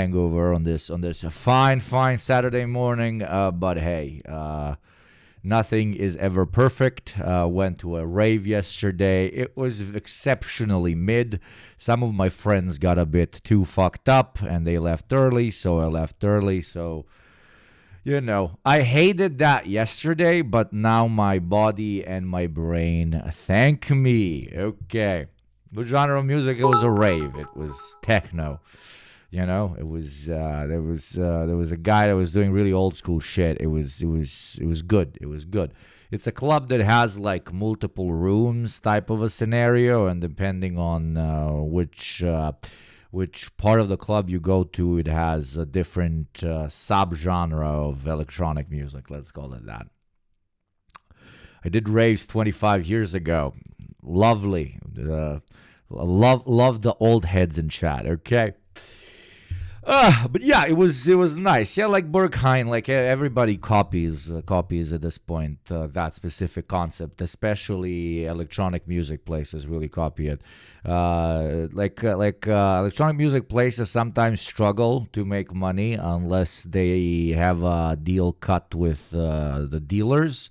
hangover on this fine Saturday morning. But hey, nothing is ever perfect. Went to a rave yesterday. It was exceptionally mid. Some of my friends got a bit too fucked up and they left early, so I left early. So, I hated that yesterday, but now my body and my brain thank me. Okay. What genre of music? It was a rave. It was techno. It was there was a guy that was doing really old school shit. It was good. It was good. It's a club that has like multiple rooms type of a scenario, and depending on which part of the club you go to, it has a different subgenre of electronic music. Let's call it that. I did raves 25 years ago. Lovely. Love the old heads in chat. Okay. But yeah, it was nice. Yeah, like Berghain, like everybody copies at this point that specific concept, especially electronic music places really copy it. Electronic music places sometimes struggle to make money unless they have a deal cut with the dealers.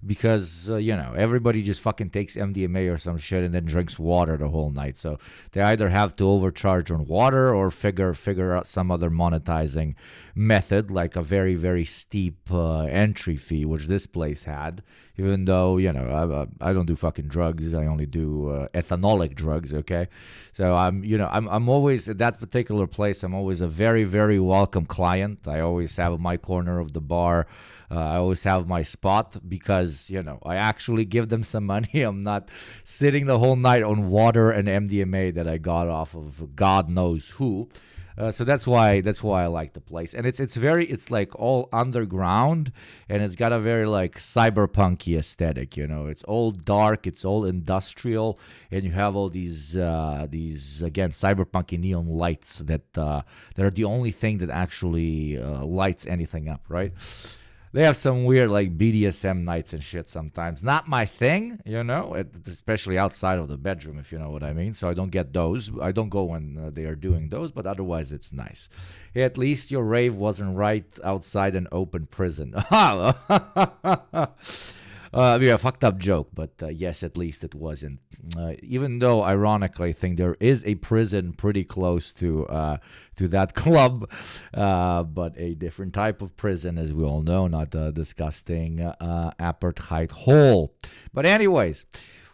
Because, everybody just fucking takes MDMA or some shit and then drinks water the whole night. So they either have to overcharge on water or figure out some other monetizing method, like a very, very steep entry fee, which this place had. Even though, I don't do fucking drugs. I only do ethanolic drugs, okay? So I'm always, at that particular place, I'm always a very, very welcome client. I always have my corner of the bar. I always have my spot because, I actually give them some money. I'm not sitting the whole night on water and MDMA that I got off of God knows who. So that's why I like the place. And it's like all underground, and it's got a very like cyberpunky aesthetic, It's all dark, it's all industrial, and you have all these again cyberpunky neon lights that are the only thing that actually lights anything up, right? They have some weird like BDSM nights and shit sometimes. Not my thing, especially outside of the bedroom, if you know what I mean. So I don't get those. I don't go when they are doing those, but otherwise it's nice. Hey, at least your rave wasn't right outside an open prison. Yeah, fucked up joke, but yes, at least it wasn't. Even though, ironically, I think there is a prison pretty close to that club, but a different type of prison, as we all know, not a disgusting apartheid hole. But anyways,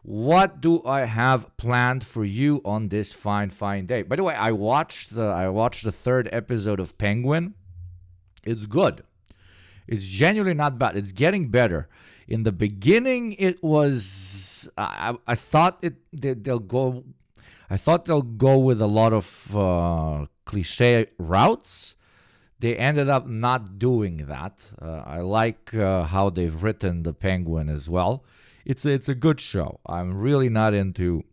what do I have planned for you on this fine day? By the way, I watched the third episode of Penguin. It's good. It's genuinely not bad. It's getting better. In the beginning, it was. I thought they'll go. I thought they'll go with a lot of cliche routes. They ended up not doing that. I like how they've written the Penguin as well. It's a good show. I'm really not into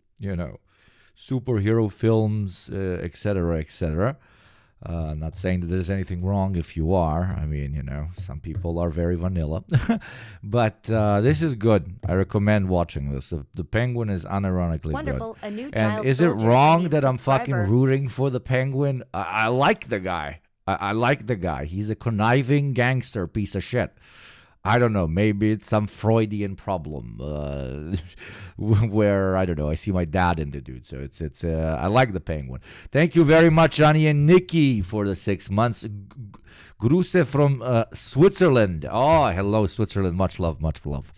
superhero films, etc., etc. Not saying that there's anything wrong if you are. I mean, some people are very vanilla. But this is good. I recommend watching this. The Penguin is unironically Wonderful. good. A new And child is it soldier wrong named that I'm fucking subscriber. rooting for the Penguin? I like the guy. I like the guy. He's a conniving gangster piece of shit. I don't know, maybe it's some Freudian problem where, I don't know, I see my dad in the dude. So it's I like the Penguin. Thank you very much, Johnny and Nikki, for the 6 months. Grüße from Switzerland. Oh, hello, Switzerland. Much love, much love.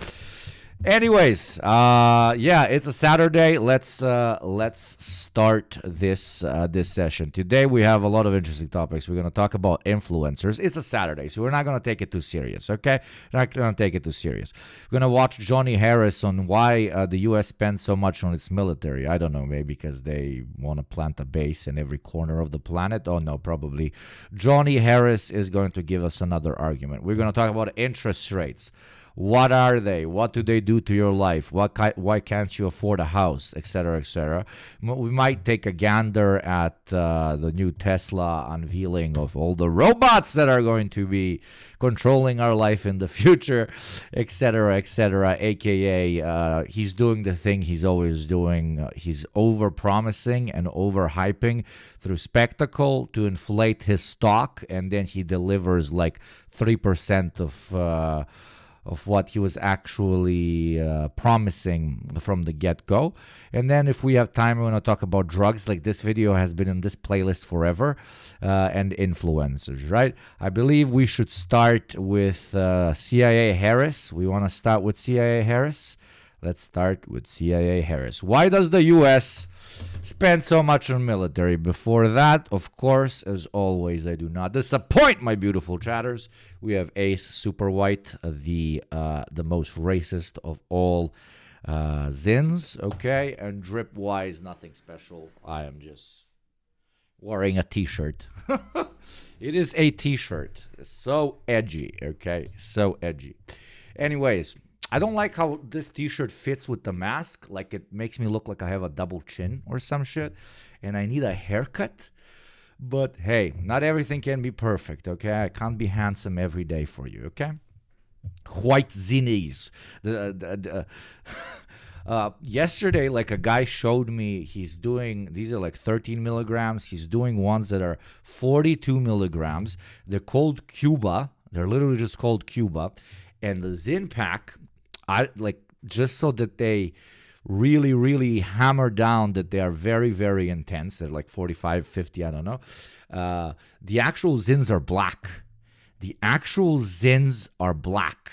Anyways, yeah, it's a Saturday. Let's start this session. Today we have a lot of interesting topics. We're going to talk about influencers. It's a Saturday, so we're not going to take it too serious, okay? We're not going to take it too serious. We're going to watch Johnny Harris on why the U.S. spends so much on its military. I don't know, maybe because they want to plant a base in every corner of the planet. Oh, no, probably. Johnny Harris is going to give us another argument. We're going to talk about interest rates. What are they? What do they do to your life? Why can't you afford a house, etc., etc.? We might take a gander at the new Tesla unveiling of all the robots that are going to be controlling our life in the future, etc., etc. AKA, he's doing the thing he's always doing. He's over-promising and over-hyping through spectacle to inflate his stock, and then he delivers like 3% of what he was actually promising from the get-go. And then if we have time, we're going to talk about drugs. Like, this video has been in this playlist forever, and influencers, right? I believe we should start with CIAHARRIS. We want to start with CIAHARRIS. Let's start with CIAHARRIS. Why does the U.S. spend so much on military? Before that, of course, as always, I do not disappoint my beautiful chatters. We have Ace Super White, the most racist of all Zins, okay? And drip-wise, nothing special. I am just wearing a t-shirt. It is a t-shirt. So edgy, okay? So edgy. Anyways, I don't like how this t-shirt fits with the mask. Like, it makes me look like I have a double chin or some shit. And I need a haircut. But hey, not everything can be perfect, okay? I can't be handsome every day for you, okay? White zinnies. Yesterday, like, a guy showed me, he's doing, these are like 13 milligrams. He's doing ones that are 42 milligrams. They're called Cuba. They're literally just called Cuba. And the Zin pack, just so that they really, really hammer down that they are very, very intense. They're like 45, 50, I don't know. The actual Zins are black. The actual Zins are black.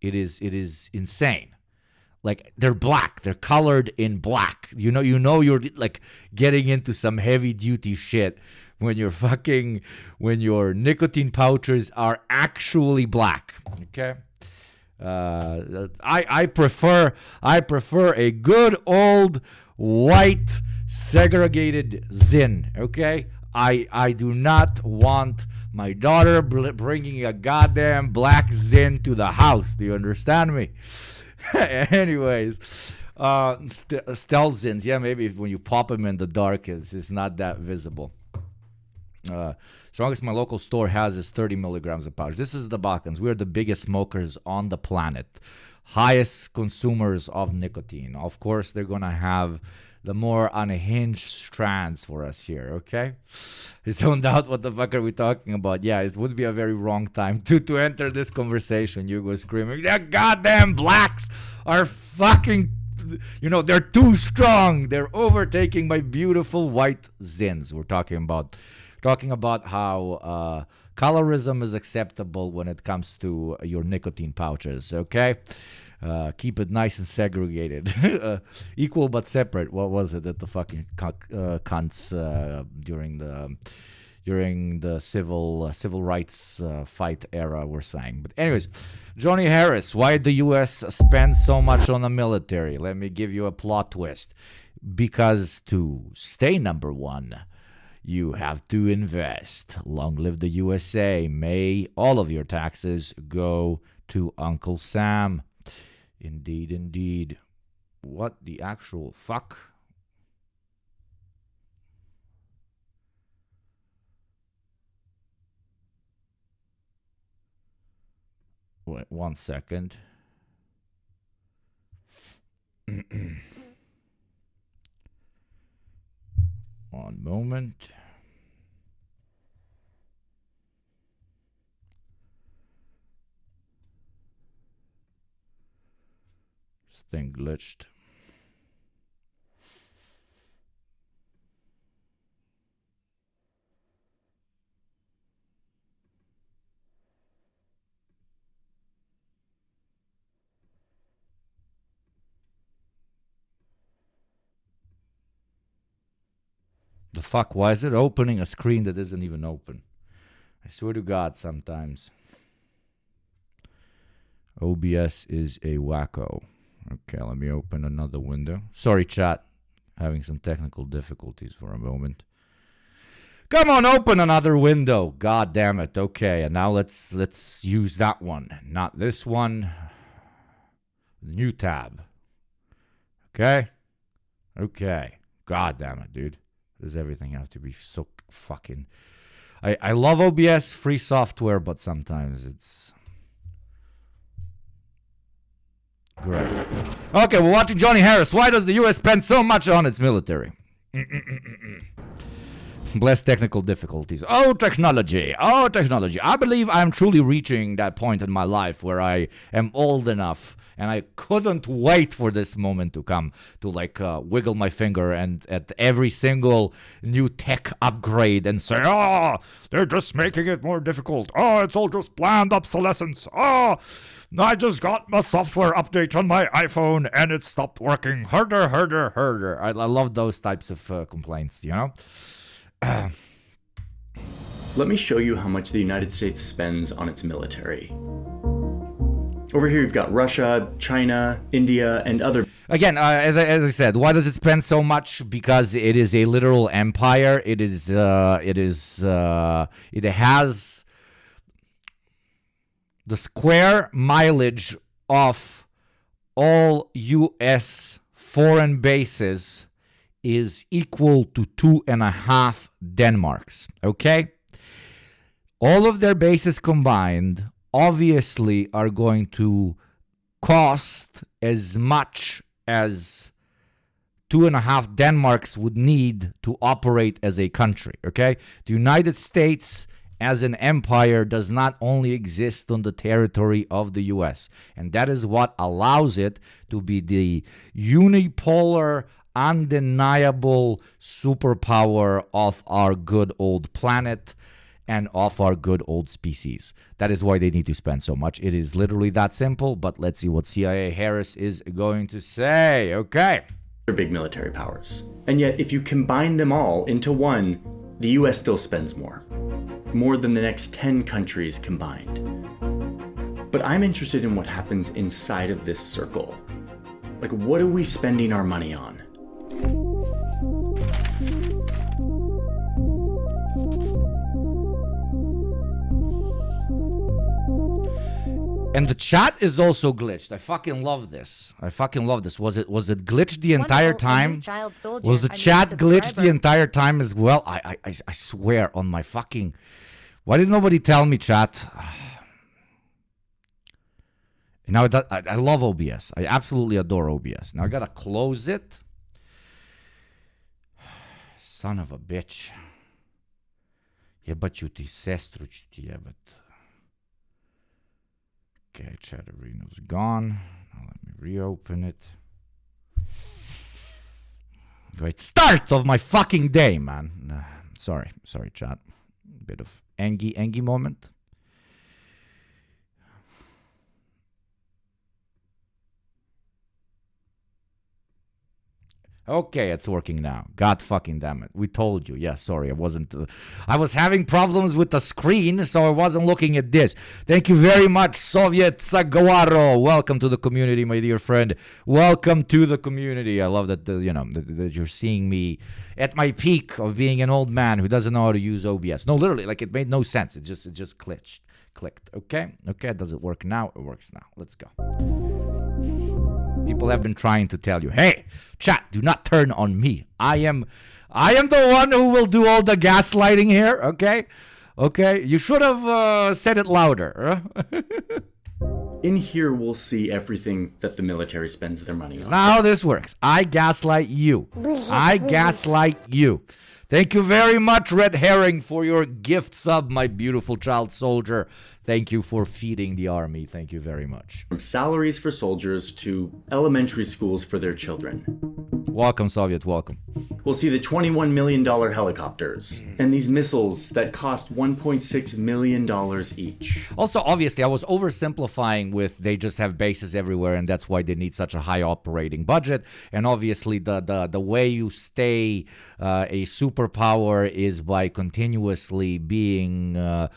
It is insane. Like, they're black. They're colored in black. You know you're like getting into some heavy duty shit when your nicotine pouches are actually black. Okay? I prefer a good old white segregated Zin, okay? I do not want my daughter bringing a goddamn black Zin to the house. Do you understand me? Anyways, stealth Zins, yeah, maybe when you pop them in the dark, it's not that visible. Strongest my local store has is 30 milligrams a pouch. This is the Balkans. We're the biggest smokers on the planet. Highest consumers of nicotine. Of course, they're going to have the more unhinged strands for us here, okay? You don't doubt what the fuck are we talking about. Yeah, it would be a very wrong time to enter this conversation. You go screaming, that goddamn blacks are fucking... they're too strong. They're overtaking my beautiful white Zins. We're talking about how colorism is acceptable when it comes to your nicotine pouches, okay? Keep it nice and segregated. Equal but separate. What was it that the fucking cunts during the civil rights fight era were saying? But anyways, Johnny Harris, why the U.S. spend so much on the military? Let me give you a plot twist. Because to stay number one, you have to invest. Long live the USA. May all of your taxes go to Uncle Sam. Indeed, indeed. What the actual fuck? Wait 1 second. One moment. This thing glitched. The fuck? Why is it opening a screen that isn't even open? I swear to God, sometimes. OBS is a wacko. Okay, let me open another window. Sorry, chat. Having some technical difficulties for a moment. Come on, open another window. God damn it. Okay, and now let's use that one. Not this one. New tab. Okay? Okay. God damn it, dude. Does everything have to be so fucking... I love OBS, free software, but sometimes it's... Great. Okay, we're watching Johnny Harris. Why does the U.S. spend so much on its military? Bless technical difficulties. Oh, technology. Oh, technology. I believe I'm truly reaching that point in my life where I am old enough and I couldn't wait for this moment to come to like wiggle my finger and at every single new tech upgrade and say, oh, they're just making it more difficult. Oh, it's all just planned obsolescence. Oh, I just got a software update on my iPhone and it stopped working. Harder, harder, harder. I love those types of complaints, you know? Let me show you how much the United States spends on its military. Over here you've got Russia, China, India, and other... Again, as I said, why does it spend so much? Because it is a literal empire. It has the square mileage of all U.S. foreign bases is equal to 2.5 Denmarks, okay? All of their bases combined obviously are going to cost as much as 2.5 Denmarks would need to operate as a country, okay? The United States as an empire does not only exist on the territory of the U.S., and that is what allows it to be the unipolar, undeniable superpower of our good old planet and of our good old species. That is why they need to spend so much. It is literally that simple, but let's see what CIAHARRIS is going to say. Okay. They're big military powers. And yet, if you combine them all into one, the US still spends more. More than the next 10 countries combined. But I'm interested in what happens inside of this circle. Like, what are we spending our money on? And the chat is also glitched. I fucking love this. Was it glitched the entire time? Was the chat glitched the entire time as well? I swear on my fucking... Why did nobody tell me, chat? Now I love OBS. I absolutely adore OBS. Now I gotta close it. Son of a bitch. Jebaću ti sestru ću ti jebat. Okay, chat arena's gone. Now let me reopen it. Great start of my fucking day, man. Sorry, chat. Bit of Engie moment. Okay, it's working now. God fucking damn it. We told you. Yeah, sorry, I wasn't... I was having problems with the screen, so I wasn't looking at this. Thank you very much, Soviet Sagawaro. Welcome to the community, my dear friend. Welcome to the community. I love that, that you're seeing me at my peak of being an old man who doesn't know how to use OBS. No, literally, like, it made no sense. It just clicked. Okay? Okay, does it work now? It works now. Let's go. People have been trying to tell you, hey, chat, do not turn on me. I am the one who will do all the gaslighting here, okay? Okay, you should have said it louder. In here, we'll see everything that the military spends their money on. That's not how this works. I gaslight you. Thank you very much, Red Herring, for your gift sub, my beautiful child soldier. Thank you for feeding the army. Thank you very much. From salaries for soldiers to elementary schools for their children. Welcome, Soviet, welcome. We'll see the $21 million helicopters and these missiles that cost $1.6 million each. Also, obviously, I was oversimplifying with they just have bases everywhere and that's why they need such a high operating budget. And obviously, the way you stay a superpower is by continuously being...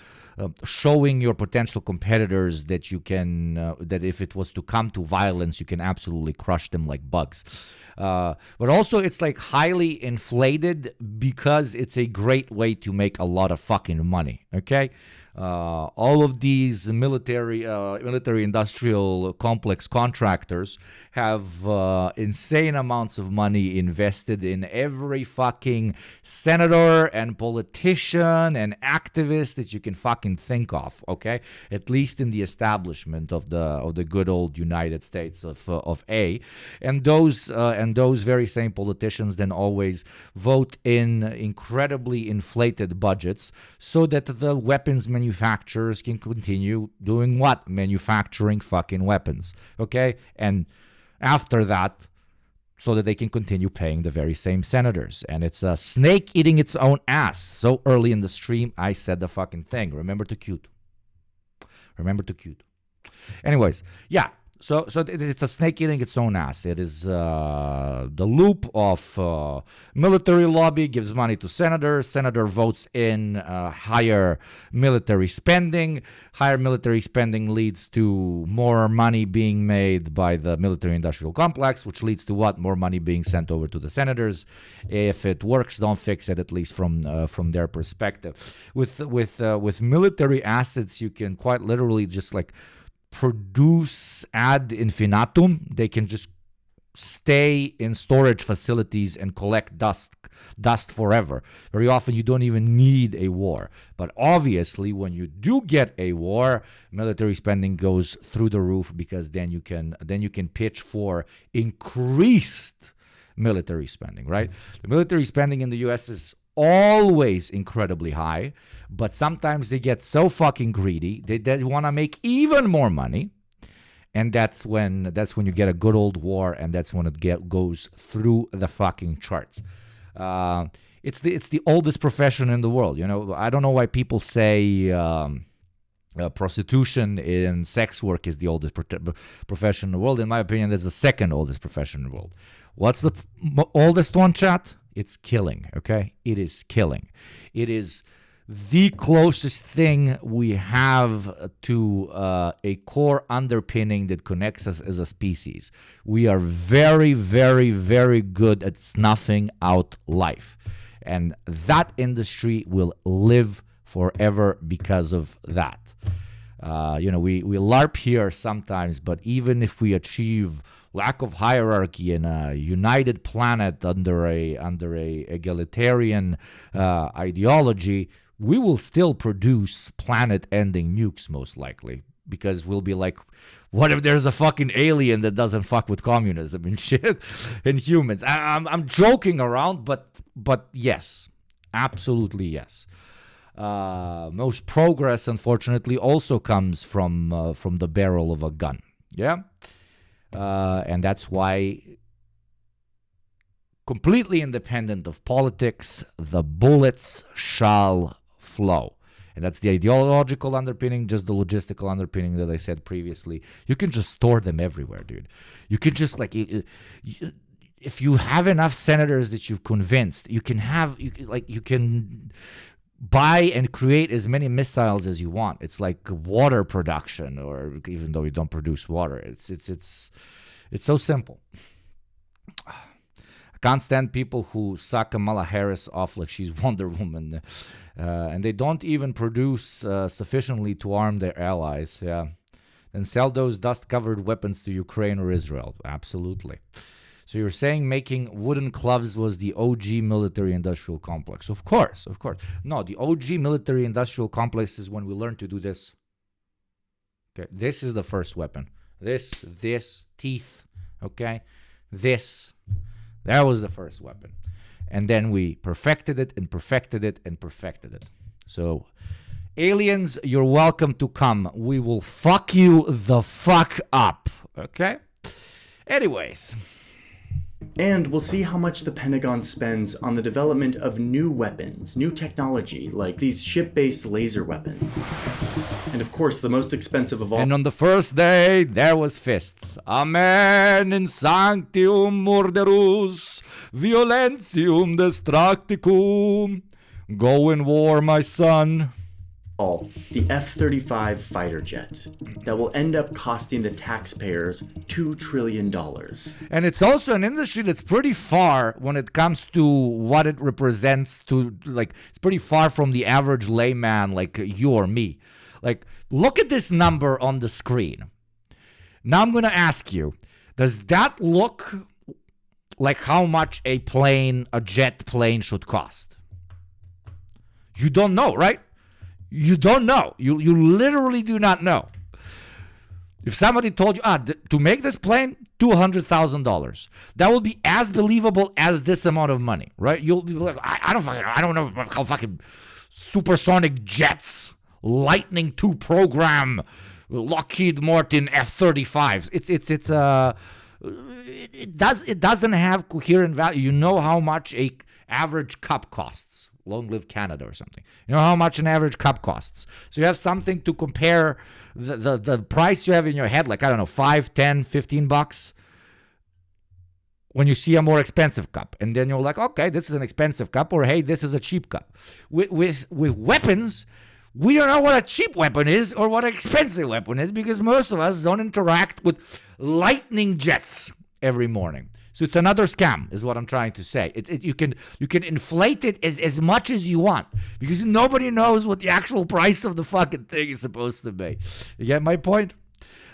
showing your potential competitors that you can, that if it was to come to violence, you can absolutely crush them like bugs. But also, it's like highly inflated because it's a great way to make a lot of fucking money, okay? All of these military industrial complex contractors have insane amounts of money invested in every fucking senator and politician and activist that you can fucking think of, okay? At least in the establishment of the good old United States of A. And those very same politicians then always vote in incredibly inflated budgets so that the weapons manufacturers can continue doing what? Manufacturing fucking weapons, okay? And after that, so that they can continue paying the very same senators. And it's a snake eating its own ass. So early in the stream, I said the fucking thing. Remember to cute. Anyways, yeah. So it's a snake eating its own ass. It is the loop of military lobby gives money to senators. Senator votes in higher military spending. Higher military spending leads to more money being made by the military-industrial complex, which leads to what? More money being sent over to the senators. If it works, don't fix it. At least from their perspective. With military assets, you can quite literally just like produce ad infinitum. They can just stay in storage facilities and collect dust forever. Very often you don't even need a war. But obviously when you do get a war, military spending goes through the roof, because then you can pitch for increased military spending, right? The military spending in the US is always incredibly high, but sometimes they get so fucking greedy they want to make even more money, and that's when you get a good old war, and that's when it goes through the fucking charts. It's the oldest profession in the world. You know, I don't know why people say prostitution and sex work is the oldest profession in the world. In my opinion, that's the second oldest profession in the world. What's the oldest one, chat? It's killing, okay? It is killing. It is the closest thing we have to a core underpinning that connects us as a species. We are very, very, very good at snuffing out life. And that industry will live forever because of that. We LARP here sometimes, but even if we achieve lack of hierarchy in a united planet under a egalitarian ideology, we will still produce planet-ending nukes most likely, because we'll be like, what if there's a fucking alien that doesn't fuck with communism and shit and humans? I'm joking around, but yes, absolutely yes. Most progress, unfortunately, also comes from the barrel of a gun. Yeah. And that's why, completely independent of politics, the bullets shall flow. And that's the ideological underpinning, just the logistical underpinning that I said previously. You can just store them everywhere, dude. You can just, like, if you have enough senators that you've convinced, you can buy and create as many missiles as you want. It's like water production, or even though you don't produce water, it's so simple. I can't stand people who suck Kamala Harris off like she's Wonder Woman, and they don't even produce sufficiently to arm their allies. Yeah, and sell those dust-covered weapons to Ukraine or Israel. Absolutely. So you're saying making wooden clubs was the OG military-industrial complex. Of course. No, the OG military-industrial complex is when we learned to do this. Okay, this is the first weapon. This, teeth, okay? That was the first weapon. And then we perfected it and perfected it and perfected it. So, aliens, you're welcome to come. We will fuck you the fuck up, okay? Anyways. And we'll see how much the Pentagon spends on the development of new weapons, new technology, like these ship-based laser weapons. And of course, the most expensive of all... And on the first day, there was fists. Amen in sanctium murderus, violentium destructicum. Go in war, my son. the F-35 fighter jet that will end up costing the taxpayers $2 trillion. And it's also an industry that's pretty far when it comes to what it represents to, like, it's pretty far from the average layman like you or me. Like, look at this number on the screen. Now I'm going to ask you, does that look like how much a jet plane should cost? You don't know, right? You don't know. You literally do not know. If somebody told you, to make this plane, $200,000, that will be as believable as this amount of money, right? You'll be like, I don't know how fucking supersonic jets, Lightning II program, Lockheed Martin F-35s. It doesn't have coherent value. You know how much a average cup costs. Long live Canada or something. You know how much an average cup costs. So you have something to compare the price you have in your head, like, I don't know, $5, $10, $15 when you see a more expensive cup. And then you're like, okay, this is an expensive cup, or hey, this is a cheap cup. With weapons, we don't know what a cheap weapon is or what an expensive weapon is, because most of us don't interact with lightning jets every morning. So it's another scam, is what I'm trying to say. You can inflate it as much as you want, because nobody knows what the actual price of the fucking thing is supposed to be. You get my point?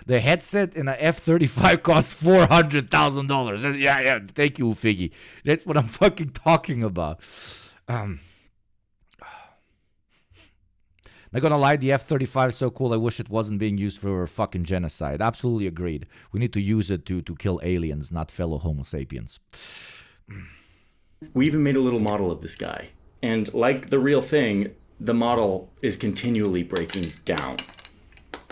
The headset in an F-35 costs $400,000. Yeah, thank you, Figgy. That's what I'm fucking talking about. Not gonna lie, the F-35 is so cool, I wish it wasn't being used for fucking genocide. Absolutely agreed. We need to use it to kill aliens, not fellow Homo sapiens. We even made a little model of this guy. And like the real thing, the model is continually breaking down.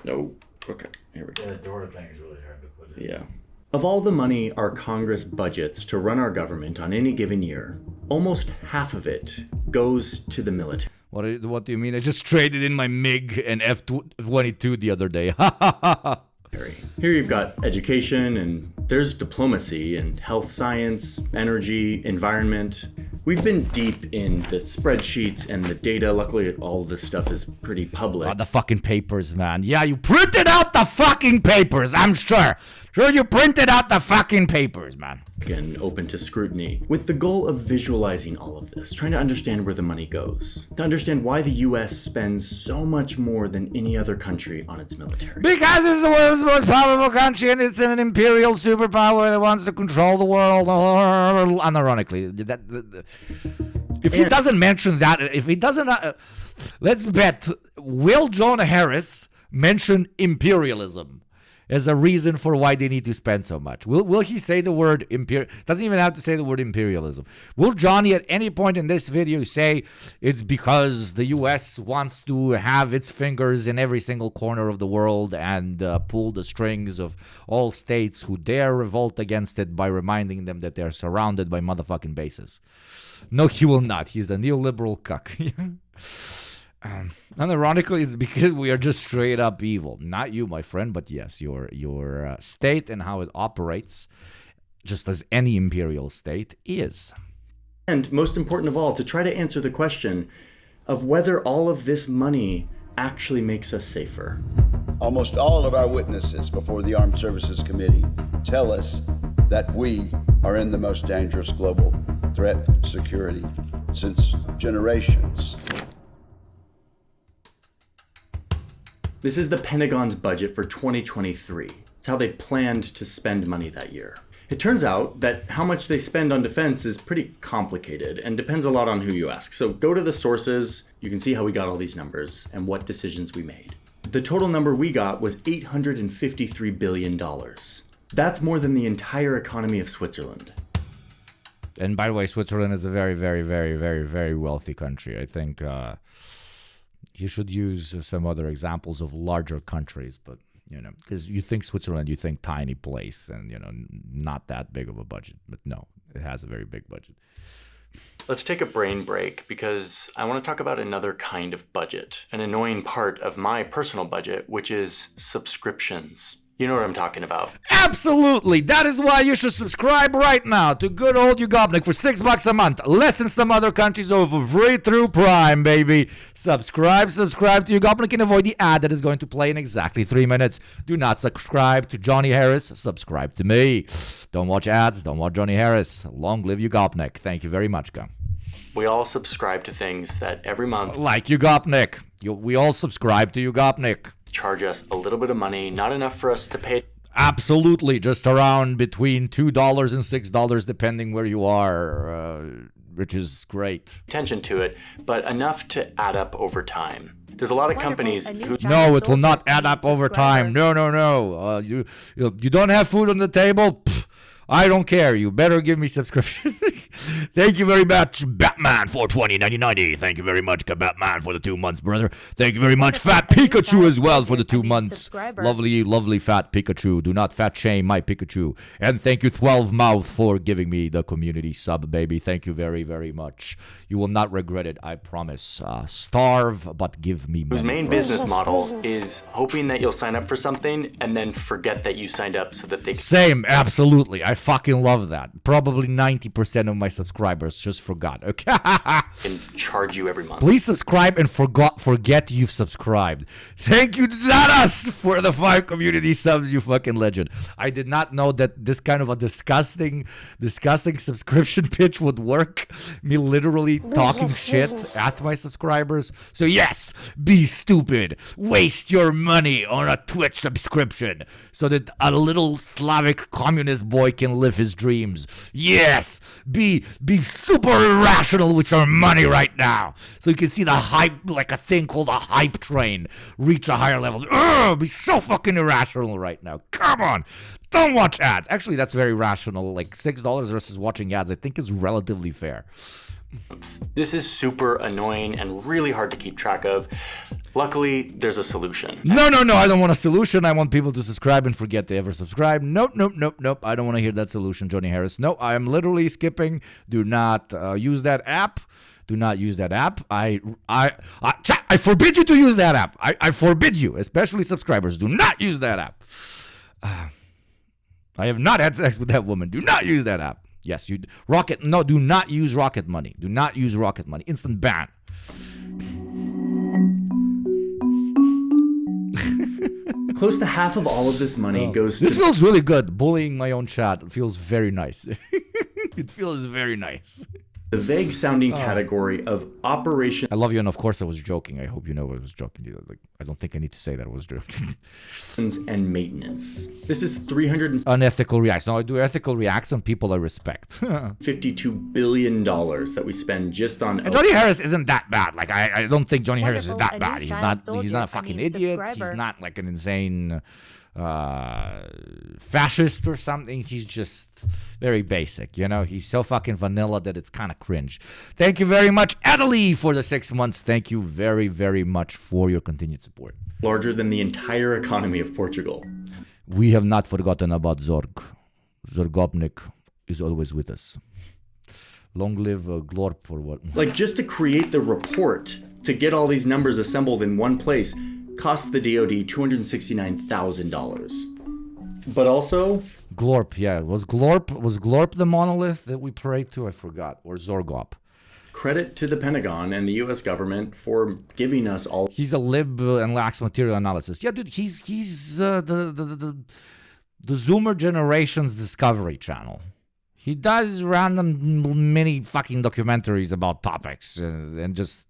No. Okay, here we go. Yeah, the door thing is really hard to put in. Yeah. Of all the money our Congress budgets to run our government on any given year, almost half of it goes to the military. What do you mean? I just traded in my MiG and F-22 the other day. Here you've got education, and there's diplomacy and health science, energy, environment. We've been deep in the spreadsheets and the data. Luckily, all of this stuff is pretty public. The fucking papers, man. Yeah, you printed out the fucking papers, I'm sure. Sure, you printed out the fucking papers, man. And open to scrutiny, with the goal of visualizing all of this, trying to understand where the money goes, to understand why the US spends so much more than any other country on its military. Because it's the world's most powerful country, and it's an imperial superpower that wants to control the world. Unironically, if he doesn't mention that, if he doesn't, let's bet, will John Harris mention imperialism as a reason for why they need to spend so much? Will he say the word doesn't even have to say the word imperialism. Will Johnny at any point in this video say it's because the US wants to have its fingers in every single corner of the world and pull the strings of all states who dare revolt against it by reminding them that they're surrounded by motherfucking bases? No, he will not. He's a neoliberal cuck. Unironically, it's because we are just straight up evil. Not you, my friend, but yes, your state and how it operates, just as any imperial state is. And most important of all, to try to answer the question of whether all of this money actually makes us safer. Almost all of our witnesses before the Armed Services Committee tell us that we are in the most dangerous global threat security since generations. This is the Pentagon's budget for 2023. It's how they planned to spend money that year. It turns out that how much they spend on defense is pretty complicated and depends a lot on who you ask. So go to the sources, you can see how we got all these numbers and what decisions we made. The total number we got was $853 billion. That's more than the entire economy of Switzerland. And by the way, Switzerland is a very, very, very, very, very wealthy country. I think you should use some other examples of larger countries, but, because you think Switzerland, you think tiny place and, not that big of a budget. But no, it has a very big budget. Let's take a brain break because I want to talk about another kind of budget, an annoying part of my personal budget, which is subscriptions. You know what I'm talking about. Absolutely. That is why you should subscribe right now to good old Yugopnik for $6 a month. Less than some other countries over free through Prime, baby. Subscribe to Yugopnik and avoid the ad that is going to play in exactly 3 minutes. Do not subscribe to Johnny Harris. Subscribe to me. Don't watch ads. Don't watch Johnny Harris. Long live Yugopnik. Thank you very much, Gum. We all subscribe to things that every month, like Yugopnik. We all subscribe to Yugopnik. Charge us a little bit of money, not enough for us to pay. Absolutely, just around between $2 and $6, depending where you are, which is great. Attention to it, but enough to add up over time. There's a lot of companies who... No, it will not add up over time. No. You don't have food on the table? Pfft, I don't care. You better give me subscription. Thank you very much, Batman, for $20.90. Thank you very much, Batman, for the 2 months, brother. Thank you very much, Fat Pikachu, as well, for the 2 months. Lovely Fat Pikachu. Do not fat shame my Pikachu. And thank you, 12 Mouth, for giving me the community sub, baby. Thank you very, very much. You will not regret it, I promise. Starve, but give me money. Whose main business model is hoping that you'll sign up for something and then forget that you signed up so that they... Same, absolutely. I fucking love that. Probably 90% of my subscribers just forgot. Okay. And charge you every month. Please subscribe and forget you've subscribed. Thank you, Zaras, for the 5 community subs, you fucking legend. I did not know that this kind of a disgusting subscription pitch would work. Me literally talking shit at my subscribers. So yes, be stupid. Waste your money on a Twitch subscription so that a little Slavic communist boy can live his dreams. Yes, be super irrational with your money right now, so you can see the hype, like a thing called a hype train, reach a higher level. Be so fucking irrational right now. Come on, don't watch ads. Actually, that's very rational. Like $6 versus watching ads, I think is relatively fair. This is super annoying and really hard to keep track of. Luckily, there's a solution. No, I don't want a solution. I want people to subscribe and forget they ever subscribe. Nope. I don't want to hear that solution, Johnny Harris. No, I am literally skipping. Do not use that app. Do not use that app. I forbid you to use that app. I forbid you, especially subscribers. Do not use that app. I have not had sex with that woman. Do not use that app. Yes, do not use Rocket Money. Do not use Rocket Money. Instant ban. Close to half of all of this money goes to... This feels really good. Bullying my own chat. It feels very nice. It feels very nice. The vague sounding category of operation... I love you, and of course I was joking. I hope you know I was joking. Like, I don't think I need to say that I was joking. ...and maintenance. This is 300... Unethical reacts. No, I do ethical reacts on people I respect. $52 billion that we spend just on... And Johnny Harris isn't that bad. Like, I don't think Johnny Harris is that bad. He's not a fucking idiot. He's not like an insane... fascist or something. He's just very basic, you know. He's so fucking vanilla that it's kind of cringe. Thank you very much, Adelie, for the 6 months. Thank you very, very much for your continued support. Larger than the entire economy of Portugal. We have not forgotten about Zorg. Yugopnik is always with us. Long live Glorp or what? Like, just to create the report, to get all these numbers assembled in one place, cost the DoD $269,000. But also... Glorp, yeah. Was Glorp the monolith that we prayed to? I forgot. Or Zorgop. Credit to the Pentagon and the U.S. government for giving us all... He's a lib and lacks material analysis. Yeah, dude, he's the Zoomer generation's Discovery Channel. He does random mini fucking documentaries about topics and just...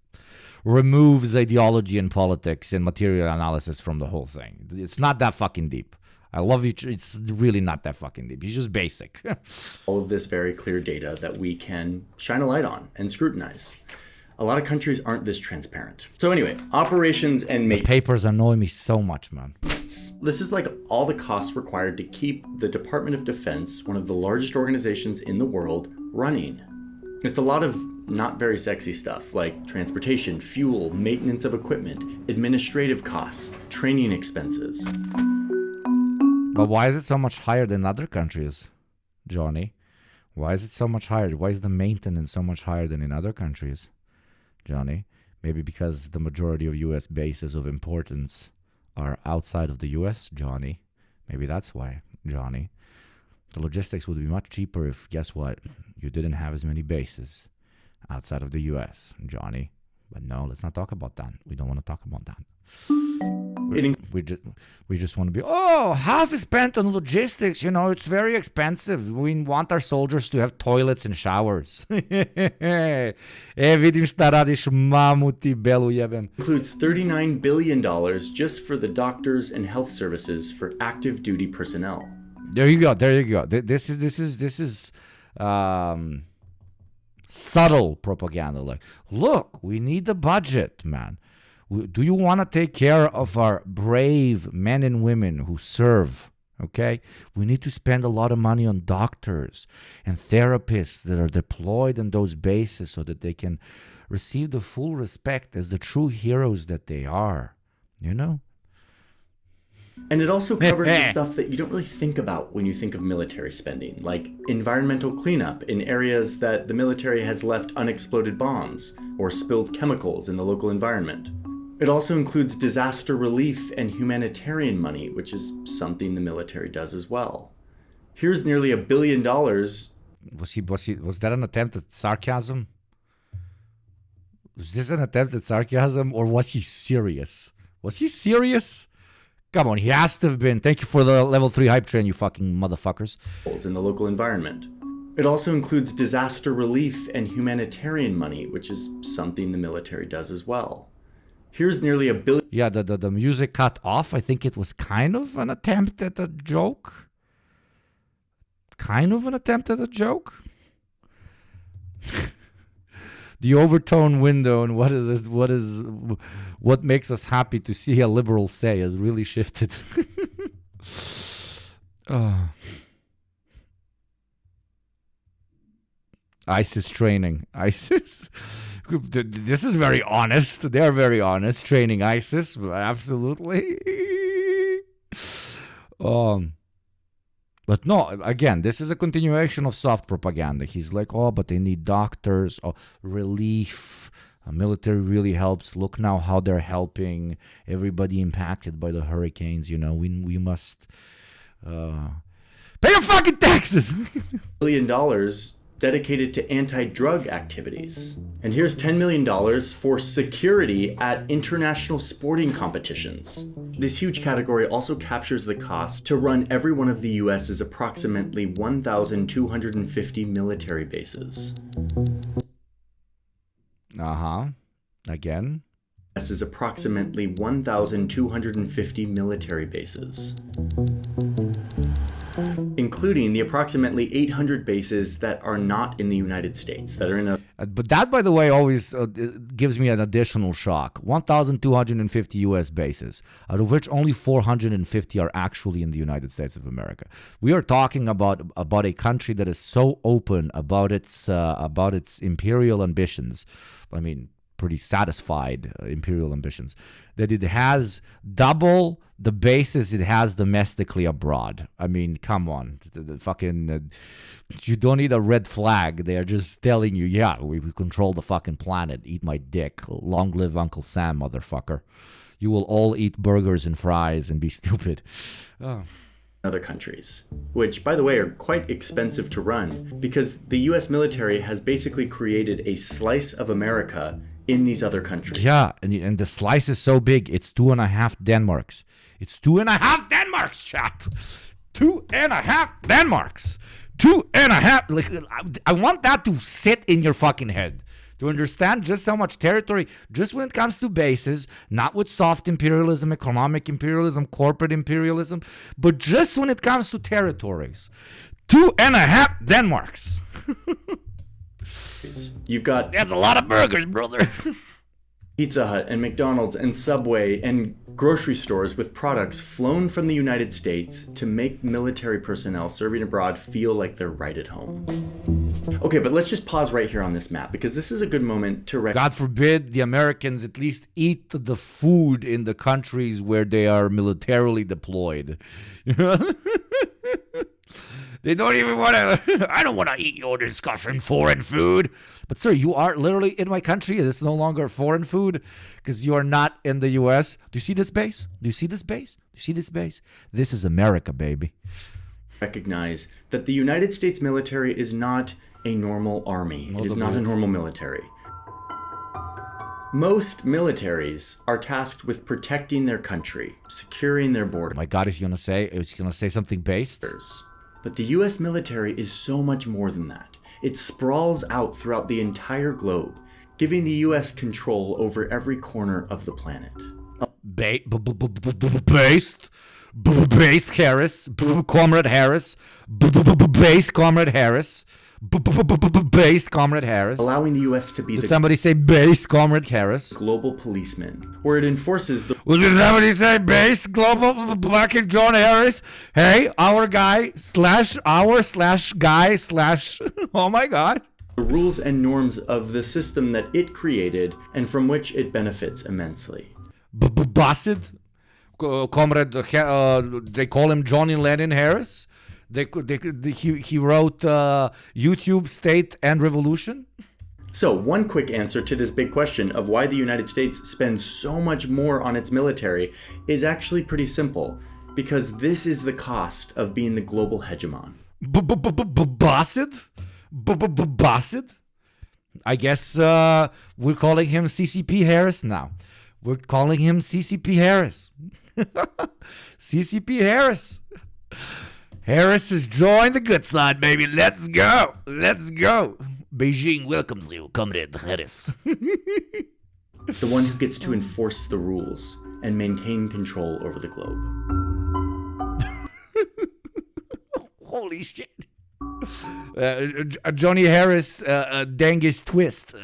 removes ideology and politics and material analysis from the whole thing. It's not that fucking deep. I love you. It's really not that fucking deep. He's just basic. All of this very clear data that we can shine a light on and scrutinize. A lot of countries aren't this transparent. So anyway, operations and maintenance. Papers annoy me so much, man. This is like all the costs required to keep the Department of Defense, one of the largest organizations in the world, running. It's a lot of not very sexy stuff like transportation, fuel, maintenance of equipment, administrative costs, training expenses. But why is it so much higher than other countries, Johnny? Why is it so much higher? Why is the maintenance so much higher than in other countries, Johnny? Maybe because the majority of U.S. bases of importance are outside of the U.S., Johnny. Maybe that's why, Johnny. The logistics would be much cheaper if, guess what, you didn't have as many bases outside of the U.S., Johnny. But no, let's not talk about that. We don't want to talk about that. We just want to be, half is spent on logistics. It's very expensive. We want our soldiers to have toilets and showers. Vidim šta radiš, mamu ti belu jebem. Includes $39 billion just for the doctors and health services for active duty personnel. There you go. This is subtle propaganda. Like, look, we need the budget, man. Do you want to take care of our brave men and women who serve? Okay? We need to spend a lot of money on doctors and therapists that are deployed on those bases so that they can receive the full respect as the true heroes that they are. And it also covers the stuff that you don't really think about when you think of military spending, like environmental cleanup in areas that the military has left unexploded bombs or spilled chemicals in the local environment. It also includes disaster relief and humanitarian money, which is something the military does as well. Here's nearly $1 billion. Was that an attempt at sarcasm? Was this an attempt at sarcasm, or was he serious? Was he serious? Come on, he has to have been. Thank you for the level 3 hype train, you fucking motherfuckers. In the local environment. It also includes disaster relief and humanitarian money, which is something the military does as well. Here's nearly $1 billion. Yeah, the music cut off. I think it was kind of an attempt at a joke. The overtone window and what makes us happy to see a liberal say has really shifted. ISIS training. ISIS. This is very honest. They're very honest. Training ISIS. Absolutely. But no, again, this is a continuation of soft propaganda. He's like, but they need doctors, relief. Military really helps. Look now how they're helping everybody impacted by the hurricanes. We must pay your fucking taxes. $1 billion dedicated to anti-drug activities. And here's $10 million for security at international sporting competitions. This huge category also captures the cost to run every one of the US's approximately 1,250 military bases. Again? This is approximately 1,250 military bases, including the approximately 800 bases that are not in the United States, that are in a... But that, by the way, always gives me an additional shock. 1,250 U.S. bases, out of which only 450 are actually in the United States of America. We are talking about a country that is so open about its imperial ambitions. I mean, pretty satisfied imperial ambitions, that it has double the bases it has domestically abroad. I mean, come on. The fucking... you don't need a red flag. They are just telling you, yeah, we control the fucking planet. Eat my dick. Long live Uncle Sam, motherfucker. You will all eat burgers and fries and be stupid. Other countries, which, by the way, are quite expensive to run because the U.S. military has basically created a slice of America in these other countries. Yeah, and the slice is so big, it's 2.5 Denmarks. It's 2.5 Denmarks, chat. 2.5 Denmarks. 2.5. Like, I want that to sit in your fucking head. To understand just how much territory, just when it comes to bases, not with soft imperialism, economic imperialism, corporate imperialism, but just when it comes to territories. 2.5 Denmarks. You've got... That's a lot of burgers, brother. Pizza Hut and McDonald's and Subway and grocery stores with products flown from the United States to make military personnel serving abroad feel like they're right at home. Okay, but let's just pause right here on this map because this is a good moment to... God forbid the Americans at least eat the food in the countries where they are militarily deployed. They don't even want to. I don't want to eat your disgusting foreign food. But sir, you are literally in my country. It is no longer foreign food because you are not in the U.S. Do you see this base? Do you see this base? Do you see this base? This is America, baby. Recognize that the United States military is not a normal army. It is not a normal military. Most militaries are tasked with protecting their country, securing their borders. Oh my God, if you're gonna say something based. But the U.S. military is so much more than that. It sprawls out throughout the entire globe, giving the U.S. control over every corner of the planet. Based Harris, Comrade Harris, based Comrade Harris, based Comrade Harris. Allowing the U.S. to be Did somebody say based Comrade Harris? Global policeman, where it enforces the... Did somebody say based global fucking John Harris? Hey, our guy slash our slash guy slash... Oh my God. The rules and norms of the system that it created and from which it benefits immensely. Busted? Comrade, they call him Johnny Lennon Harris? He wrote YouTube, State, and Revolution? So, one quick answer to this big question of why the United States spends so much more on its military is actually pretty simple. Because this is the cost of being the global hegemon. Busted? Busted? I guess we're calling him CCP Harris now. We're calling him CCP Harris. CCP Harris. Harris has joined the good side, baby. Let's go. Let's go. Beijing welcomes you, Comrade Harris. The one who gets to enforce the rules and maintain control over the globe. Holy shit. Johnny Harris, Dangus twist.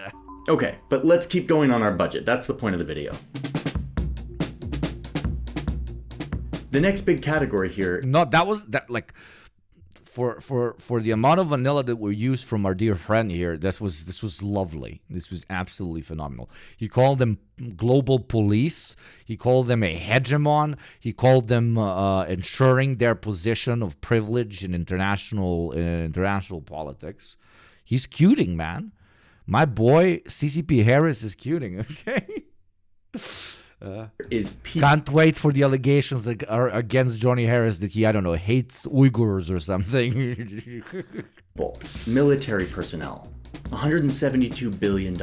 Okay, but let's keep going on our budget. That's the point of the video. The next big category here... No, that like... For the amount of vanilla that we used from our dear friend here, this was lovely. This was absolutely phenomenal. He called them global police. He called them a hegemon. He called them ensuring their position of privilege in international politics. He's cuting, man. My boy CCP Harris is cuting. Okay. Can't wait for the allegations that are against Johnny Harris that he, I don't know, hates Uyghurs or something. Military personnel, $172 billion.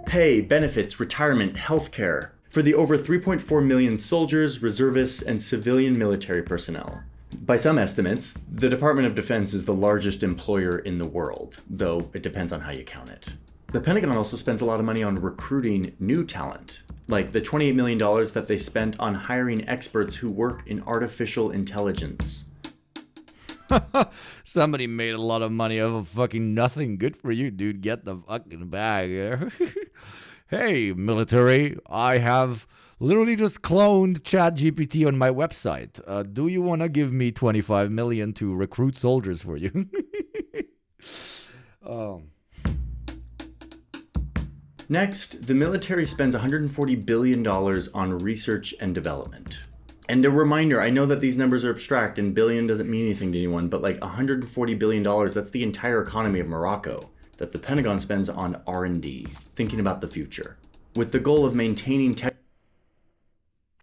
Pay, benefits, retirement, healthcare for the over 3.4 million soldiers, reservists, and civilian military personnel. By some estimates, the Department of Defense is the largest employer in the world, though it depends on how you count it. The Pentagon also spends a lot of money on recruiting new talent, like the $28 million that they spent on hiring experts who work in artificial intelligence. Somebody made a lot of money off of fucking nothing. Good for you, dude. Get the fucking bag. Hey, military, I have literally just cloned ChatGPT on my website. Do you want to give me $25 million to recruit soldiers for you? Next, the military spends $140 billion on research and development. And a reminder, I know that these numbers are abstract and billion doesn't mean anything to anyone, but like $140 billion, that's the entire economy of Morocco that the Pentagon spends on R&D, thinking about the future, with the goal of maintaining tech.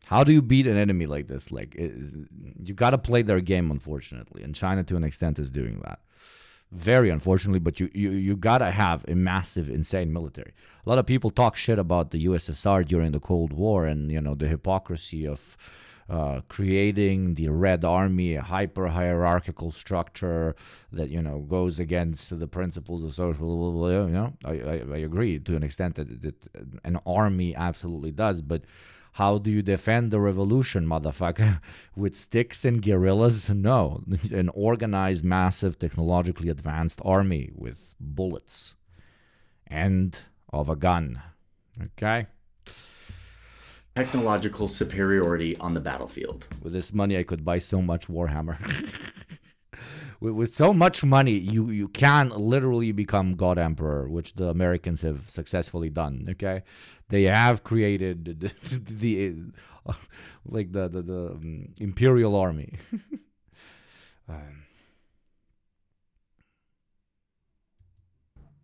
How do you beat an enemy like this? Like, you got to play their game, unfortunately. And China, to an extent, is doing that. Very unfortunately, but you got to have a massive, insane military. A lot of people talk shit about the USSR during the Cold War and, you know, the hypocrisy of creating the Red Army, a hyper-hierarchical structure that, you know, goes against the principles of social, you know. I agree to an extent that an army absolutely does, but how do you defend the revolution, motherfucker? With sticks and guerrillas? No. An organized, massive, technologically advanced army with bullets and of a gun. Okay? Technological superiority on the battlefield. With this money, I could buy so much Warhammer. with so much money, you can literally become God Emperor, which the Americans have successfully done. Okay, they have created the like the Imperial Army.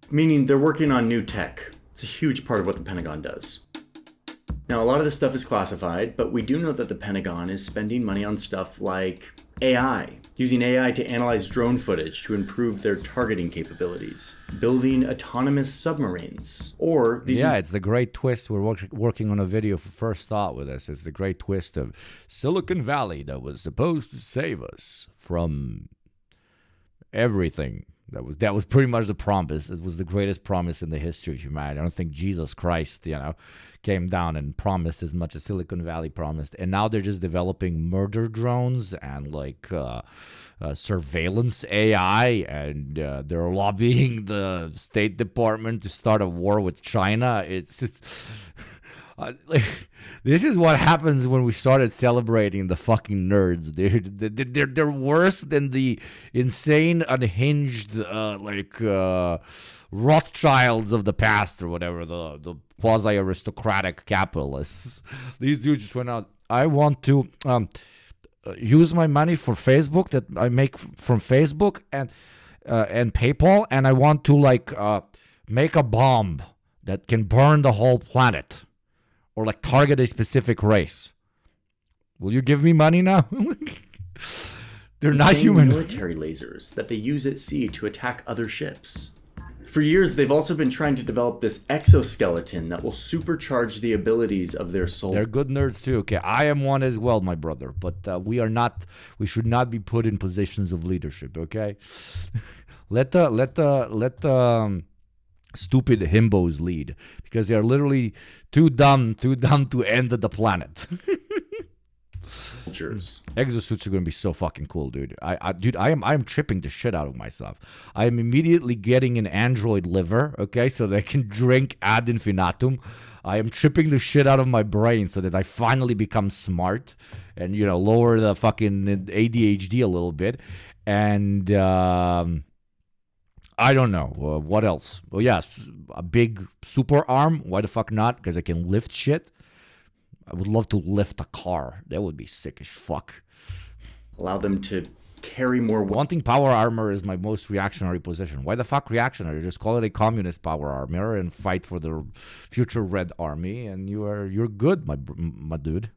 Meaning they're working on new tech. It's a huge part of what the Pentagon does. Now, a lot of this stuff is classified, but we do know that the Pentagon is spending money on stuff like AI, using AI to analyze drone footage to improve their targeting capabilities, building autonomous submarines, or these... Yeah, it's the great twist. We're working on a video for First Thought with us. It's the great twist of Silicon Valley that was supposed to save us from everything. That was pretty much the promise. It was the greatest promise in the history of humanity. I don't think Jesus Christ, came down and promised as much as Silicon Valley promised. And now they're just developing murder drones and surveillance AI, and they're lobbying the State Department to start a war with China. It's this is what happens when we started celebrating the fucking nerds, dude. They're worse than the insane, unhinged, Rothschilds of the past or whatever, the quasi-aristocratic capitalists. These dudes just went out. I want to use my money for Facebook that I make from Facebook and PayPal, and I want to make a bomb that can burn the whole planet. Or target a specific race. Will you give me money now? They're not human. Military lasers that they use at sea to attack other ships. For years, they've also been trying to develop this exoskeleton that will supercharge the abilities of their soul. They're good nerds too. Okay, I am one as well, my brother. But we should not be put in positions of leadership. Okay, let the stupid himbos lead, because they are literally too dumb to end the planet. Exosuits are going to be so fucking cool, dude. I am tripping the shit out of myself. I am immediately getting an android liver, okay, so that I can drink ad infinitum. I am tripping the shit out of my brain so that I finally become smart and lower the fucking ADHD a little bit. And I don't know. What else? Well, yeah, a big super arm. Why the fuck not? Because I can lift shit. I would love to lift a car. That would be sick as fuck. Allow them to carry more... Wanting power armor is my most reactionary position. Why the fuck reactionary? Just call it a communist power armor and fight for the future Red Army, and you're good, my dude.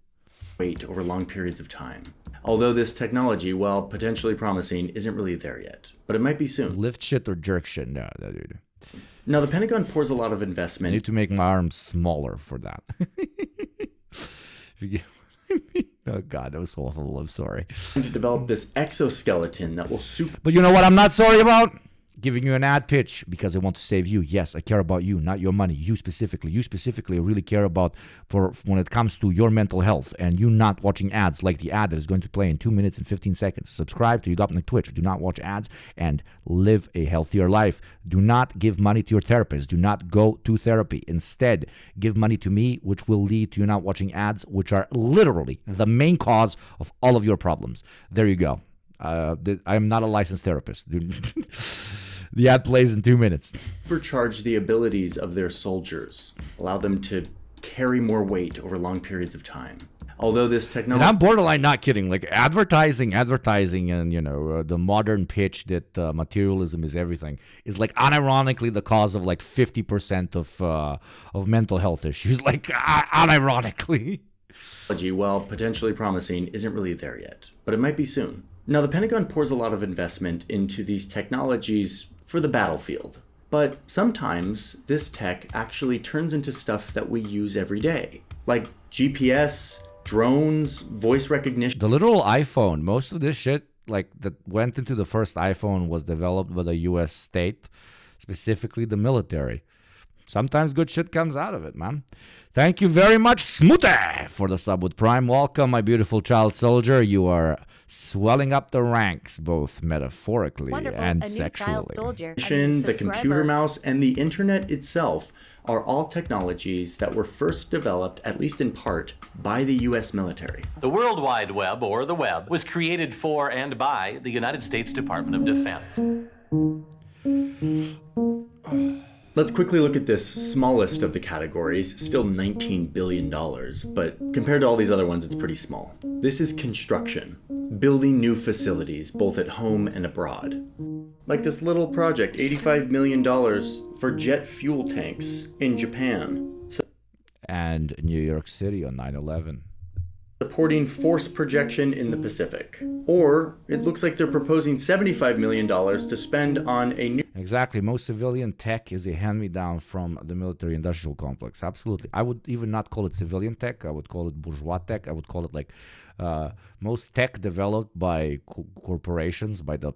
Weight over long periods of time. Although this technology, while potentially promising, isn't really there yet. But it might be soon. Lift shit or jerk shit? No, dude. Now, the Pentagon pours a lot of investment... I need to make my arms smaller for that. Oh, God, that was awful. I'm sorry. To develop this exoskeleton that will But you know what I'm not sorry about? Giving you an ad pitch because I want to save you. Yes, I care about you, not your money. You specifically, I really care about for when it comes to your mental health, and you not watching ads like the ad that is going to play in 2 minutes and 15 seconds. Subscribe to YugopnikTwitch. Do not watch ads and live a healthier life. Do not give money to your therapist. Do not go to therapy. Instead, give money to me, which will lead to you not watching ads, which are literally the main cause of all of your problems. There you go. I am not a licensed therapist. The ad plays in 2 minutes. Supercharge the abilities of their soldiers. Allow them to carry more weight over long periods of time. Although this technology... And I'm borderline not kidding. Like advertising and, the modern pitch that materialism is everything is unironically the cause of 50% of mental health issues. Unironically. While potentially promising, isn't really there yet. But it might be soon. Now, the Pentagon pours a lot of investment into these technologies for the battlefield. But sometimes this tech actually turns into stuff that we use every day, like GPS, drones, voice recognition. The literal iPhone, most of this shit that went into the first iPhone was developed by the U.S. state, specifically the military. Sometimes good shit comes out of it, man. Thank you very much, Smoothie, for the sub with Prime. Welcome, my beautiful child soldier. You are swelling up the ranks, both metaphorically and sexually. The computer mouse and the internet itself are all technologies that were first developed, at least in part, by the US military. The World Wide Web, or the web, was created for and by the United States Department of Defense. Let's quickly look at this smallest of the categories, still $19 billion, but compared to all these other ones, it's pretty small. This is construction, building new facilities, both at home and abroad. Like this little project, $85 million for jet fuel tanks in Japan. And New York City on 9/11. Supporting force projection in the Pacific. Or it looks like they're proposing $75 million to spend on a new... Exactly. Most civilian tech is a hand-me-down from the military-industrial complex. Absolutely. I would even not call it civilian tech. I would call it bourgeois tech. I would call it like most tech developed by corporations, by the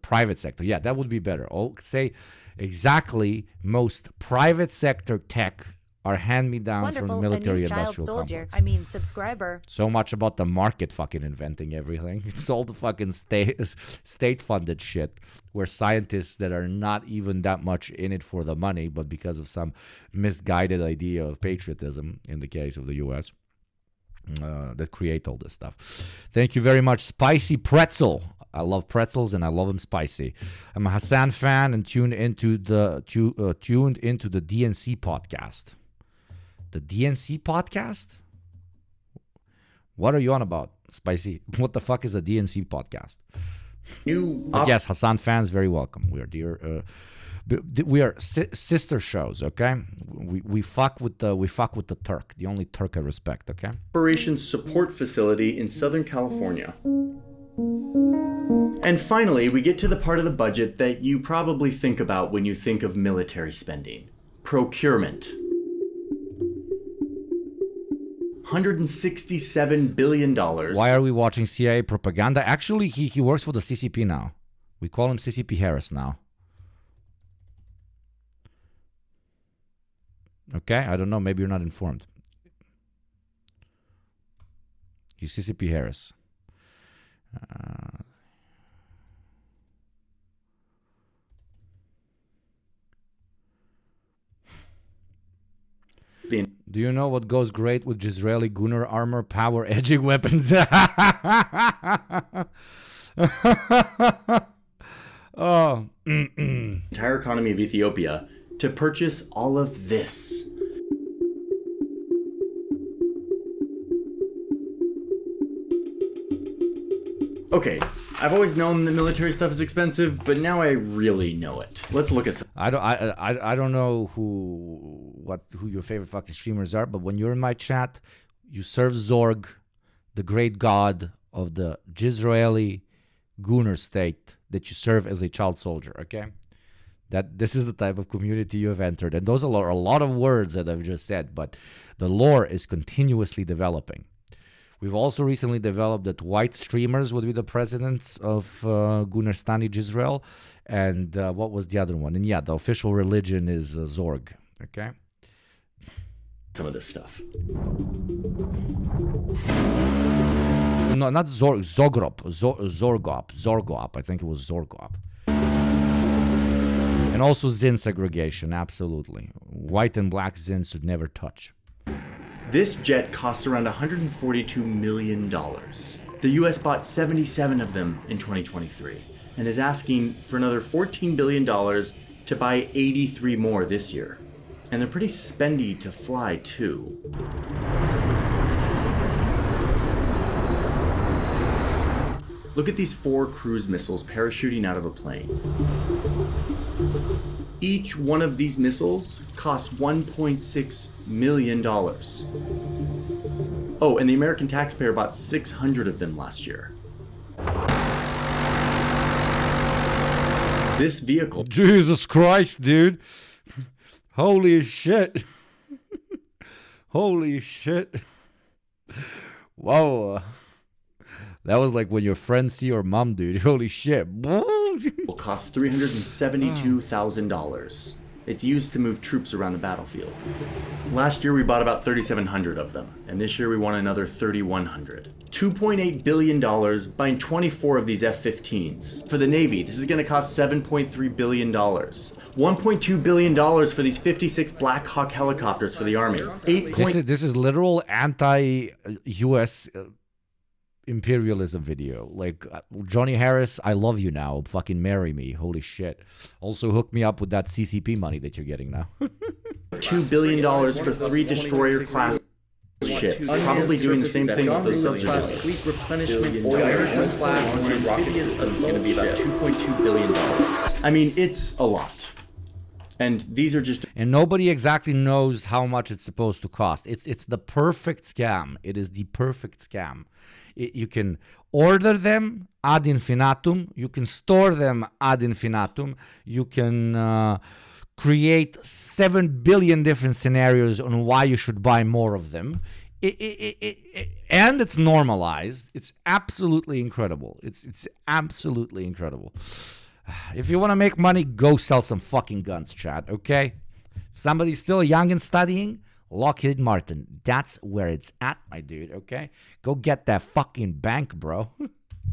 private sector. Yeah, that would be better. I'll say exactly most private sector tech are hand-me-downs from the military-industrial complex. I mean, subscriber. So much about the market fucking inventing everything. It's all the fucking state-funded shit where scientists that are not even that much in it for the money, but because of some misguided idea of patriotism, in the case of the U.S., that create all this stuff. Thank you very much, Spicy Pretzel. I love pretzels and I love them spicy. I'm a Hassan fan and tuned into the DNC podcast. The DNC podcast? What are you on about, Spicy? What the fuck is a DNC podcast? Yes, Hassan fans, very welcome. We are dear. We are sister shows, okay? We fuck with the Turk, the only Turk I respect, okay? Operations support facility in Southern California. And finally, we get to the part of the budget that you probably think about when you think of military spending. Procurement. $167 billion. Why are we watching CIA propaganda? Actually, he works for the CCP now. We call him CCP-Harris now. Okay, I don't know. Maybe you're not informed. He's CCP-Harris. Do you know what goes great with Israeli Gunner armor? Power edging weapons. Oh. Entire economy of Ethiopia to purchase all of this. Okay, I've always known the military stuff is expensive, but now I really know it. Let's look at some. I don't know who your favorite fucking streamers are, but when you're in my chat, you serve Zorg, the great god of the Jizraeli Gunner state that you serve as a child soldier, okay? That this is the type of community you have entered. And those are a lot of words that I've just said, but the lore is continuously developing. We've also recently developed that white streamers would be the presidents of Gunnerstani Jizrael. And what was the other one? And yeah, the official religion is Zorg, okay? Some of this stuff. No, not Zorgop. I think it was Zorgop. And also Zin segregation, absolutely. White and black Zin should never touch. This jet costs around $142 million. The US bought 77 of them in 2023 and is asking for another $14 billion to buy 83 more this year. And they're pretty spendy to fly too. Look at these 4 cruise missiles parachuting out of a plane. Each one of these missiles costs $1.6 million. Oh, and the American taxpayer bought 600 of them last year. This vehicle... Jesus Christ, dude. Holy shit. Holy shit. Whoa. That was like when your friends see your mom, dude. Holy shit. will cost $372,000. It's used to move troops around the battlefield. Last year we bought about 3,700 of them, and this year we want another 3,100. $2.8 billion buying 24 of these F-15s. For the Navy, this is going to cost $7.3 billion. $1.2 billion for these 56 Black Hawk helicopters for the Army. This is literal anti-U.S. imperialism video. Like, Johnny Harris, I love you now. Fucking marry me. Holy shit. Also hook me up with that CCP money that you're getting now. $2 billion for 3 destroyer-class ships. Probably doing the same thing with those subs. Fleet replenishment, American-class amphibious is going to be about $2.2 billion. I mean, it's a lot. And these are just... And nobody exactly knows how much it's supposed to cost. It's the perfect scam. It is the perfect scam. You can order them ad infinitum. You can store them ad infinitum. You can create 7 billion different scenarios on why you should buy more of them. And it's normalized. It's absolutely incredible. It's absolutely incredible. If you want to make money, go sell some fucking guns, Chad, okay? If somebody's still young and studying, Lockheed Martin. That's where it's at, my dude, okay? Go get that fucking bank, bro.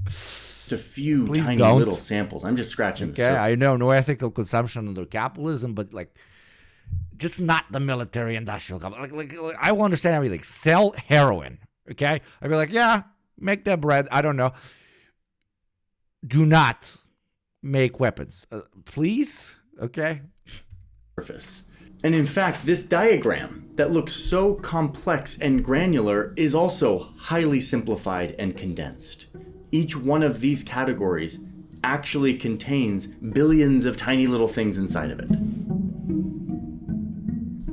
Just a few tiny little samples. I'm just scratching the surface. I know, no ethical consumption under capitalism, but like, just not the military-industrial complex. Like, I will understand everything. Sell heroin, okay? I'd be like, yeah, make that bread. I don't know. Do not make weapons, please, okay? Surface. And in fact, this diagram that looks so complex and granular is also highly simplified and condensed. Each one of these categories actually contains billions of tiny little things inside of it.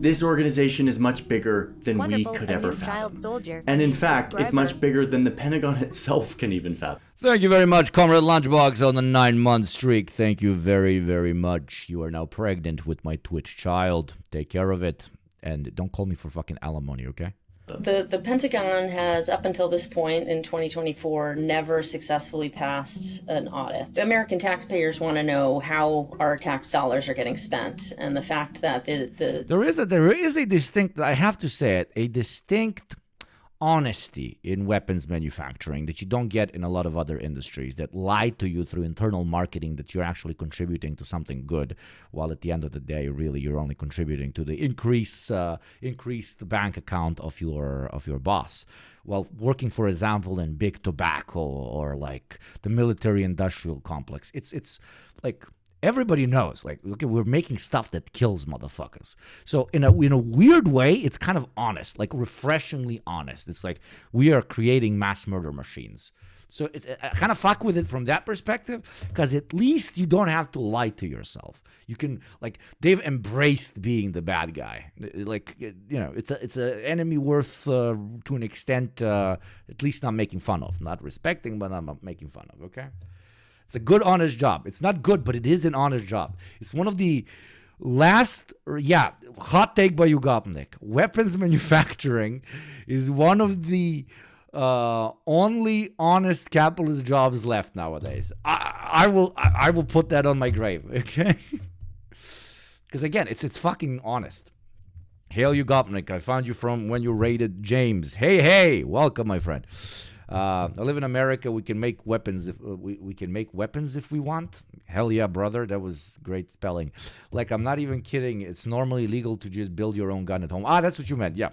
This organization is much bigger than we could ever fathom. And in fact, it's much bigger than the Pentagon itself can even fathom. Thank you very much, Comrade Lunchbox, on the 9-month streak. Thank you very, very much. You are now pregnant with my Twitch child. Take care of it. And don't call me for fucking alimony, okay? The Pentagon has, up until this point in 2024, never successfully passed an audit. American taxpayers want to know how our tax dollars are getting spent, and the fact that there is a distinct, I have to say it, a distinct honesty in weapons manufacturing that you don't get in a lot of other industries that lie to you through internal marketing that you're actually contributing to something good, while at the end of the day, really, you're only contributing to the increased bank account of your boss. While working, for example, in big tobacco or like the military-industrial complex, it's like, everybody knows, like, okay, we're making stuff that kills motherfuckers. So in a weird way, it's kind of honest, like refreshingly honest. It's like we are creating mass murder machines. So I kind of fuck with it from that perspective, because at least you don't have to lie to yourself. You can, like, they've embraced being the bad guy. Like, you know, it's an enemy worth to an extent, at least not making fun of, not respecting, but not making fun of. Okay. It's a good, honest job. It's not good, but it is an honest job. It's one of the last, hot take by Yugopnik. Weapons manufacturing is one of the only honest capitalist jobs left nowadays. I will put that on my grave, okay? Because again, it's fucking honest. Hail Yugopnik, I found you from when you raided James. Hey, welcome, my friend. I live in America. We can make weapons if we can make weapons if we want. Hell yeah, brother. That was great spelling. Like, I'm not even kidding. It's normally legal to just build your own gun at home. That's what you meant. Yeah.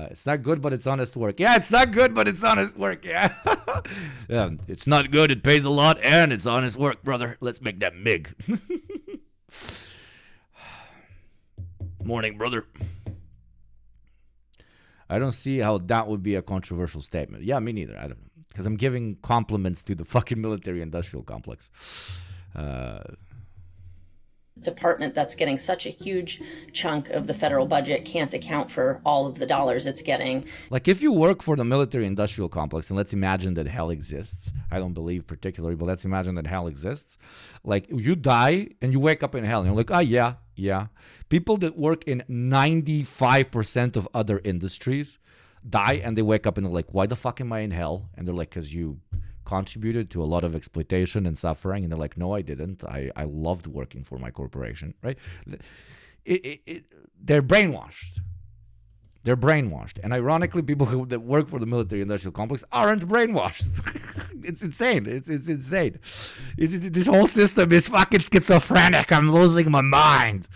It's not good, but it's honest work. Yeah, it's not good, but it's honest work. Yeah. It's not good. It pays a lot, and it's honest work, brother. Let's make that MIG. Morning, brother. I don't see how that would be a controversial statement. Yeah, me neither. I don't know. Because I'm giving compliments to the fucking military-industrial complex. Department that's getting such a huge chunk of the federal budget can't account for all of the dollars it's getting. Like, if you work for the military-industrial complex, and let's imagine that hell exists. I don't believe particularly, but let's imagine that hell exists. Like, you die, and you wake up in hell, and you're like, yeah. People that work in 95% of other industries die, and they wake up and they're like, why the fuck am I in hell? And they're like, because you contributed to a lot of exploitation and suffering. And they're like, no, I didn't. I loved working for my corporation, right? They're brainwashed. They're brainwashed. And ironically, people that work for the military industrial complex aren't brainwashed. It's insane. It's insane. This whole system is fucking schizophrenic. I'm losing my mind.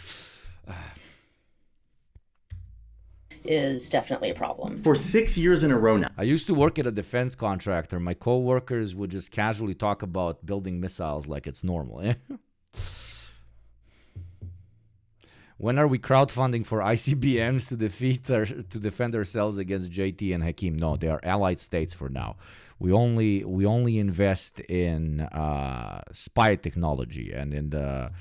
Is definitely a problem. For 6 years in a row now. I used to work at a defense contractor. My coworkers would just casually talk about building missiles like it's normal. When are we crowdfunding for ICBMs to defend ourselves against JT and Hakim? No, they are allied states for now. We only invest in spy technology and in the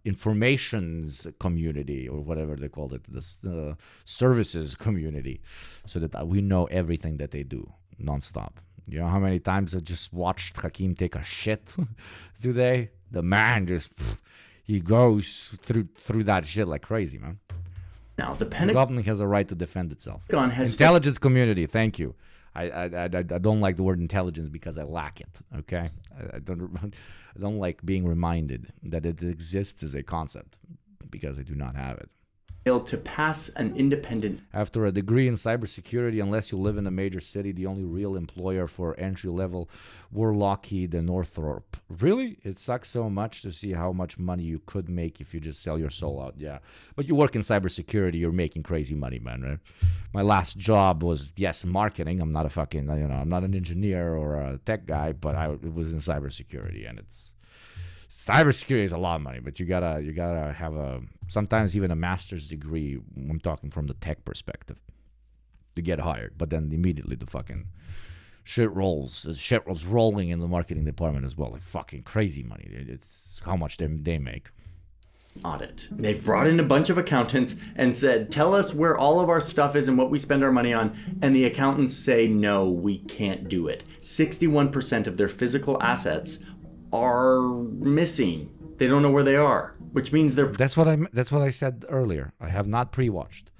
informations community, or whatever they call it, the services community, so that we know everything that they do nonstop. You know how many times I just watched Hakim take a shit today? The man just... He goes through that shit like crazy, man. Now, the Pentagon Yugopnik has a right to defend itself. has Intelligence community, thank you. I don't like the word intelligence because I lack it. Okay, I don't like being reminded that it exists as a concept because I do not have it. failed to pass an independent. After a degree in cybersecurity, unless you live in a major city, the only real employer for entry level were Lockheed and Northrop. Really? It sucks so much to see how much money you could make if you just sell your soul out. Yeah. But you work in cybersecurity, you're making crazy money, man, right? My last job was, yes, marketing. I'm not a fucking, I'm not an engineer or a tech guy, but it was in cybersecurity, and cybersecurity is a lot of money, but you gotta have sometimes even a master's degree. I'm talking from the tech perspective to get hired, but then immediately the fucking shit rolls rolling in the marketing department as well, like fucking crazy money. It's how much they make. Audit. They've brought in a bunch of accountants and said, tell us where all of our stuff is and what we spend our money on. And the accountants say, no, we can't do it. 61% of their physical assets are missing. They don't know where they are, which means they're... That's what I said earlier. I have not pre-watched.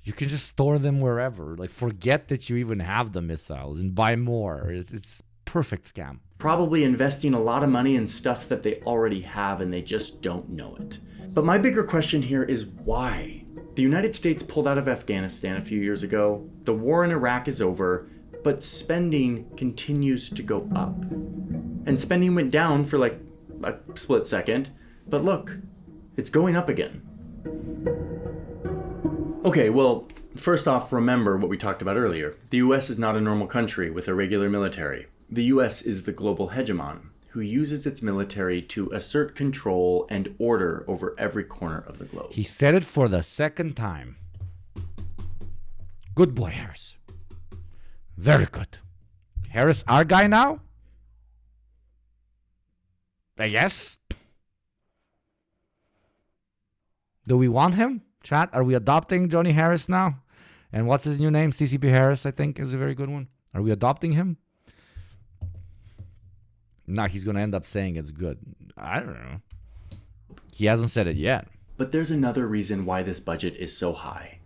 You can just store them wherever. Like, forget that you even have the missiles and buy more. It's perfect scam. Probably investing a lot of money in stuff that they already have and they just don't know it. But my bigger question here is why? The United States pulled out of Afghanistan a few years ago. The war in Iraq is over, but spending continues to go up. And spending went down for like a split second, but look, it's going up again. Okay, well, first off, remember what we talked about earlier. The US is not a normal country with a regular military. The US is the global hegemon who uses its military to assert control and order over every corner of the globe. He said it for the second time. Good boy, Harris. Very good. Harris, our guy now? Yes. Do we want him? Chat, are we adopting Johnny Harris now? And what's his new name? CCP Harris, I think, is a very good one. Are we adopting him? Nah, he's going to end up saying it's good. I don't know. He hasn't said it yet. But there's another reason why this budget is so high.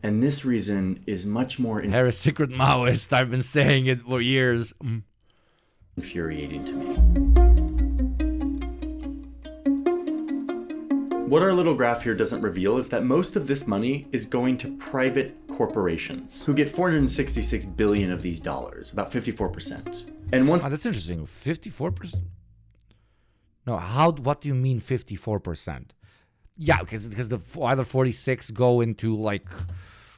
And this reason is much more... Harris, secret Maoist. I've been saying it for years. Infuriating to me. What our little graph here doesn't reveal is that most of this money is going to private corporations who get 466 billion of these dollars, about 54%. And once... Oh, that's interesting. 54%? No, what do you mean 54%? Yeah, because the other 46 go into like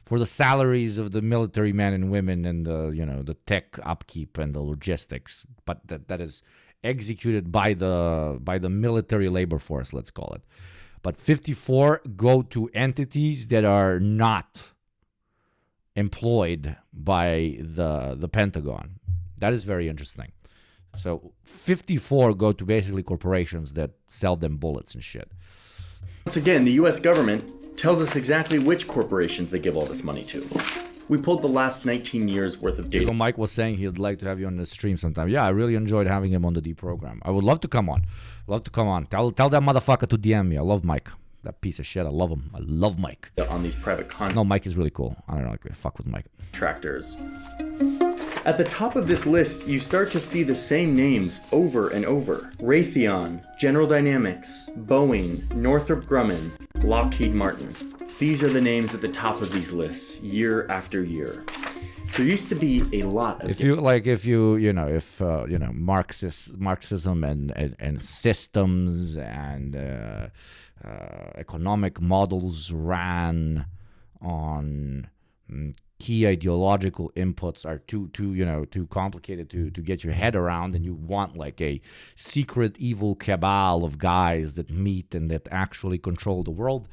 for the salaries of the military men and women and the tech upkeep and the logistics, but that is executed by the military labor force, let's call it. But 54 go to entities that are not employed by the Pentagon. That is very interesting. So 54 go to basically corporations that sell them bullets and shit. Once again, the US government tells us exactly which corporations they give all this money to. We pulled the last 19 years worth of data. Mike was saying he'd like to have you on the stream sometime. Yeah, I really enjoyed having him on the D program. I would love to come on. Tell that motherfucker to DM me. I love Mike. That piece of shit. I love him. I love Mike. On these private No, Mike is really cool. I don't know. Fuck with Mike. Contractors. At the top of this list, you start to see the same names over and over. Raytheon, General Dynamics, Boeing, Northrop Grumman, Lockheed Martin. These are the names at the top of these lists, year after year. There used to be a lot of... Marxism and systems and economic models ran on key ideological inputs are too complicated to get your head around, and you want like a secret evil cabal of guys that meet and that actually control the world.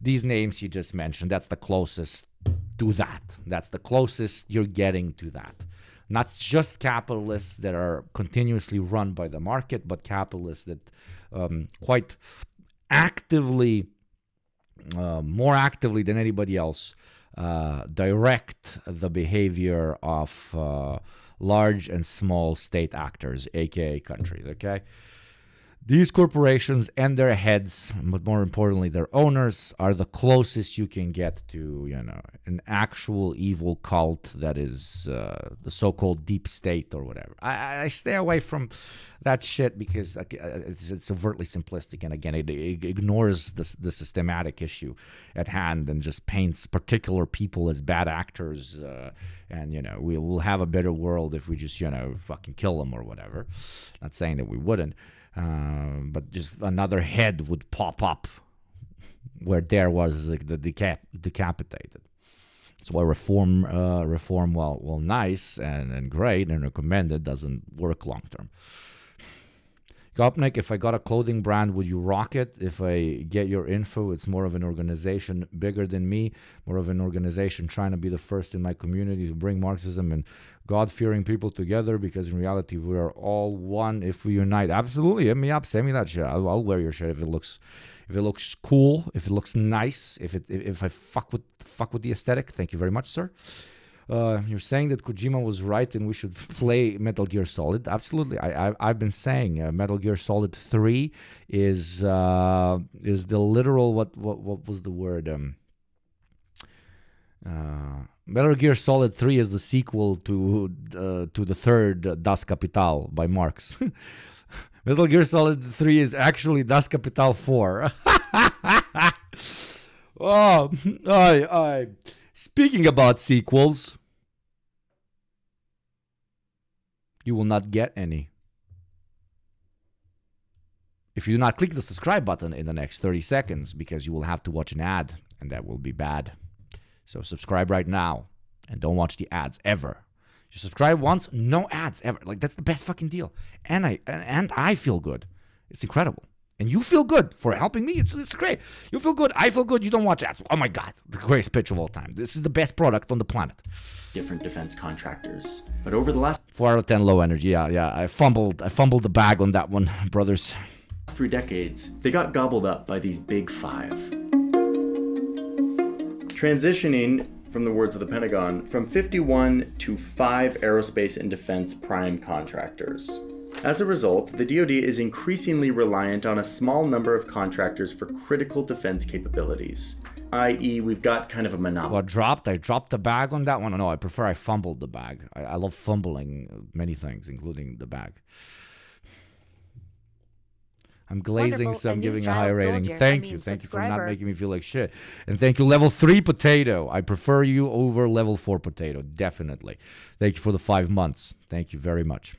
These names you just mentioned, that's the closest to that. That's the closest you're getting to that. Not just capitalists that are continuously run by the market, but capitalists that quite actively, more actively than anybody else, direct the behavior of large and small state actors, aka countries, okay? These corporations and their heads, but more importantly their owners, are the closest you can get to, an actual evil cult that is the so-called deep state or whatever. I stay away from that shit because it's overtly simplistic, and again, it ignores the systematic issue at hand and just paints particular people as bad actors, and we will have a better world if we just fucking kill them or whatever. Not saying that we wouldn't. But just another head would pop up where there was the decapitated. That's why reform, while nice and great and recommended, doesn't work long term. Yugopnik, if I got a clothing brand, would you rock it? If I get your info, it's more of an organization bigger than me, more of an organization trying to be the first in my community to bring Marxism and God-fearing people together, because in reality, we are all one if we unite. Absolutely, hit me up, send me that shit. I'll wear your shirt if it looks cool, if it looks nice, if I fuck with the aesthetic. Thank you very much, sir. You're saying that Kojima was right and we should play Metal Gear Solid. Absolutely. I've been saying Metal Gear Solid 3 is the literal, what was the word? Metal Gear Solid 3 is the sequel to the third Das Kapital by Marx. Metal Gear Solid 3 is actually Das Kapital 4. Speaking about sequels, you will not get any if you do not click the subscribe button in the next 30 seconds, because you will have to watch an ad, and that will be bad. So subscribe right now and don't watch the ads ever. You subscribe once, no ads ever. Like, that's the best fucking deal. And I feel good. It's incredible. And you feel good for helping me. It's great. You feel good. I feel good. You don't watch ads. Oh my God. The greatest pitch of all time. This is the best product on the planet. Different defense contractors. But over the last 4 out of 10 low energy. Yeah. I fumbled the bag on that one, brothers. 3 decades, they got gobbled up by these big 5. Transitioning, from the words of the Pentagon, from 51 to 5 aerospace and defense prime contractors. As a result, the DoD is increasingly reliant on a small number of contractors for critical defense capabilities, i.e. we've got kind of a monopoly. I dropped the bag on that one. No, I prefer I fumbled the bag. I love fumbling many things, including the bag. I'm glazing, Wonderful. so I'm A new giving a child high rating. soldier. Thank you for not making me feel like shit. And thank you, level 3 potato. I prefer you over level 4 potato, definitely. Thank you for the 5 months. Thank you very much.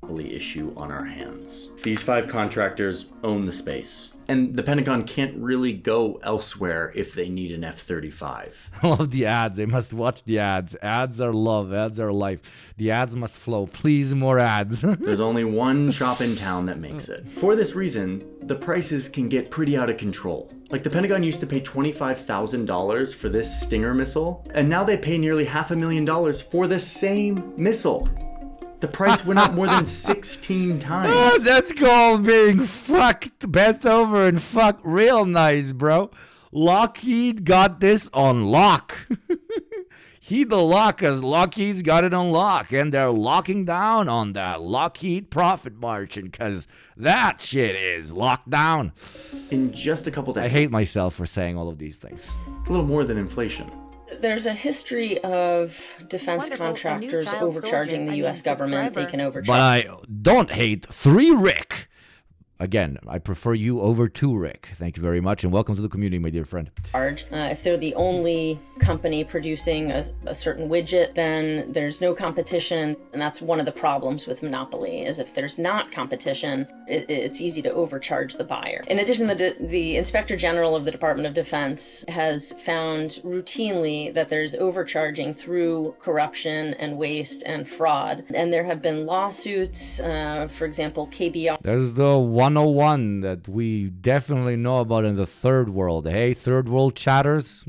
Issue on our hands. These 5 contractors own the space, and the Pentagon can't really go elsewhere if they need an F-35. I love the ads. They must watch the ads. Ads are love. Ads are life. The ads must flow. Please, more ads. There's only one shop in town that makes it. For this reason, the prices can get pretty out of control. Like, the Pentagon used to pay $25,000 for this Stinger missile, and now they pay nearly $500,000 for the same missile. The price went up more than 16 times. Oh, that's called being fucked, bent over and fucked real nice, bro. Lockheed got this on lock. Heed the lock, because Lockheed's got it on lock, and they're locking down on that Lockheed profit margin, because that shit is locked down. In just a couple days. I hate myself for saying all of these things. A little more than inflation. There's a history of defense Wonderful, a new contractors child overcharging soldier, the U.S. government. They can overcharge. But I don't hate 3 Rick. Again, I prefer you over 2 Rick. Thank you very much, and welcome to the community, my dear friend. If they're the only company producing a certain widget, then there's no competition, and that's one of the problems with monopoly, is if there's not competition, it's easy to overcharge the buyer. In addition, the Inspector General of the Department of Defense has found routinely that there's overcharging through corruption and waste and fraud, and there have been lawsuits, for example, KBR. There's the 101 that we definitely know about in the third world. Hey, third world chatters?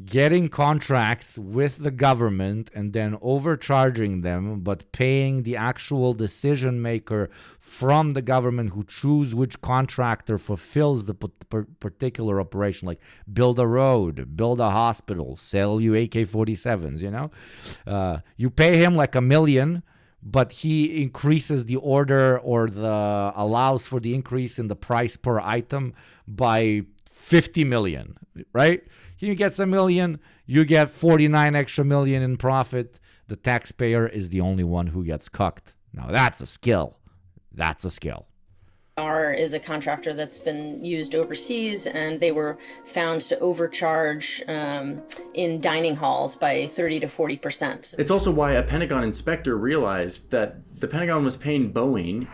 Getting contracts with the government and then overcharging them, but paying the actual decision maker from the government who choose which contractor fulfills the particular operation, like build a road, build a hospital, sell you AK-47s, you know? You pay him like $1 million, but he increases the order or allows for the increase in the price per item by 50 million, right? He gets $1 million, you get 49 extra million in profit. The taxpayer is the only one who gets cucked. Now that's a skill. That's a skill. Is a contractor that's been used overseas, and they were found to overcharge in dining halls by 30 to 40%. It's also why a Pentagon inspector realized that the Pentagon was paying Boeing,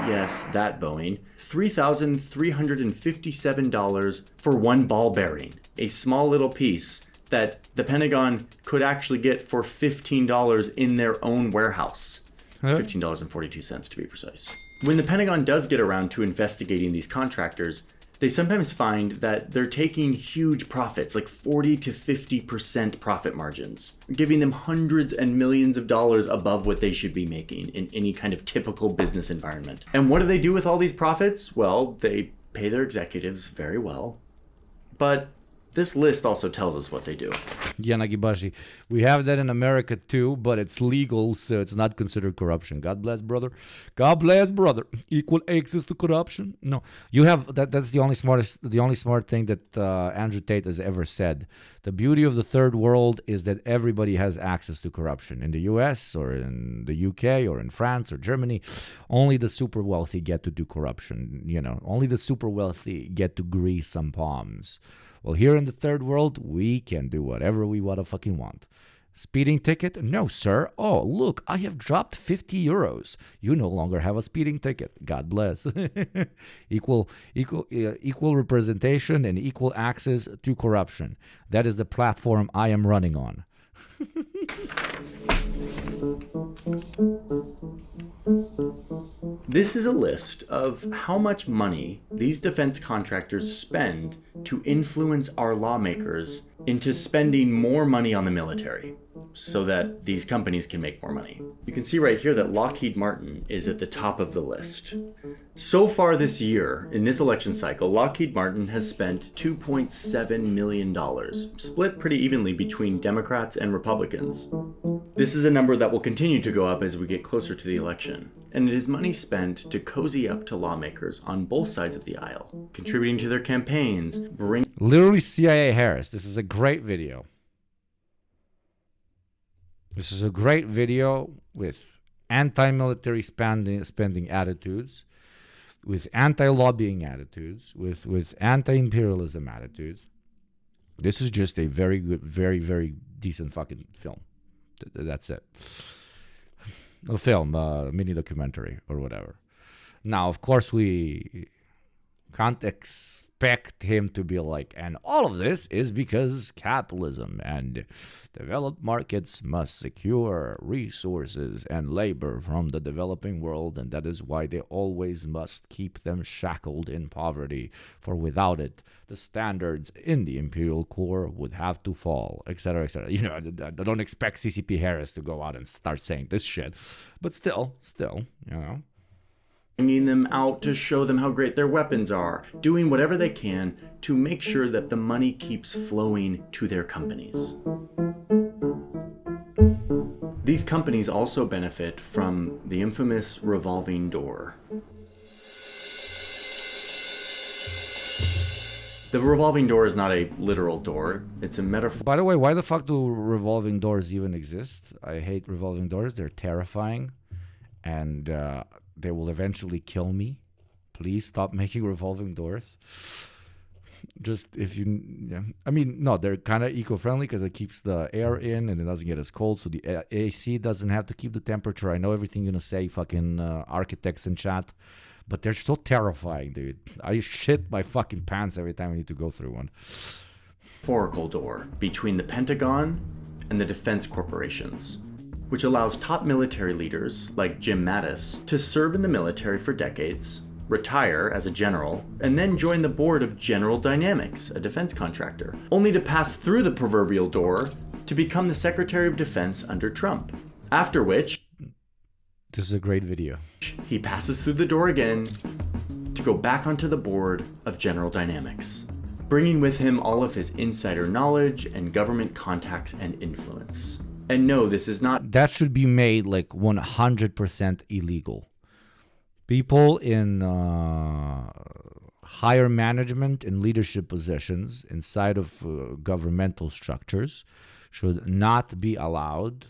yes, that Boeing, $3,357 for one ball bearing, a small little piece that the Pentagon could actually get for $15 in their own warehouse. $15.42 to be precise. When the Pentagon does get around to investigating these contractors, they sometimes find that they're taking huge profits, like 40 to 50% profit margins, giving them hundreds and millions of dollars above what they should be making in any kind of typical business environment. And what do they do with all these profits? Well, they pay their executives very well, but this list also tells us what they do. Yeah, Nagibashi. We have that in America too, but it's legal, so it's not considered corruption. God bless, brother. God bless, brother. Equal access to corruption? No. You have that's the only smart thing that Andrew Tate has ever said. The beauty of the third world is that everybody has access to corruption. In the US or in the UK or in France or Germany, only the super wealthy get to do corruption. You know, only the super wealthy get to grease some palms. Well, here in the third world, we can do whatever we fucking want. Speeding ticket? No, sir. Oh, look, I have dropped 50 euros. You no longer have a speeding ticket. God bless. Equal representation and equal access to corruption. That is the platform I am running on. This is a list of how much money these defense contractors spend to influence our lawmakers into spending more money on the military so that these companies can make more money. You can see right here that Lockheed Martin is at the top of the list. So far this year, in this election cycle, Lockheed Martin has spent $2.7 million, split pretty evenly between Democrats and Republicans. This is a number that will continue to go up as we get closer to the election, and it is money spent to cozy up to lawmakers on both sides of the aisle, contributing to their campaigns, Literally CIAHARRIS. This is a great video. This is a great video with anti-military spending attitudes, with anti-lobbying attitudes, with anti-imperialism attitudes. This is just a very good, very, very decent fucking film. That's it. A film, a mini documentary or whatever. Now, of course, we can't expect him to be like, and all of this is because capitalism and developed markets must secure resources and labor from the developing world, and that is why they always must keep them shackled in poverty, for without it, the standards in the imperial core would have to fall, etc., etc. You know, I don't expect CCP Harris to go out and start saying this shit, but still, you know. Bringing them out to show them how great their weapons are, doing whatever they can to make sure that the money keeps flowing to their companies. These companies also benefit from the infamous revolving door. The The revolving door is not a literal door. It's a metaphor. By the way, why the fuck do revolving doors even exist? I hate revolving doors. They're terrifying. And they will eventually kill me. Please stop making revolving doors. Just if you... Yeah. I mean, no, they're kind of eco-friendly because it keeps the air in and it doesn't get as cold. So the AC doesn't have to keep the temperature. I know everything you're going to say, fucking architects in chat. But they're so terrifying, dude. I shit my fucking pants every time I need to go through one. Metaphorical door between the Pentagon and the defense corporations, which allows top military leaders like Jim Mattis to serve in the military for decades, retire as a general, and then join the board of General Dynamics, a defense contractor, only to pass through the proverbial door to become the Secretary of Defense under Trump. After which, this is a great video. He passes through the door again to go back onto the board of General Dynamics, bringing with him all of his insider knowledge and government contacts and influence. And no, this is not... That should be made like 100% illegal. People in higher management and leadership positions inside of governmental structures should not be allowed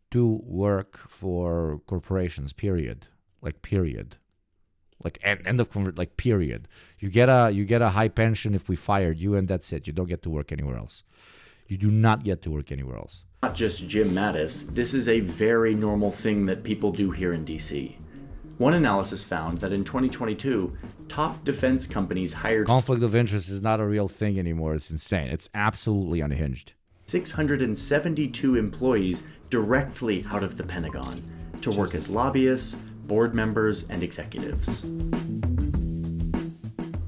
to work for corporations, period. Like, period. Like, end of like, period. You get a high pension if we fired you, and that's it. You don't get to work anywhere else. You do not get to work anywhere else. Not just Jim Mattis. This is a very normal thing that people do here in DC. One analysis found that in 2022, top defense companies hired... Conflict of interest is not a real thing anymore. It's insane. It's absolutely unhinged. 672 employees directly out of the Pentagon to work as lobbyists, board members, and executives.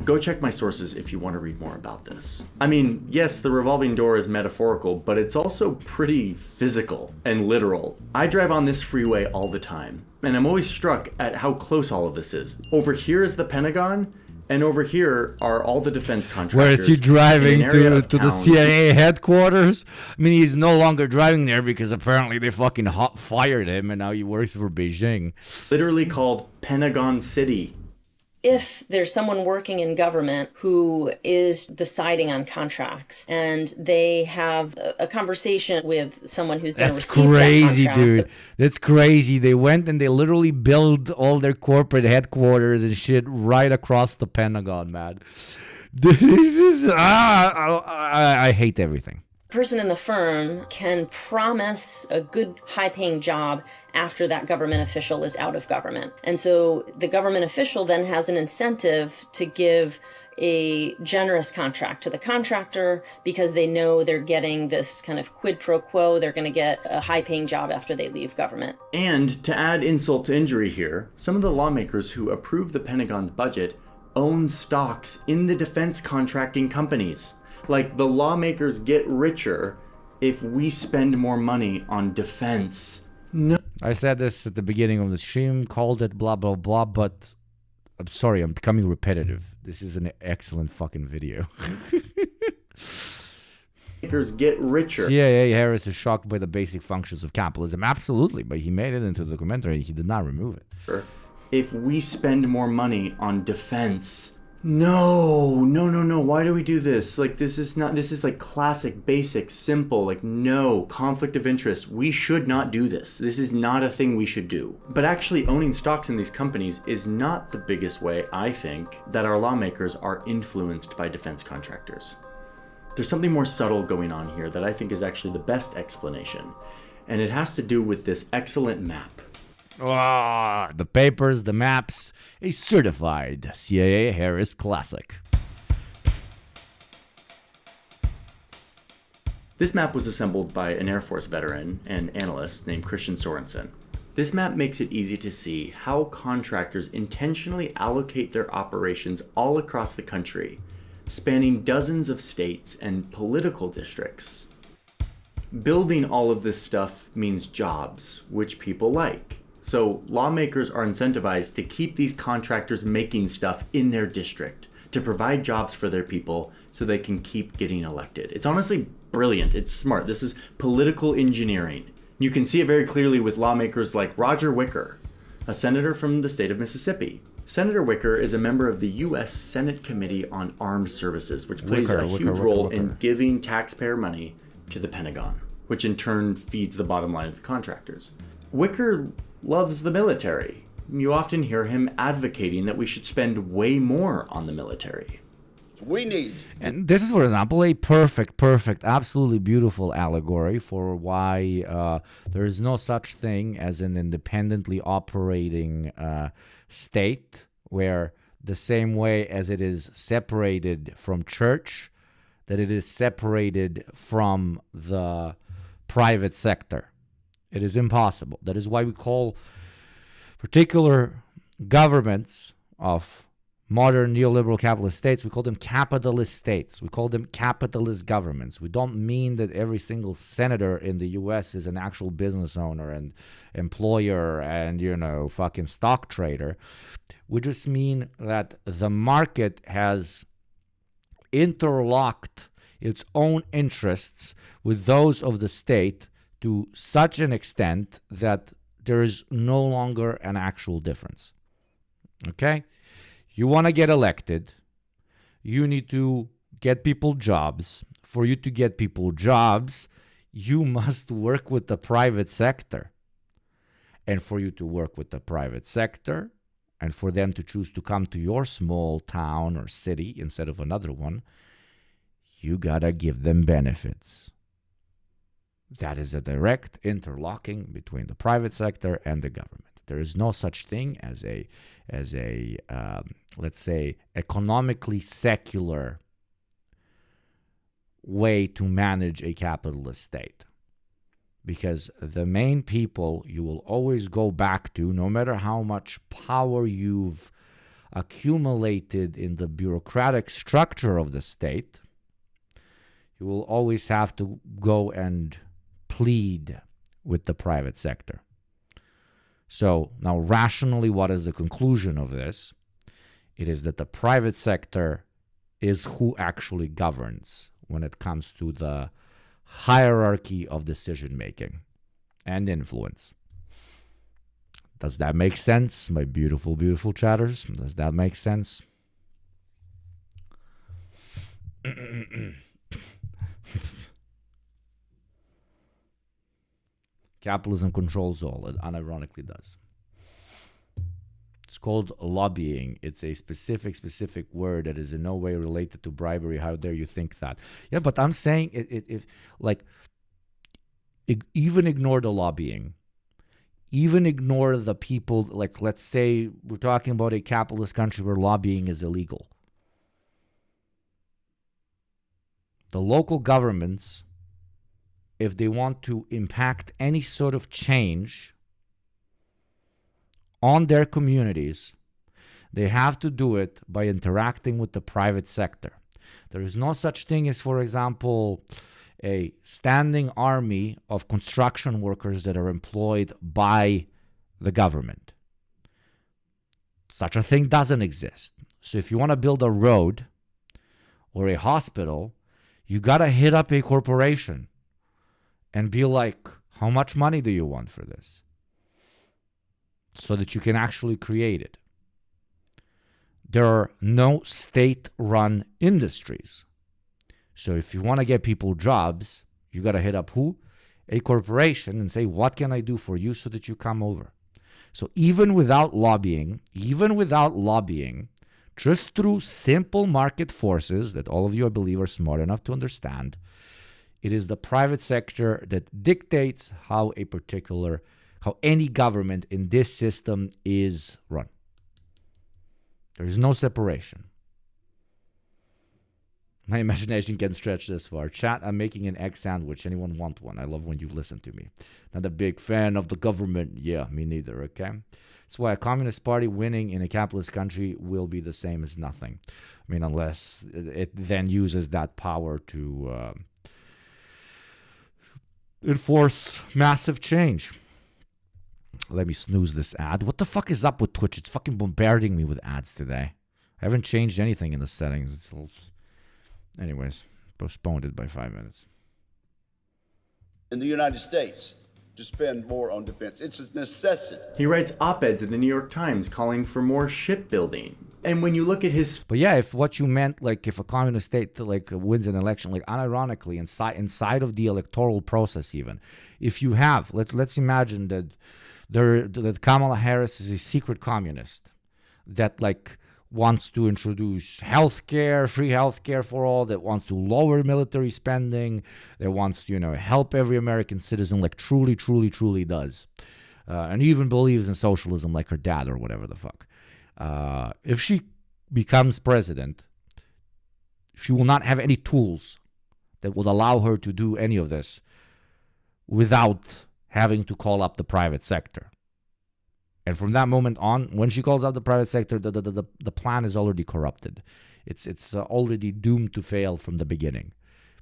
Go check my sources if you want to read more about this. I mean, yes, the revolving door is metaphorical, but it's also pretty physical and literal. I drive on this freeway all the time, and I'm always struck at how close all of this is. Over here is the Pentagon, and over here are all the defense contractors. Where is he driving to the town. CIA headquarters? I mean, he's no longer driving there because apparently they fucking fired him and now he works for Beijing. Literally called Pentagon City. If there's someone working in government who is deciding on contracts and they have a conversation with someone who's going to receive crazy, that contract, dude. That's crazy. They went and they literally built all their corporate headquarters and shit right across the Pentagon, man. This is I hate everything. person in the firm can promise a good high-paying job after that government official is out of government. And so the government official then has an incentive to give a generous contract to the contractor because they know they're getting this kind of quid pro quo. They're going to get a high-paying job after they leave government. And to add insult to injury here, some of the lawmakers who approve the Pentagon's budget own stocks in the defense contracting companies. Like, the lawmakers get richer if we spend more money on defense. No. I said this at the beginning of the stream, called it blah, blah, blah, but I'm sorry, I'm becoming repetitive. This is an excellent fucking video. Lawmakers get richer. CIAHARRIS is shocked by the basic functions of capitalism. Absolutely, but he made it into the documentary. He did not remove it. If we spend more money on defense. No. Why do we do this? Like, this is like classic, basic, simple, like, no, conflict of interest. We should not do this. This is not a thing we should do. But actually owning stocks in these companies is not the biggest way, I think, that our lawmakers are influenced by defense contractors. There's something more subtle going on here that I think is actually the best explanation. And it has to do with this excellent map. The papers, the maps, a certified CIAHARRIS classic. This map was assembled by an Air Force veteran and analyst named Christian Sorensen. This map makes it easy to see how contractors intentionally allocate their operations all across the country, spanning dozens of states and political districts. Building all of this stuff means jobs, which people like. So lawmakers are incentivized to keep these contractors making stuff in their district, to provide jobs for their people so they can keep getting elected. It's honestly brilliant. It's smart. This is political engineering. You can see it very clearly with lawmakers like Roger Wicker, a senator from the state of Mississippi. Senator Wicker is a member of the U.S. Senate Committee on Armed Services, which plays a huge role in giving taxpayer money to the Pentagon, which in turn feeds the bottom line of the contractors. Wicker loves the military. You often hear him advocating that we should spend way more on the military. We need. And this is, for example, a perfect, absolutely beautiful allegory for why there is no such thing as an independently operating state, where the same way as it is separated from church, that it is separated from the private sector. It is impossible. That is why we call particular governments of modern neoliberal capitalist states, we call them capitalist states. We call them capitalist governments. We don't mean that every single senator in the U.S. is an actual business owner and employer and, fucking stock trader. We just mean that the market has interlocked its own interests with those of the state to such an extent that there is no longer an actual difference. Okay? You want to get elected, you need to get people jobs. For you to get people jobs, you must work with the private sector. And for you to work with the private sector, and for them to choose to come to your small town or city instead of another one, you gotta give them benefits. That is a direct interlocking between the private sector and the government. There is no such thing as a let's say, economically secular way to manage a capitalist state. Because the main people you will always go back to, no matter how much power you've accumulated in the bureaucratic structure of the state, you will always have to go and plead with the private sector. So now rationally, what is the conclusion of this? It is that the private sector is who actually governs when it comes to the hierarchy of decision making and influence. Does that make sense, my beautiful, beautiful chatters? Does that make sense? Capitalism controls all. It unironically does. It's called lobbying. It's a specific word that is in no way related to bribery. How dare you think that? Yeah, but I'm saying even ignore the lobbying. Even ignore the people. Like, let's say we're talking about a capitalist country where lobbying is illegal. The local governments, if they want to impact any sort of change on their communities, they have to do it by interacting with the private sector. There is no such thing as, for example, a standing army of construction workers that are employed by the government. Such a thing doesn't exist. So if you want to build a road or a hospital, you got to hit up a corporation and be like, how much money do you want for this? So that you can actually create it. There are no state-run industries. So if you want to get people jobs, you got to hit up who? A corporation and say, what can I do for you so that you come over? So even without lobbying, just through simple market forces that all of you, I believe, are smart enough to understand, it is the private sector that dictates how any government in this system is run. There is no separation. My imagination can stretch this far. Chat, I'm making an egg sandwich. Anyone want one? I love when you listen to me. Not a big fan of the government. Yeah, me neither, okay? That's why a communist party winning in a capitalist country will be the same as nothing. I mean, unless it then uses that power to enforce massive change. Let me snooze this ad. What the fuck is up with Twitch? It's fucking bombarding me with ads today. I haven't changed anything in the settings. Anyways, postponed it by 5 minutes. In the United States to spend more on defense. It's a necessity. He writes op-eds in the New York Times calling for more shipbuilding. And when you look at his... But yeah, if what you meant, like if a communist state like wins an election, like unironically inside of the electoral process, even if you have, let's imagine that Kamala Harris is a secret communist that like wants to introduce healthcare, free healthcare for all, that wants to lower military spending, that wants to, help every American citizen, like truly, truly, truly does. And even believes in socialism like her dad or whatever the fuck. If she becomes president, she will not have any tools that would allow her to do any of this without having to call up the private sector. And from that moment on, when she calls out the private sector, the plan is already corrupted. It's already doomed to fail from the beginning,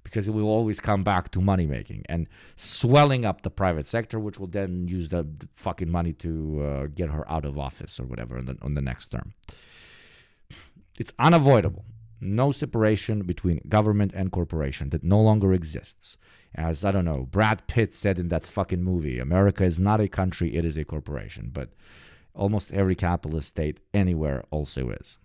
because it will always come back to money making and swelling up the private sector, which will then use the fucking money to get her out of office or whatever on the next term. It's unavoidable. No separation between government and corporation that no longer exists. As, I don't know, Brad Pitt said in that fucking movie, America is not a country, it is a corporation. But almost every capitalist state anywhere also is.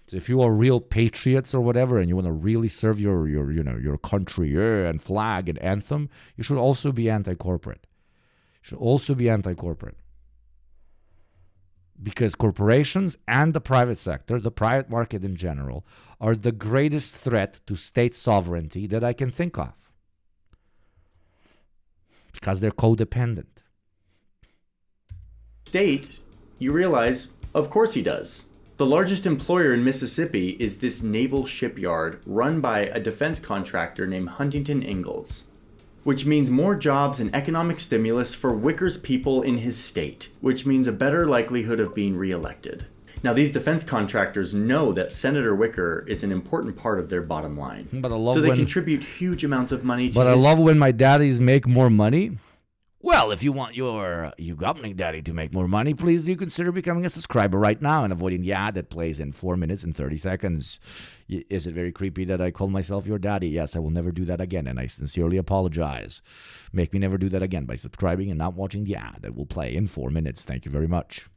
So if you are real patriots or whatever, and you want to really serve your country and flag and anthem, you should also be anti-corporate. Because corporations and the private sector, the private market in general, are the greatest threat to state sovereignty that I can think of. Because they're codependent. State, you realize, of course he does. The largest employer in Mississippi is this naval shipyard run by a defense contractor named Huntington Ingalls, which means more jobs and economic stimulus for Wicker's people in his state, which means a better likelihood of being reelected. Now, these defense contractors know that Senator Wicker is an important part of their bottom line. So they contribute huge amounts of money to But I love when my daddies make more money. Well, if you want your Yugopnik daddy to make more money, please do consider becoming a subscriber right now and avoiding the ad that plays in 4 minutes and 30 seconds. Is it very creepy that I call myself your daddy? Yes, I will never do that again, and I sincerely apologize. Make me never do that again by subscribing and not watching the ad that will play in 4 minutes. Thank you very much.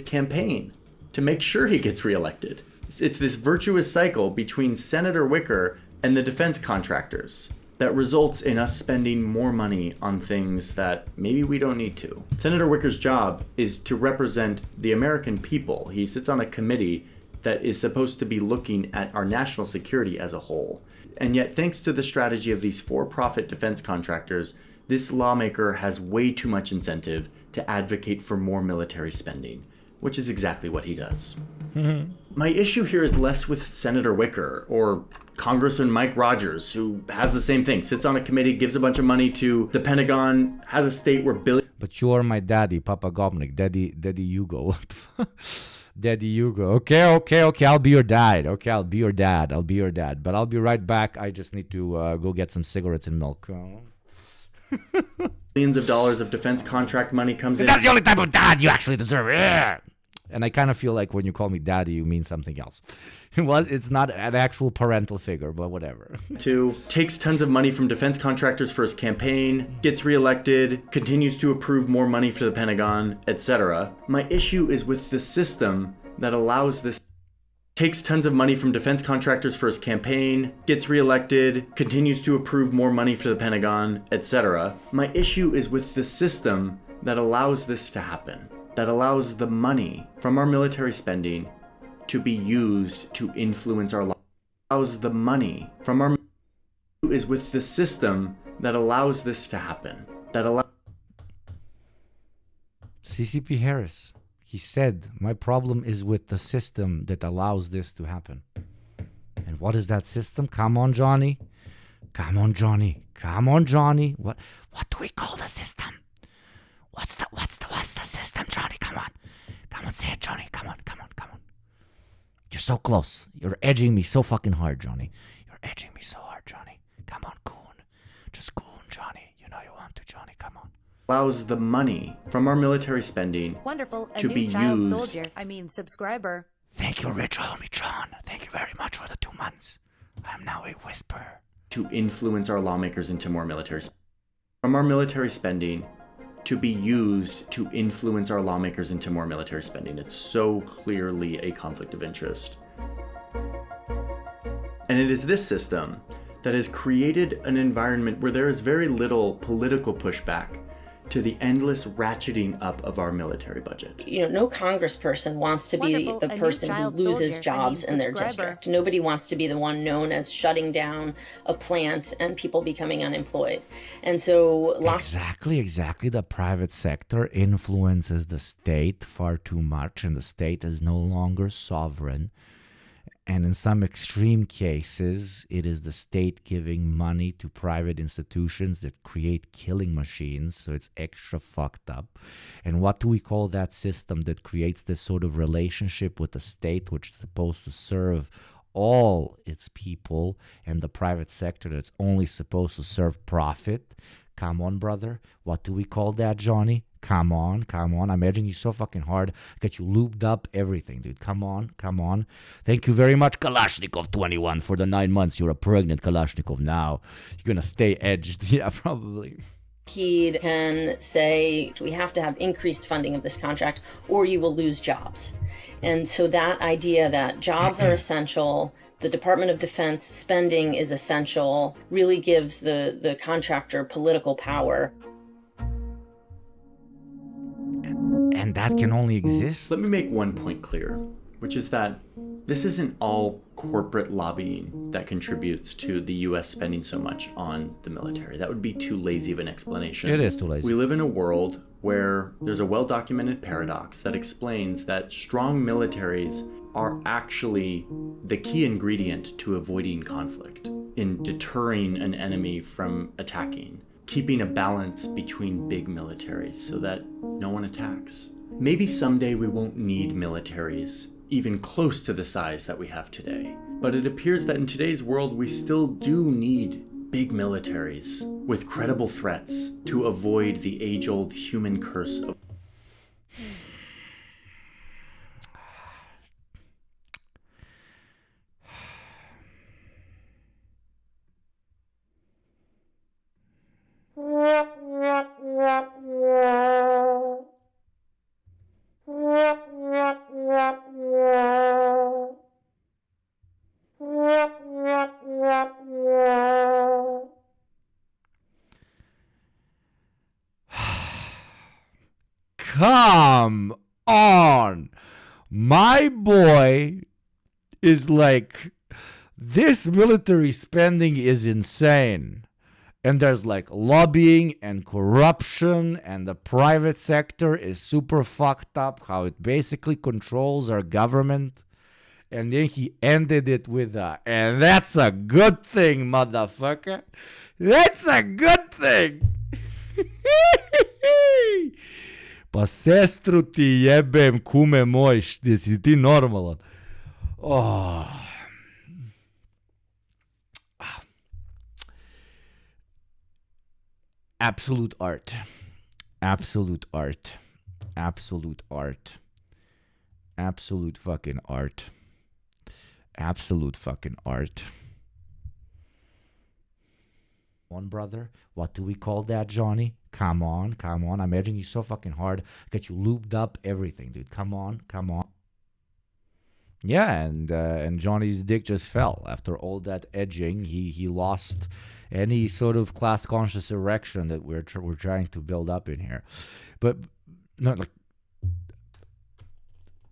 Campaign to make sure he gets reelected. It's this virtuous cycle between Senator Wicker and the defense contractors that results in us spending more money on things that maybe we don't need to. Senator Wicker's job is to represent the American people. He sits on a committee that is supposed to be looking at our national security as a whole. And yet, thanks to the strategy of these for-profit defense contractors, this lawmaker has way too much incentive to advocate for more military spending, which is exactly what he does. My issue here is less with Senator Wicker or Congressman Mike Rogers, who has the same thing, sits on a committee, gives a bunch of money to the Pentagon, has a state where billions... But you are my daddy, Papa Gopnik, Daddy Yugo. Daddy Yugo. Okay, I'll be your dad. Okay, I'll be your dad. But I'll be right back. I just need to go get some cigarettes and milk. Billions of dollars of defense contract money comes in. That's the only type of dad you actually deserve. Yeah. And I kind of feel like when you call me daddy, you mean something else. It's not an actual parental figure, but whatever. Takes tons of money from defense contractors for his campaign, gets reelected, continues to approve more money for the Pentagon, etc. My issue is with the system that allows this. Takes tons of money from defense contractors for his campaign, gets reelected, continues to approve more money for the Pentagon, etc. My issue is with the system that allows this to happen, that allows the money from our military spending to be used to influence our lives. Allows the money from our is with the system that allows this to happen, that allows. CCP Harris. He said, my problem is with the system that allows this to happen. And what is that system? Come on, Johnny. What do we call the system? What's the system, Johnny? Come on, say it, Johnny. Come on. You're so close. You're edging me so fucking hard, Johnny. You're edging me so hard, Johnny. Come on, goon. Just goon, Johnny. You know you want to, Johnny. Come on. Allows the money from our military spending to be used. Subscriber. Thank you, rich homie John. Thank you very much for the 2 months. I am now a whisper. To influence our lawmakers into more military spending. from our military spending to be used to influence our lawmakers into more military spending. It's so clearly a conflict of interest. And it is this system that has created an environment where there is very little political pushback to the endless ratcheting up of our military budget. You know, no congressperson wants to be the person who loses jobs in their district. Nobody wants to be the one known as shutting down a plant and people becoming unemployed. And so Exactly. The private sector influences the state far too much, and the state is no longer sovereign. And in some extreme cases, it is the state giving money to private institutions that create killing machines, so it's extra fucked up. And what do we call that system that creates this sort of relationship with the state, which is supposed to serve all its people, and the private sector that's only supposed to serve profit? Come on, brother. What do we call that, Johnny? Come on. I'm edging you so fucking hard. I got you lubed up, everything, dude. Come on. Thank you very much, Kalashnikov21, for the 9 months. You're a pregnant Kalashnikov now. You're gonna stay edged. Yeah, probably. He can say, we have to have increased funding of this contract or you will lose jobs. And so that idea that jobs are essential, the Department of Defense spending is essential, really gives the contractor political power. And that can only exist. Let me make one point clear, which is that this isn't all corporate lobbying that contributes to the U.S. spending so much on the military. That would be too lazy of an explanation. It is too lazy. We live in a world where there's a well-documented paradox that explains that strong militaries are actually the key ingredient to avoiding conflict, in deterring an enemy from attacking, keeping a balance between big militaries so that no one attacks. Maybe someday we won't need militaries even close to the size that we have today. But it appears that in today's world, we still do need big militaries with credible threats to avoid the age-old human curse of... Come on. My boy is like, this military spending is insane. And there's like lobbying and corruption, and the private sector is super fucked up, how it basically controls our government. And then he ended it with and that's a good thing, motherfucker. That's a good thing. Pa sestru ti jebem, kume moj, što si ti normalan. Oh. Absolute art. Absolute art. Absolute art. Absolute fucking art. Absolute fucking art. One brother, what do we call that, Johnny? Come on. I'm edging you so fucking hard. I got you lubed up, everything, dude. Come on. Yeah, and Johnny's dick just fell after all that edging. He lost any sort of class conscious erection that we're trying to build up in here. But not like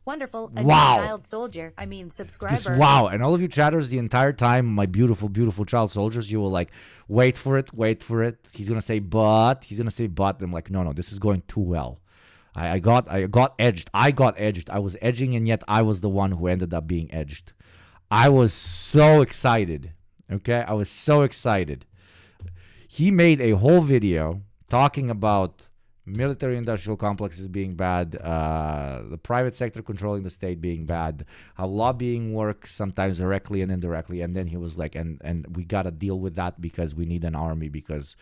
wonderful. Wow. Child soldier. I mean, subscriber. Just wow. And all of you chatters the entire time, my beautiful, beautiful child soldiers, you will like, wait for it. He's going to say, but. And I'm like, no, this is going too well. I got edged. I was edging, and yet I was the one who ended up being edged. I was so excited. Okay? I was so excited. He made a whole video talking about military-industrial complexes being bad, the private sector controlling the state being bad, how lobbying works sometimes directly and indirectly, and then he was like, and we got to deal with that because we need an army because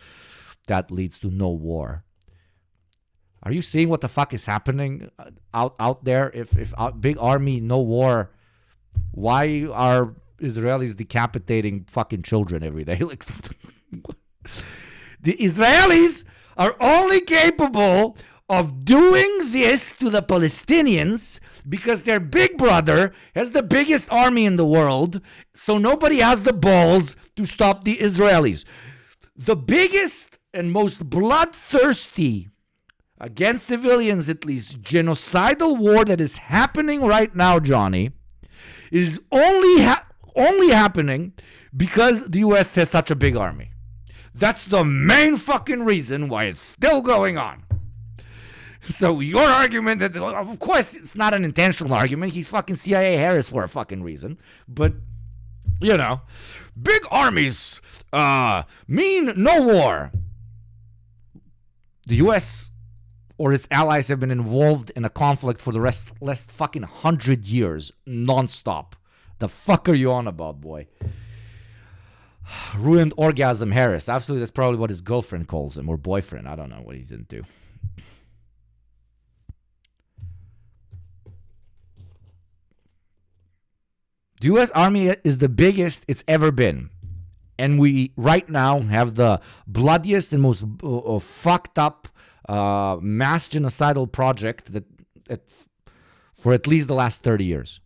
that leads to no war. Are you seeing what the fuck is happening out there? If big army, no war, why are Israelis decapitating fucking children every day? Like, The Israelis are only capable of doing this to the Palestinians because their big brother has the biggest army in the world, so nobody has the balls to stop the Israelis. The biggest and most bloodthirsty, against civilians at least, genocidal war that is happening right now, Johnny, is only happening because the U.S. has such a big army. That's the main fucking reason why it's still going on. So your argument that, of course, it's not an intentional argument. He's fucking CIAHARRIS for a fucking reason. But, you know, big armies mean no war. The U.S. or its allies have been involved in a conflict for the last fucking 100 years, nonstop. The fuck are you on about, boy? Ruined orgasm Harris. Absolutely, that's probably what his girlfriend calls him, or boyfriend. I don't know what he's into. The U.S. Army is the biggest it's ever been. And we right now have the bloodiest and most fucked up mass genocidal project that for at least the last 30 years.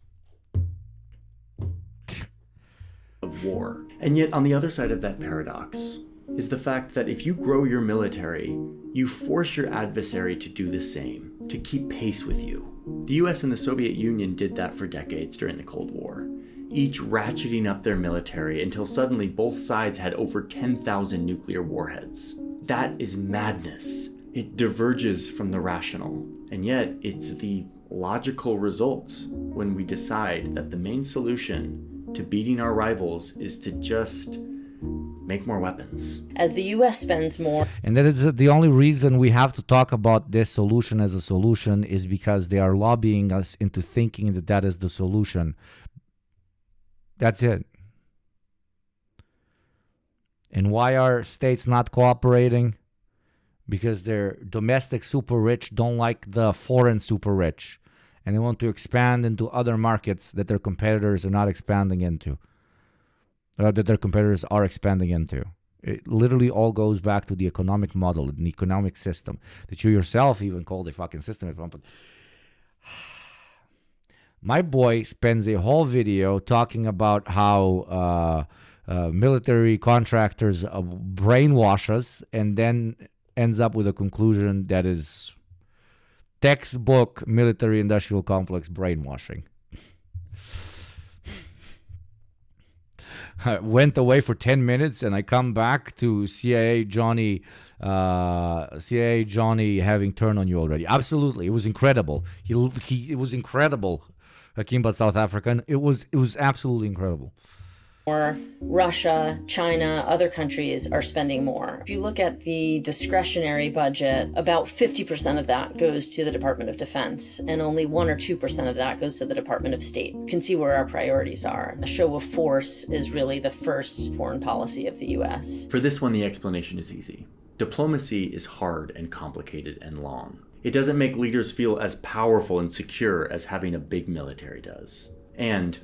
Of war. And yet on the other side of that paradox is the fact that if you grow your military, you force your adversary to do the same, to keep pace with you. The US and the Soviet Union did that for decades during the Cold War, each ratcheting up their military until suddenly both sides had over 10,000 nuclear warheads. That is madness. It diverges from the rational, and yet it's the logical result when we decide that the main solution to beating our rivals is to just make more weapons. As the US spends more. And that is the only reason we have to talk about this solution as a solution is because they are lobbying us into thinking that that is the solution. That's it. And why are states not cooperating? Because their domestic super rich don't like the foreign super rich. And they want to expand into other markets that their competitors are not expanding into. That their competitors are expanding into. It literally all goes back to the economic model, the economic system that you yourself even called a fucking system. My boy spends a whole video talking about how military contractors brainwash us and then ends up with a conclusion that is textbook military-industrial complex brainwashing. I went away for 10 minutes and I come back to CIA Johnny having turned on you already. Absolutely. It was incredible. It was incredible. Hakim South African. It was absolutely incredible. More. Russia, China, other countries are spending more. If you look at the discretionary budget, about 50% of that goes to the Department of Defense, and only 1 or 2% of that goes to the Department of State. You can see where our priorities are. A show of force is really the first foreign policy of the U.S. For this one, the explanation is easy. Diplomacy is hard and complicated and long. It doesn't make leaders feel as powerful and secure as having a big military does. And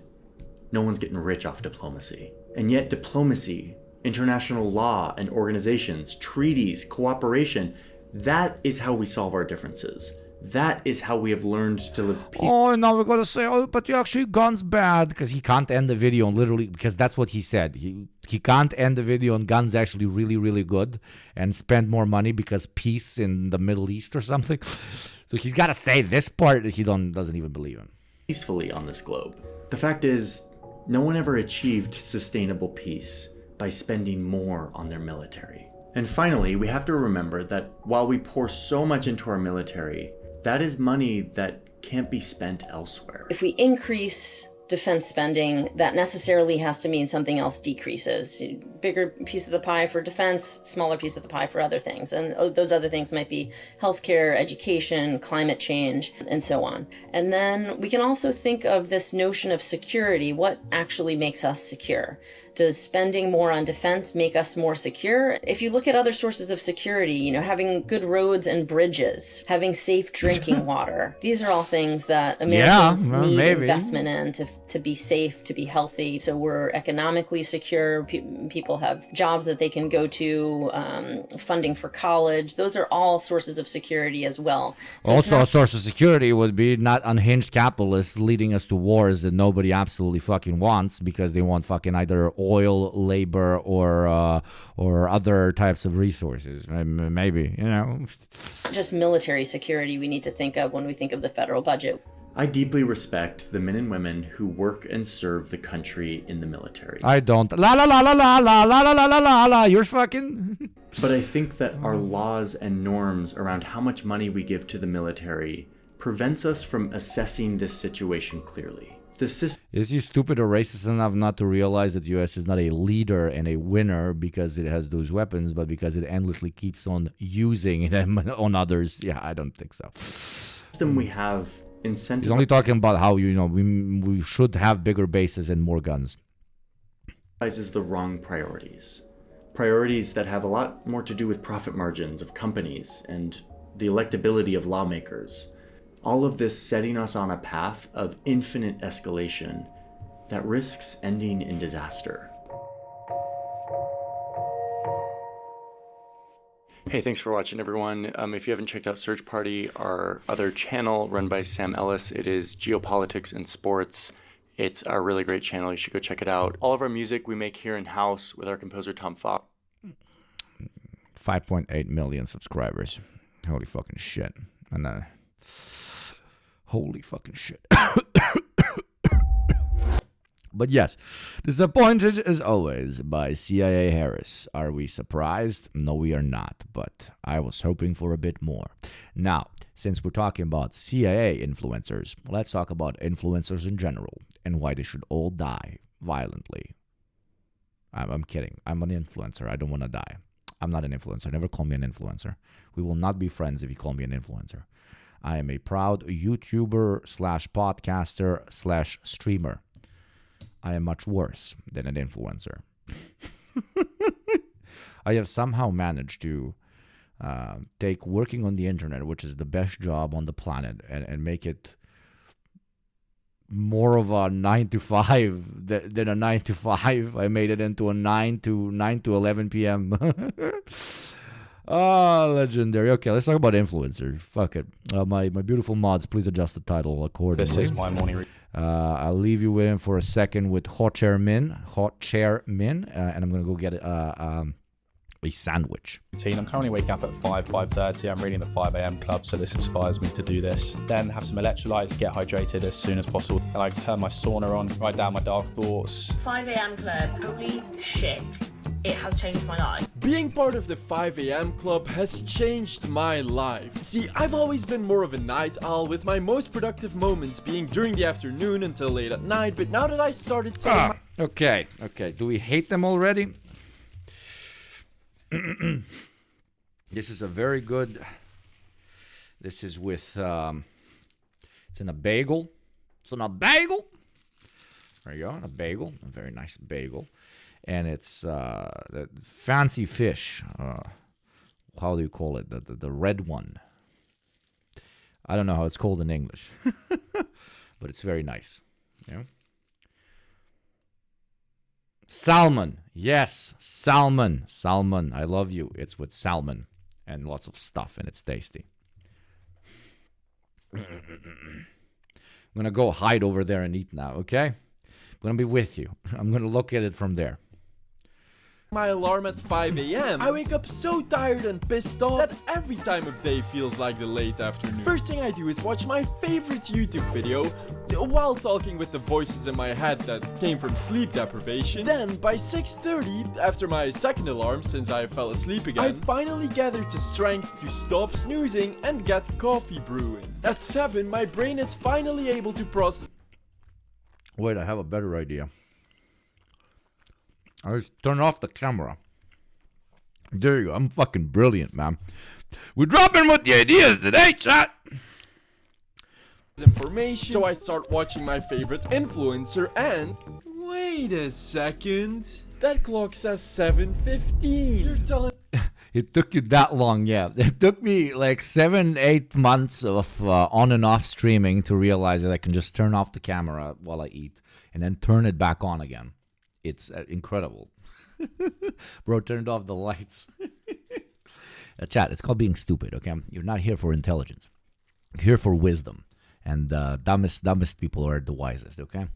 no one's getting rich off diplomacy. And yet diplomacy, international law and organizations, treaties, cooperation, that is how we solve our differences. That is how we have learned to live peacefully. Oh, now we're going to say, oh, but actually guns bad. Because he can't end the video on literally, because that's what he said. He can't end the video on guns actually really, really good and spend more money because peace in the Middle East or something. So he's got to say this part that he doesn't even believe in. Peacefully on this globe. The fact is, no one ever achieved sustainable peace by spending more on their military. And finally, we have to remember that while we pour so much into our military, that is money that can't be spent elsewhere. If we increase defense spending, that necessarily has to mean something else decreases. Bigger piece of the pie for defense, smaller piece of the pie for other things. And those other things might be healthcare, education, climate change, and so on. And then we can also think of this notion of security. What actually makes us secure? Does spending more on defense make us more secure? If you look at other sources of security, having good roads and bridges, having safe drinking water, these are all things that Americans need investment in to to be safe, to be healthy. So we're economically secure. People have jobs that they can go to, funding for college. Those are all sources of security as well. So also, a source of security would be not unhinged capitalists leading us to wars that nobody absolutely fucking wants because they want fucking either oil, labor, or other types of resources. Maybe, you know. Just military security we need to think of when we think of the federal budget. I deeply respect the men and women who work and serve the country in the military. I don't. La la la la la la la la la la la la. You're fucking. But I think that our laws and norms around how much money we give to the military prevents us from assessing this situation clearly. The system Is he stupid or racist enough not to realize that the U.S. is not a leader and a winner because it has those weapons, but because it endlessly keeps on using them on others? Yeah, I don't think so. we have incentive. He's only talking about how, you know, we should have bigger bases and more guns. Is the wrong priorities. Priorities that have a lot more to do with profit margins of companies and the electability of lawmakers. All of this setting us on a path of infinite escalation that risks ending in disaster. Hey, thanks for watching, everyone. If you haven't checked out Search Party, our other channel run by Sam Ellis, it is Geopolitics and Sports. It's a really great channel. You should go check it out. All of our music we make here in-house with our composer, Tom Fox. 5.8 million subscribers. Holy fucking shit. And holy fucking shit. But yes, disappointed as always by CIAHARRIS. Are we surprised? No, we are not, but I was hoping for a bit more. Now, since we're talking about CIA influencers, let's talk about influencers in general and why they should all die violently. I'm kidding. I'm an influencer. I don't want to die. I'm not an influencer. Never call me an influencer. We will not be friends if you call me an influencer. I am a proud YouTuber / podcaster / streamer. I am much worse than an influencer. I have somehow managed to take working on the internet, which is the best job on the planet, and make it more of a 9 to 5 than a 9 to 5. I made it into a 9 to 11 p.m. Legendary. Okay, let's talk about influencers. Fuck it. My beautiful mods, please adjust the title accordingly. This is my morning. I'll leave you in for a second with Hot Chair Min, and I'm gonna go get a sandwich. I'm currently waking up at 5:30. I'm reading the 5 a.m. club, so this inspires me to do this. Then have some electrolytes, get hydrated as soon as possible. And I turn my sauna on, write down my dark thoughts. 5 a.m. club, holy shit. It has changed my life. Being part of the 5 a.m. club has changed my life. See, I've always been more of a night owl, with my most productive moments being during the afternoon until late at night, but now that I started setting Okay. Do we hate them already? This is a very good... This is with... it's in a bagel. It's in a bagel. There you go, in a bagel. A very nice bagel. And it's the fancy fish. How do you call it? The red one. I don't know how it's called in English. But it's very nice. Yeah. Salmon. Yes, salmon. Salmon. I love you. It's with salmon and lots of stuff, and it's tasty. I'm going to go hide over there and eat now, okay? I'm going to be with you. I'm going to look at it from there. My alarm at 5 a.m. I wake up so tired and pissed off that every time of day feels like the late afternoon. First thing I do is watch my favorite YouTube video while talking with the voices in my head that came from sleep deprivation. Then by 6:30, after my second alarm since I fell asleep again, I finally gathered the strength to stop snoozing and get coffee brewing. At 7, my brain is finally able to process. Wait, I have a better idea. I'll turn off the camera. There you go. I'm fucking brilliant, man. We're dropping with the ideas today, chat. Information. So I start watching my favorite influencer and... Wait a second. That clock says 7:15. You're telling... It took you that long, yeah. It took me like 7-8 months of on and off streaming to realize that I can just turn off the camera while I eat. and then turn it back on again. It's incredible. Bro, turned off the lights. Chat, it's called being stupid, okay? You're not here for intelligence. You're here for wisdom. And dumbest people are the wisest, okay?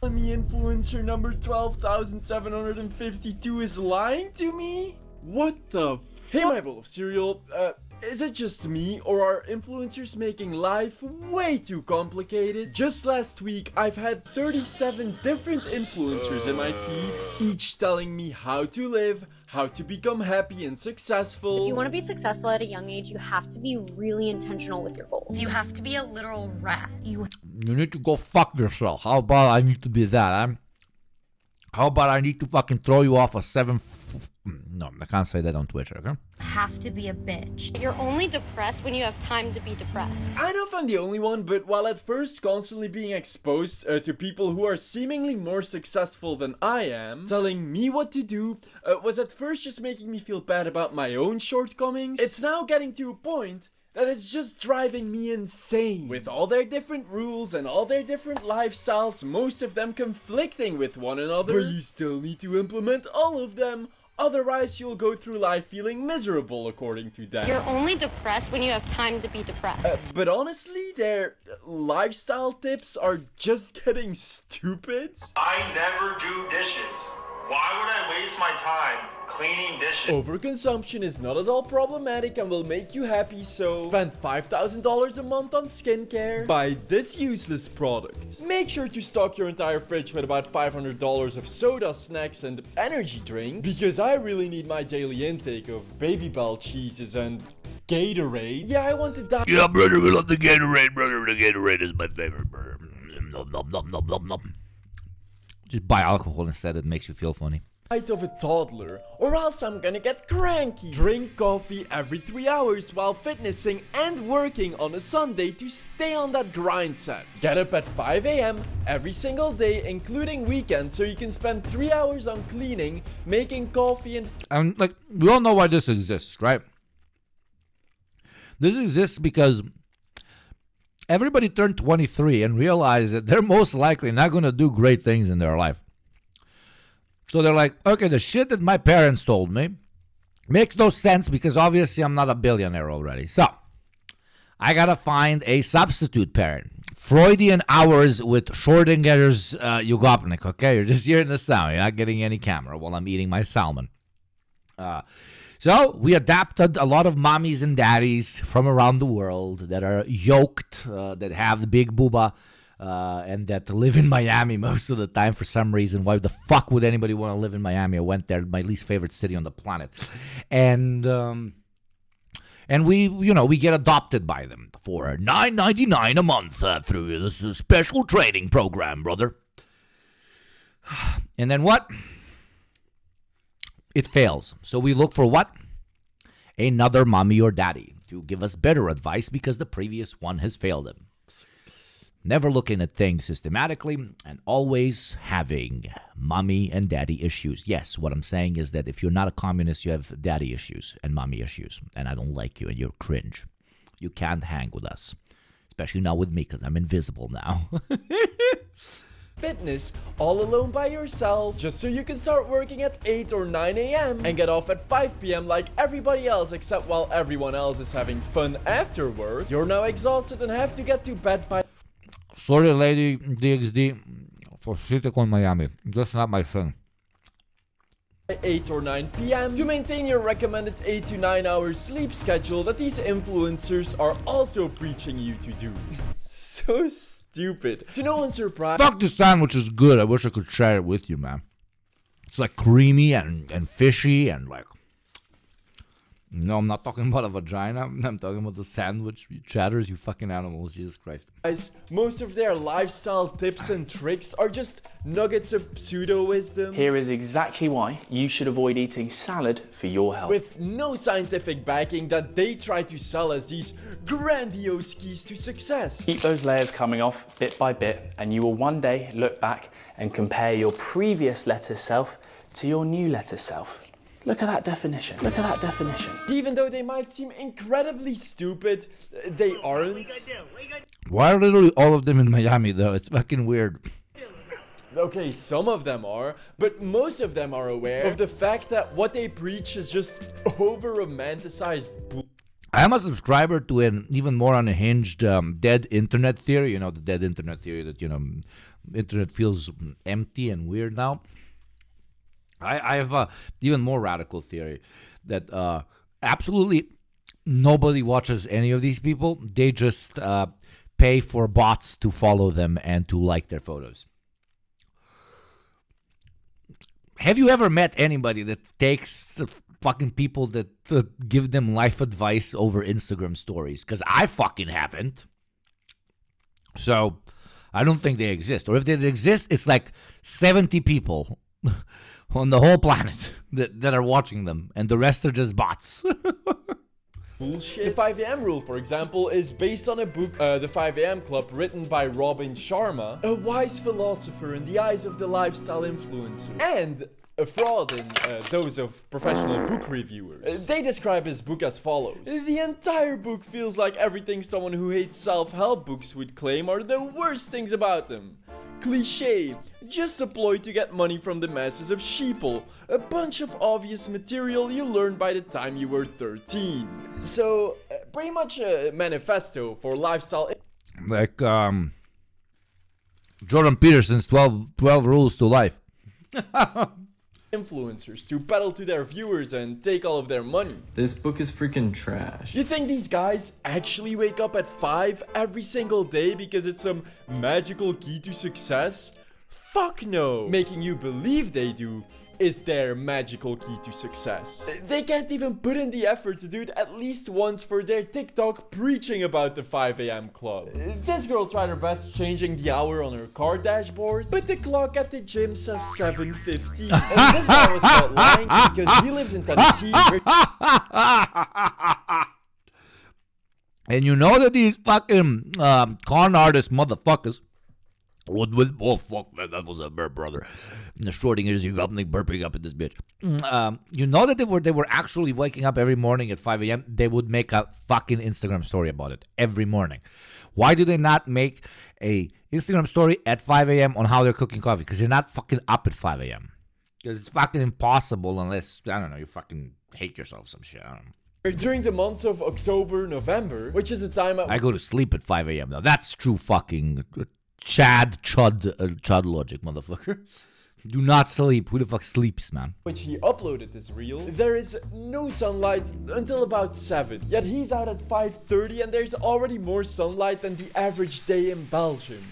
Me influencer number 12,752 is lying to me? What the Hey, my bowl of cereal, is it just me, or are influencers making life way too complicated? Just last week, I've had 37 different influencers in my feed, each telling me how to live, how to become happy and successful. If you want to be successful at a young age, you have to be really intentional with your goals. You have to be a literal rat. You need to go fuck yourself. How about I need to be that? How about I need to fucking throw you off a no, I can't say that on Twitch, okay? Have to be a bitch. You're only depressed when you have time to be depressed. I don't know if I'm the only one, but while at first constantly being exposed to people who are seemingly more successful than I am, telling me what to do, was at first just making me feel bad about my own shortcomings, it's now getting to a point that it's just driving me insane. With all their different rules and all their different lifestyles, most of them conflicting with one another, but you still need to implement all of them. Otherwise, you'll go through life feeling miserable, according to them. You're only depressed when you have time to be depressed. But honestly, their lifestyle tips are just getting stupid. I never do dishes. Why would I waste my time cleaning dishes? Overconsumption is not at all problematic and will make you happy, so spend $5,000 a month on skincare. Buy this useless product. Make sure to stock your entire fridge with about $500 of soda, snacks, and energy drinks. Because I really need my daily intake of Baby Bell cheeses and Gatorade. Yeah, I want to die. Yeah, brother, we love the Gatorade, brother. The Gatorade is my favorite, brother. Nom, nom, nom, nom, nom, nom. Just buy alcohol instead, it makes you feel funny. Of a toddler, or else I'm gonna get cranky. Drink coffee every 3 hours while fitnessing and working on a Sunday to stay on that grind set. Get up at 5 a.m. every single day, including weekends, so you can spend 3 hours on cleaning, making coffee, and like, we all know why this exists, right? This exists because everybody turned 23 and realized that they're most likely not going to do great things in their life. So they're like, okay, the shit that my parents told me makes no sense because obviously I'm not a billionaire already. So I got to find a substitute parent. Freudian hours with Schrödinger's Yugopnik, okay? You're just hearing the sound. You're not getting any camera while I'm eating my salmon. So we adapted a lot of mommies and daddies from around the world that are yoked, that have the big booba, and that live in Miami most of the time for some reason. Why the fuck would anybody want to live in Miami? I went there, my least favorite city on the planet. And we, we get adopted by them for $9.99 a month through this special training program, brother. And then what? It fails. So we look for what? Another mommy or daddy to give us better advice because the previous one has failed them. Never looking at things systematically and always having mommy and daddy issues. Yes, what I'm saying is that if you're not a communist, you have daddy issues and mommy issues. And I don't like you and you're cringe. You can't hang with us. Especially not with me because I'm invisible now. Fitness all alone by yourself, just so you can start working at 8 or 9 a.m. and get off at 5 p.m. like everybody else, except while everyone else is having fun after work. You're now exhausted and have to get to bed by... Sorry, lady DXD, for shitting on Miami. That's not my thing. 8 or 9 p.m. to maintain your recommended 8 to 9 hours sleep schedule that these influencers are also preaching you to do. So stupid. To no one's surprise. Fuck, this sandwich is good. I wish I could share it with you, man. It's like creamy and fishy and like... No, I'm not talking about a vagina. I'm talking about the sandwich. You chatters, you fucking animals. Jesus Christ. Guys, most of their lifestyle tips and tricks are just nuggets of pseudo-wisdom. Here is exactly why you should avoid eating salad for your health. With no scientific backing that they try to sell as these grandiose keys to success. Keep those layers coming off bit by bit, and you will one day look back and compare your previous lettuce self to your new lettuce self. Look at that definition. Look at that definition. Even though they might seem incredibly stupid, they aren't. Why are literally all of them in Miami, though? It's fucking weird. Okay, some of them are, but most of them are aware of the fact that what they preach is just over-romanticized bull. I am a subscriber to an even more unhinged dead internet theory. You know, the dead internet theory that, you know, internet feels empty and weird now. I have a even more radical theory that absolutely nobody watches any of these people. They just pay for bots to follow them and to like their photos. Have you ever met anybody that takes the fucking people that give them life advice over Instagram stories? Because I fucking haven't. So I don't think they exist. Or if they exist, it's like 70 people on the whole planet that are watching them. And the rest are just bots. Bullshit. The 5 AM rule, for example, is based on a book, The 5 AM Club, written by Robin Sharma, a wise philosopher in the eyes of the lifestyle influencer, and a fraud in those of professional book reviewers. They describe his book as follows. The entire book feels like everything someone who hates self-help books would claim are the worst things about them. Cliché, just a ploy to get money from the masses of sheeple. A bunch of obvious material you learned by the time you were 13. So, pretty much a manifesto for lifestyle. Like Jordan Peterson's 12 rules to life. Influencers to peddle to their viewers and take all of their money. This book is freaking trash. You think these guys actually wake up at 5 every single day because it's some magical key to success? Fuck no! Making you believe they do is their magical key to success. They can't even put in the effort to do it at least once for their TikTok preaching about the 5 AM club. This girl tried her best changing the hour on her car dashboard, but the clock at the gym says 7:50. And this guy was caught lying because he lives in Tennessee. And you know that these fucking con artist motherfuckers oh fuck, man, that was a burp, brother. And the shorting is Yugopnik burping up at this bitch. You know that they were actually waking up every morning at 5 a.m. They would make a fucking Instagram story about it every morning. Why do they not make a Instagram story at 5 a.m. on how they're cooking coffee? Because they're not fucking up at 5 a.m. Because it's fucking impossible unless, I don't know, you fucking hate yourself some shit. I don't know. During the months of October, November, which is a time I go to sleep at 5 a.m. now. That's true fucking Chud logic, motherfucker. Do not sleep. Who the fuck sleeps, man? Which he uploaded this reel. There is no sunlight until about 7. Yet he's out at 5:30 and there's already more sunlight than the average day in Belgium.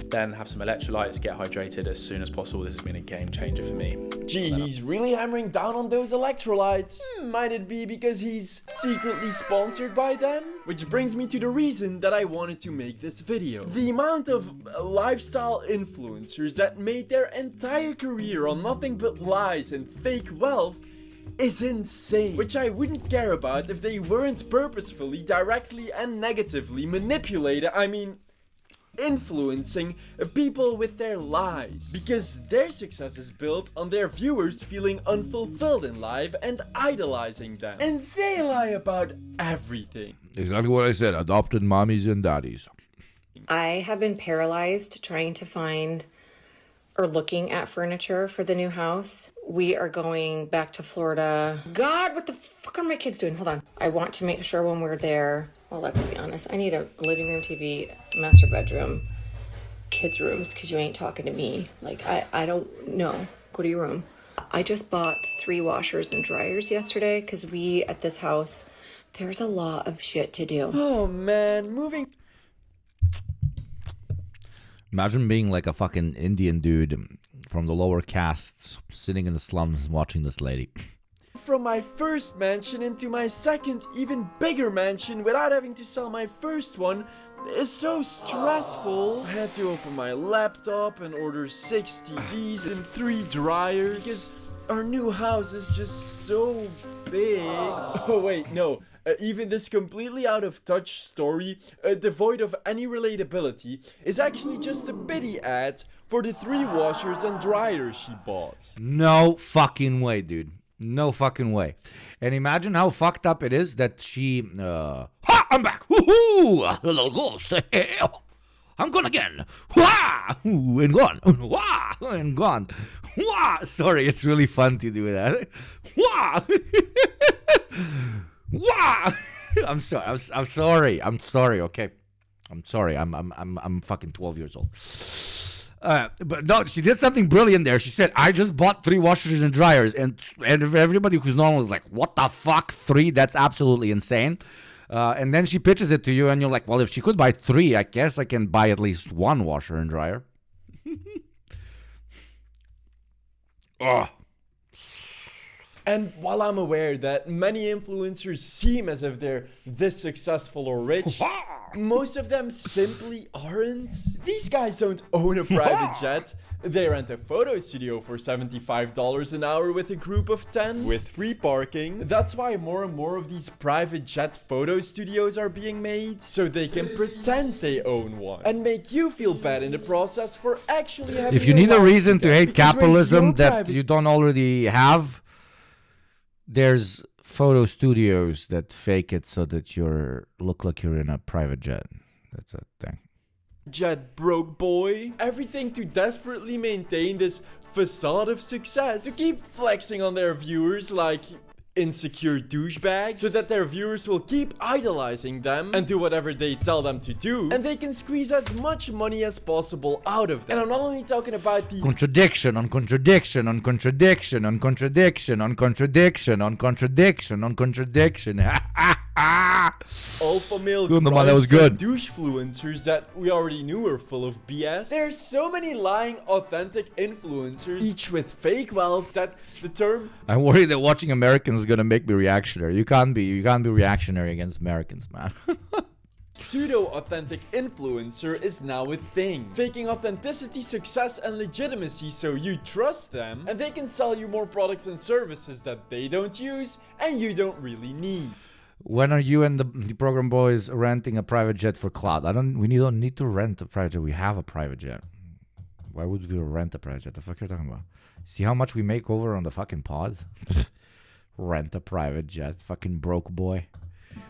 Then have some electrolytes, get hydrated as soon as possible. This has been a game changer for me. Gee, he's really hammering down on those electrolytes. Might it be because he's secretly sponsored by them? Which brings me to the reason that I wanted to make this video. The amount of lifestyle influencers that made their entire career on nothing but lies and fake wealth is insane. Which I wouldn't care about if they weren't purposefully, directly and negatively manipulated, influencing people with their lies, because their success is built on their viewers feeling unfulfilled in life and idolizing them, and they lie about everything. Exactly what I said. Adopted mommies and daddies. I have been paralyzed trying to find or looking at furniture for the new house. We are going back to Florida. God, what the fuck are my kids doing? Hold on. I want to make sure when we're there, well, let's be honest, I need a living room TV, master bedroom, kids' rooms, because you ain't talking to me. Like, I don't know. Go to your room. I just bought 3 washers and dryers yesterday, because we, at this house, there's a lot of shit to do. Oh, man, moving... Imagine being like a fucking Indian dude from the lower castes sitting in the slums watching this lady. From my first mansion into my second, even bigger mansion without having to sell my first one is so stressful. I had to open my laptop and order 6 TVs and 3 dryers because our new house is just so big. Oh wait, no. Even this completely out of touch story, devoid of any relatability, is actually just a pity ad for the 3 washers and dryers she bought. No fucking way, dude. No fucking way. And imagine how fucked up it is that she... ha! I'm back! Woohoo! Hello, ghost! I'm gone again! Wah! And gone! Wah! And gone! Wah! Sorry, it's really fun to do that. Wah! Wah! I'm sorry. I'm sorry. I'm sorry. Okay. I'm sorry. I'm fucking 12 years old. But no, she did something brilliant there. She said, "I just bought 3 washers and dryers," and everybody who's normal is like, "What the fuck? 3? That's absolutely insane." And then she pitches it to you, and you're like, "Well, if she could buy 3, I guess I can buy at least 1 washer and dryer." Oh. And while I'm aware that many influencers seem as if they're this successful or rich, most of them simply aren't. These guys don't own a private jet. They rent a photo studio for $75 an hour with a group of 10 with free parking. That's why more and more of these private jet photo studios are being made, so they can pretend they own one and make you feel bad in the process for actually having. If you need a reason to hate capitalism that you don't already have, there's photo studios that fake it so that look like you're in a private jet. That's a thing. Jet broke boy. Everything to desperately maintain this facade of success. To keep flexing on their viewers like insecure douchebags, so that their viewers will keep idolizing them and do whatever they tell them to do, and they can squeeze as much money as possible out of them. And I'm not only talking about the contradiction on contradiction on contradiction on contradiction on contradiction on contradiction on contradiction. Alpha male that was good. Douchefluencers that we already knew are full of BS. There's so many lying authentic influencers, each with fake wealth, that the term I'm worried that watching Americans is gonna make me reactionary. You can't be reactionary against Americans, man. Pseudo-authentic influencer is now a thing. Faking authenticity, success, and legitimacy so you trust them, and they can sell you more products and services that they don't use and you don't really need. When are you and the program boys renting a private jet for Cloud? We don't need to rent a private jet. We have a private jet. Why would we rent a private jet? The fuck are you talking about? See how much we make over on the fucking pod? Rent a private jet. Fucking broke boy.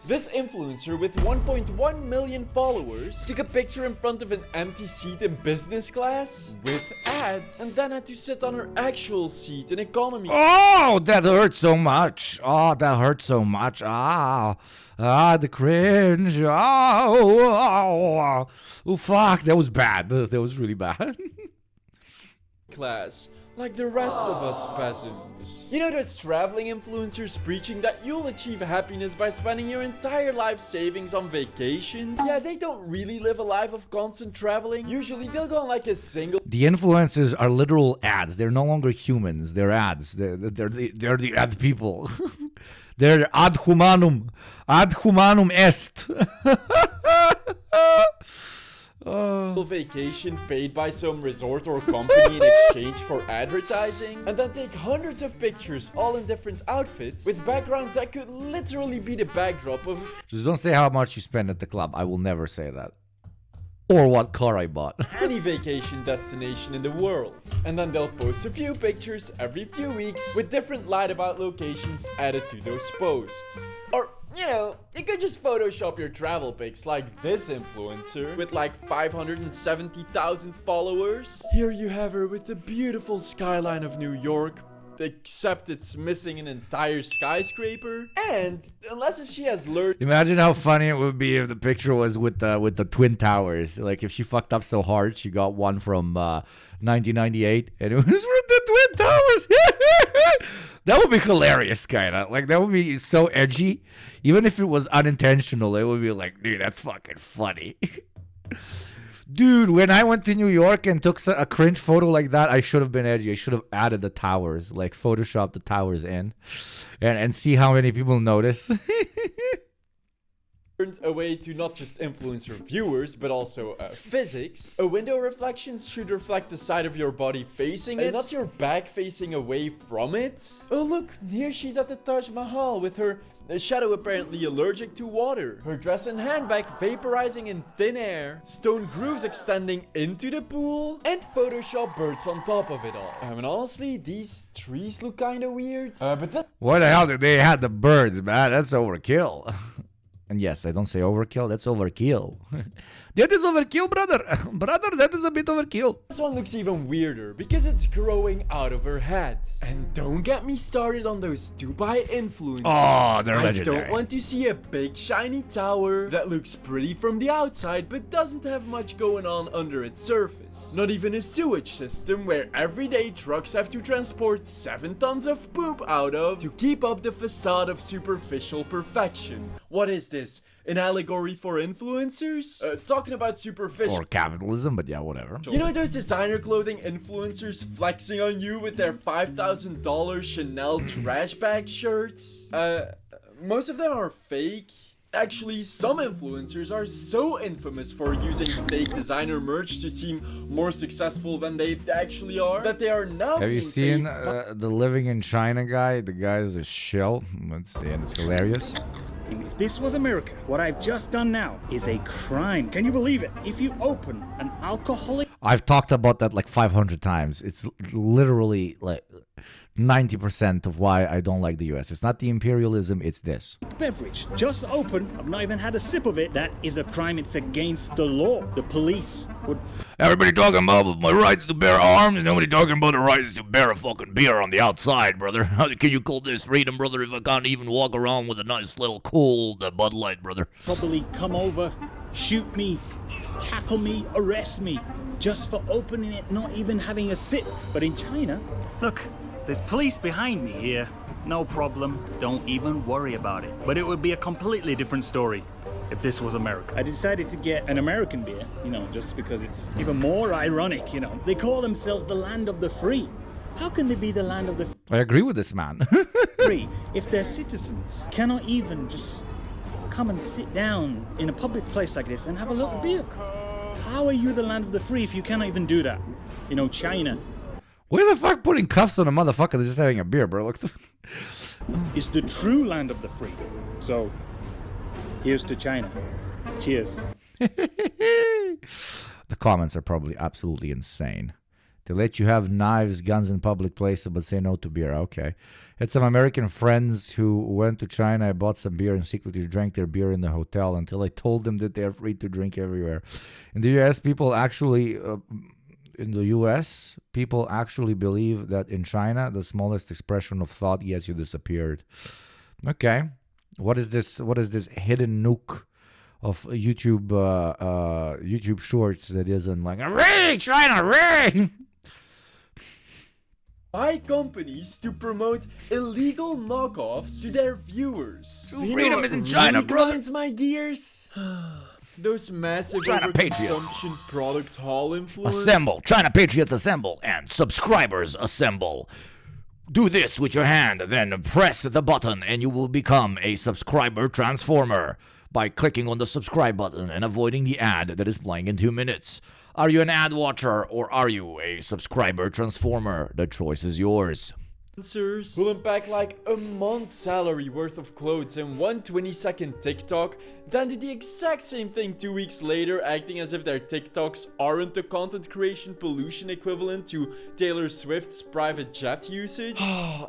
This influencer with 1.1 million followers took a picture in front of an empty seat in business class with ads, and then had to sit on her actual seat in economy. Oh, that hurt so much. Oh, that hurt so much. The cringe. Oh, fuck. That was bad. That was really bad. Class. Like the rest of us peasants. You know those traveling influencers preaching that you'll achieve happiness by spending your entire life savings on vacations? Yeah, they don't really live a life of constant traveling. Usually they'll go on like a single... The influencers are literal ads. They're no longer humans. They're ads. They're the ad people. They're ad humanum. Ad humanum est. Vacation paid by some resort or company in exchange for advertising, and then take hundreds of pictures all in different outfits with backgrounds that could literally be the backdrop of... Just don't say how much you spend at the club. I will never say that. Or what car I bought. Any vacation destination in the world. And then they'll post a few pictures every few weeks with different lied about locations added to those posts. Or, you know, you could just Photoshop your travel pics like this influencer with like 570,000 followers. Here you have her with the beautiful skyline of New York, except it's missing an entire skyscraper. And unless if she has learned... Imagine how funny it would be if the picture was with the Twin Towers. Like if she fucked up so hard, she got one from 1998 and it was with the Twin Towers. That would be hilarious, kinda. Like that would be so edgy. Even if it was unintentional, it would be like, dude, that's fucking funny. Dude, when I went to New York and took a cringe photo like that, I should have been edgy. I should have added the towers, like Photoshop the towers in, and see how many people notice. A way to not just influence her viewers, but also physics. A window reflection should reflect the side of your body facing it, not your back facing away from it. Oh look, here she's at the Taj Mahal with her The Shadow apparently allergic to water. Her dress and handbag vaporizing in thin air. Stone grooves extending into the pool. And Photoshop birds on top of it all. And honestly, these trees look kinda weird. But that... Why the hell did they have the birds, man? That's overkill. And yes, I don't say overkill, that's overkill. That is overkill, brother. Brother, that is a bit overkill. This one looks even weirder because it's growing out of her head. And don't get me started on those Dubai influencers. Oh, they're legendary. I don't want to see a big shiny tower that looks pretty from the outside but doesn't have much going on under its surface. Not even a sewage system where everyday trucks have to transport 7 tons of poop out of to keep up the facade of superficial perfection. What is this? An allegory for influencers? Talking about superficial... Or capitalism, but yeah, whatever. You know those designer clothing influencers flexing on you with their $5,000 Chanel trash bag shirts? Most of them are fake. Actually, some influencers are so infamous for using fake designer merch to seem more successful than they actually are, that they are now... Have you seen the Living in China guy? The guy is a shill. Let's see, and it's hilarious. If this was America, what I've just done now is a crime. Can you believe it? If you open an alcoholic... I've talked about that like 500 times. It's literally like 90% of why I don't like the US. It's not the imperialism, it's this. beverage, just open, I've not even had a sip of it, that is a crime. It's against the law. The police would... Everybody talking about my rights to bear arms, nobody talking about the rights to bear a fucking beer on the outside, brother. How can you call this freedom, brother, if I can't even walk around with a nice little cold Bud Light, brother? Probably come over, shoot me, tackle me, arrest me, just for opening it, not even having a sip. But in China, look, there's police behind me here. No problem, don't even worry about it. But it would be a completely different story if this was America. I decided to get an American beer, just because it's even more ironic, They call themselves the land of the free. How can they be the land of the I agree with this man. free if their citizens cannot even just come and sit down in a public place like this and have a little beer? How are you the land of the free if you cannot even do that? China. Where the fuck putting cuffs on a motherfucker that's just having a beer, bro? Look. It's the true land of the free. So, here's to China. Cheers. The comments are probably absolutely insane. They let you have knives, guns in public places, but say no to beer. Okay. Had some American friends who went to China. I bought some beer and secretly drank their beer in the hotel until I told them that they are free to drink everywhere. In the U.S., people actually... people actually believe that in China, the smallest expression of thought gets you disappeared. Okay. What is this hidden nuke of YouTube YouTube shorts that isn't like, hooray, China, hooray! Buy companies to promote illegal knockoffs to their viewers. Freedom is in China, brother. Grinds my gears. Those massive China overconsumption product haul influence. Assemble, China Patriots assemble, and subscribers assemble. Do this with your hand, then press the button, and you will become a subscriber transformer by clicking on the subscribe button and avoiding the ad that is playing in 2 minutes. Are you an ad watcher or are you a subscriber transformer? The choice is yours. Will unpack like a month's salary worth of clothes in one 20-second TikTok, then do the exact same thing 2 weeks later, acting as if their TikToks aren't the content creation pollution equivalent to Taylor Swift's private jet usage.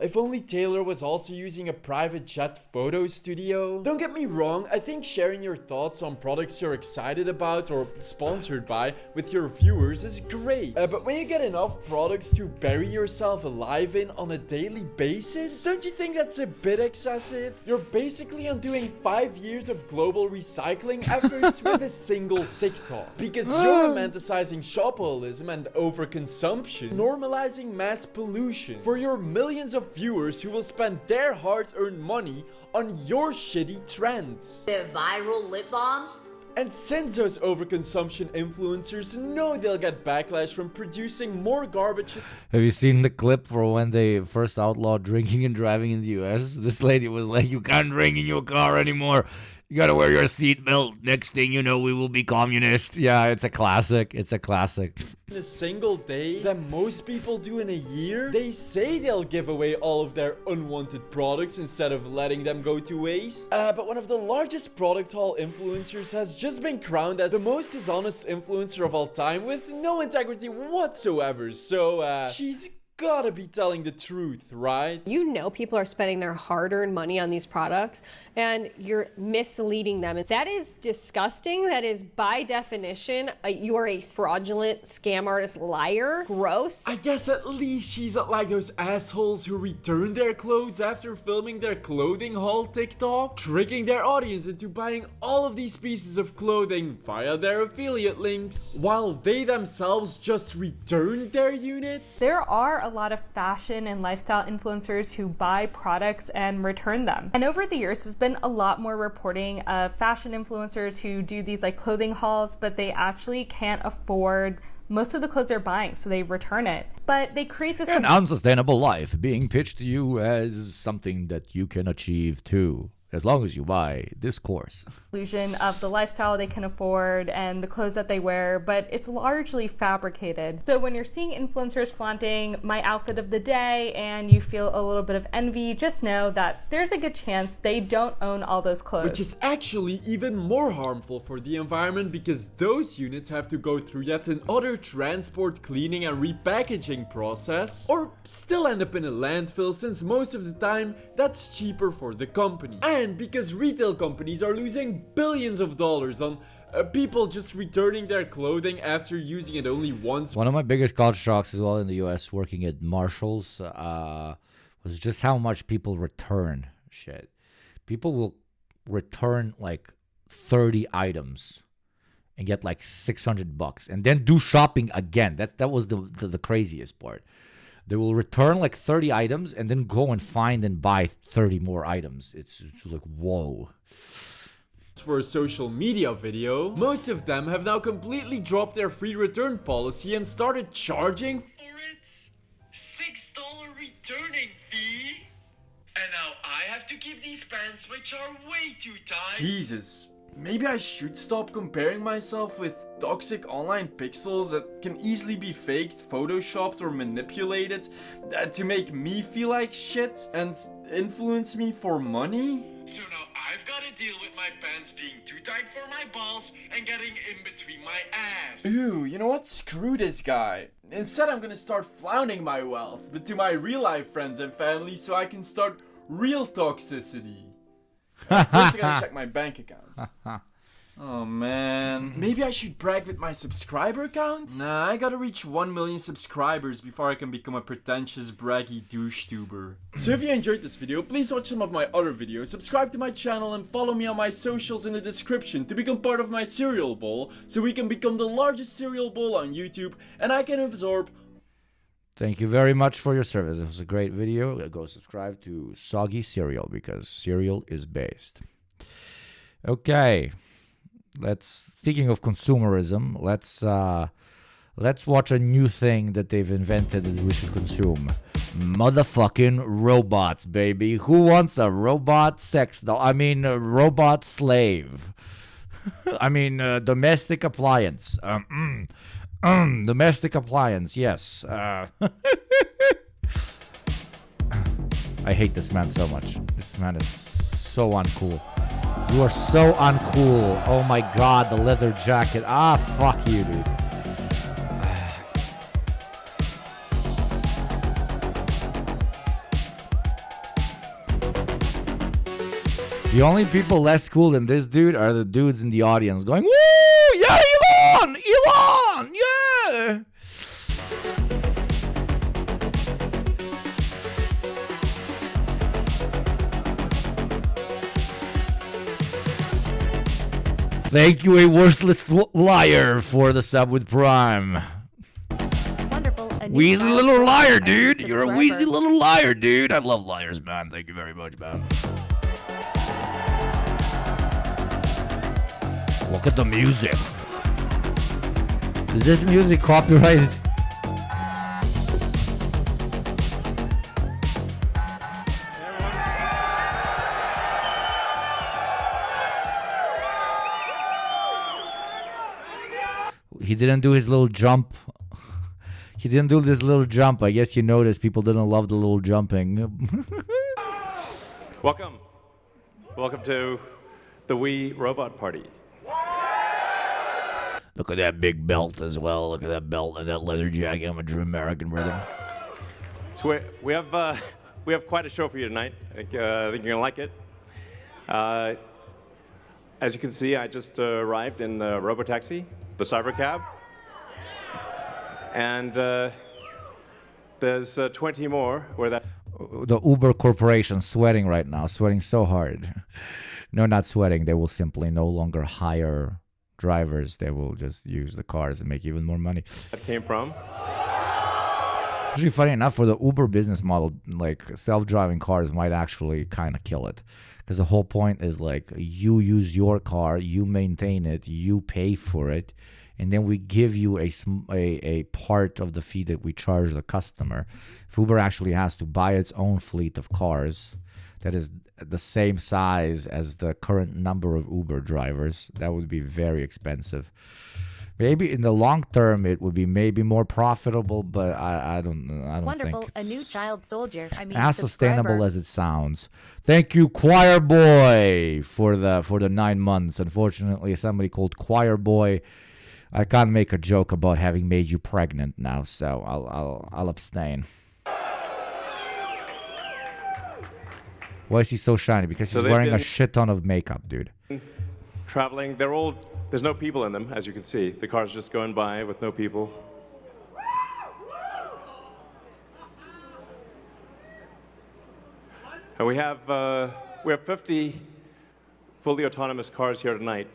If only Taylor was also using a private jet photo studio. Don't get me wrong, I think sharing your thoughts on products you're excited about or sponsored by with your viewers is great. But when you get enough products to bury yourself alive in on a daily basis, don't you think that's a bit excessive? You're basically undoing 5 years of global recycling efforts with a single TikTok. Because you're romanticizing shopholism and overconsumption, normalizing mass pollution for your millions of viewers who will spend their hard-earned money on your shitty trends. Their viral lip balms. And since those overconsumption influencers know they'll get backlash from producing more garbage... Have you seen the clip for when they first outlawed drinking and driving in the US? This lady was like, you can't drink in your car anymore. You gotta wear your seatbelt. Next thing you know, we will be communist. Yeah, it's a classic. It's a classic. In a single day that most people do in a year, they say they'll give away all of their unwanted products instead of letting them go to waste. But one of the largest product haul influencers has just been crowned as the most dishonest influencer of all time with no integrity whatsoever. So, she's gotta be telling the truth, right? You know people are spending their hard-earned money on these products and you're misleading them. That is disgusting. That is by definition, you are a fraudulent scam artist liar. Gross. I guess at least she's not like those assholes who return their clothes after filming their clothing haul TikTok, tricking their audience into buying all of these pieces of clothing via their affiliate links, while they themselves just returned their units. There are a lot of fashion and lifestyle influencers who buy products and return them. And over the years, there's been a lot more reporting of fashion influencers who do these like clothing hauls, but they actually can't afford most of the clothes they're buying, so they return it. But they create this an unsustainable life being pitched to you as something that you can achieve too, as long as you buy this course. Illusion of the lifestyle they can afford and the clothes that they wear, but it's largely fabricated. So when you're seeing influencers flaunting my outfit of the day and you feel a little bit of envy, just know that there's a good chance they don't own all those clothes. Which is actually even more harmful for the environment because those units have to go through yet another transport, cleaning and repackaging process, or still end up in a landfill since most of the time that's cheaper for the company. And because retail companies are losing billions of dollars on people just returning their clothing after using it only once. One of my biggest culture shocks as well in the US working at Marshall's was just how much people return shit. People will return like 30 items and get like $600 and then do shopping again. That was the craziest part. They will return like 30 items and then go and find and buy 30 more items. It's like, whoa. For a social media video, most of them have now completely dropped their free return policy and started charging for it. $6 returning fee. And now I have to keep these pants which are way too tight. Jesus. Maybe I should stop comparing myself with toxic online pixels that can easily be faked, photoshopped or manipulated to make me feel like shit and influence me for money. So now I've got to deal with my pants being too tight for my balls and getting in between my ass. Ooh, you know what? Screw this guy. Instead I'm gonna start flaunting my wealth, but to my real life friends and family so I can start real toxicity. First I gotta check my bank account. Oh man. Maybe I should brag with my subscriber count? Nah, I gotta reach 1 million subscribers before I can become a pretentious, braggy douche tuber. So if you enjoyed this video, please watch some of my other videos, subscribe to my channel and follow me on my socials in the description to become part of my cereal bowl, so we can become the largest cereal bowl on YouTube and I can absorb. Thank you very much for your service. It was a great video. Go subscribe to Soggy Cereal because cereal is based. Okay. Speaking of consumerism, let's watch a new thing that they've invented that we should consume. Motherfucking robots, baby. Who wants a robot sex doll? I mean, a robot slave. I mean, domestic appliance. Domestic appliance, yes. I hate this man so much. This man is so uncool. You are so uncool. Oh my god, the leather jacket. Ah, fuck you, dude. The only people less cool than this dude are the dudes in the audience going, woo! Yeah, Elon! Elon! Yeah! Thank you, a worthless liar, for the sub with Prime. Wonderful. Wheezy little liar, dude. You're a wheezy little liar, dude. I love liars, man. Thank you very much, man. Look at the music. Is this music copyrighted? He didn't do his little jump. He didn't do this little jump. I guess you noticed people didn't love the little jumping. Welcome. Welcome to the Wii Robot Party. Look at that big belt as well. Look at that belt and that leather jacket. I'm a true American, brother. So we have quite a show for you tonight. I think you're gonna like it. As you can see, I just arrived in the Robotaxi, the Cybercab, and there's 20 more where that. The Uber Corporation sweating right now, sweating so hard. No, not sweating. They will simply no longer hire drivers. They will just use the cars and make even more money. That came from. Actually, funny enough, for the Uber business model, like self-driving cars might actually kind of kill it, because the whole point is like you use your car, you maintain it, you pay for it, and then we give you a part of the fee that we charge the customer. If Uber actually has to buy its own fleet of cars that is the same size as the current number of Uber drivers, that would be very expensive. Maybe in the long term it would be maybe more profitable, but I don't Wonderful, think a new child soldier. I mean, as subscriber. sustainable as it sounds. Thank you, Choir Boy, for the 9 months. Unfortunately, somebody called Choir Boy, I can't make a joke about having made you pregnant now, so I'll abstain. Why is he so shiny? Because he's wearing a shit ton of makeup, dude. Traveling, there's no people in them, as you can see. The car's just going by with no people. And we have 50 fully autonomous cars here tonight.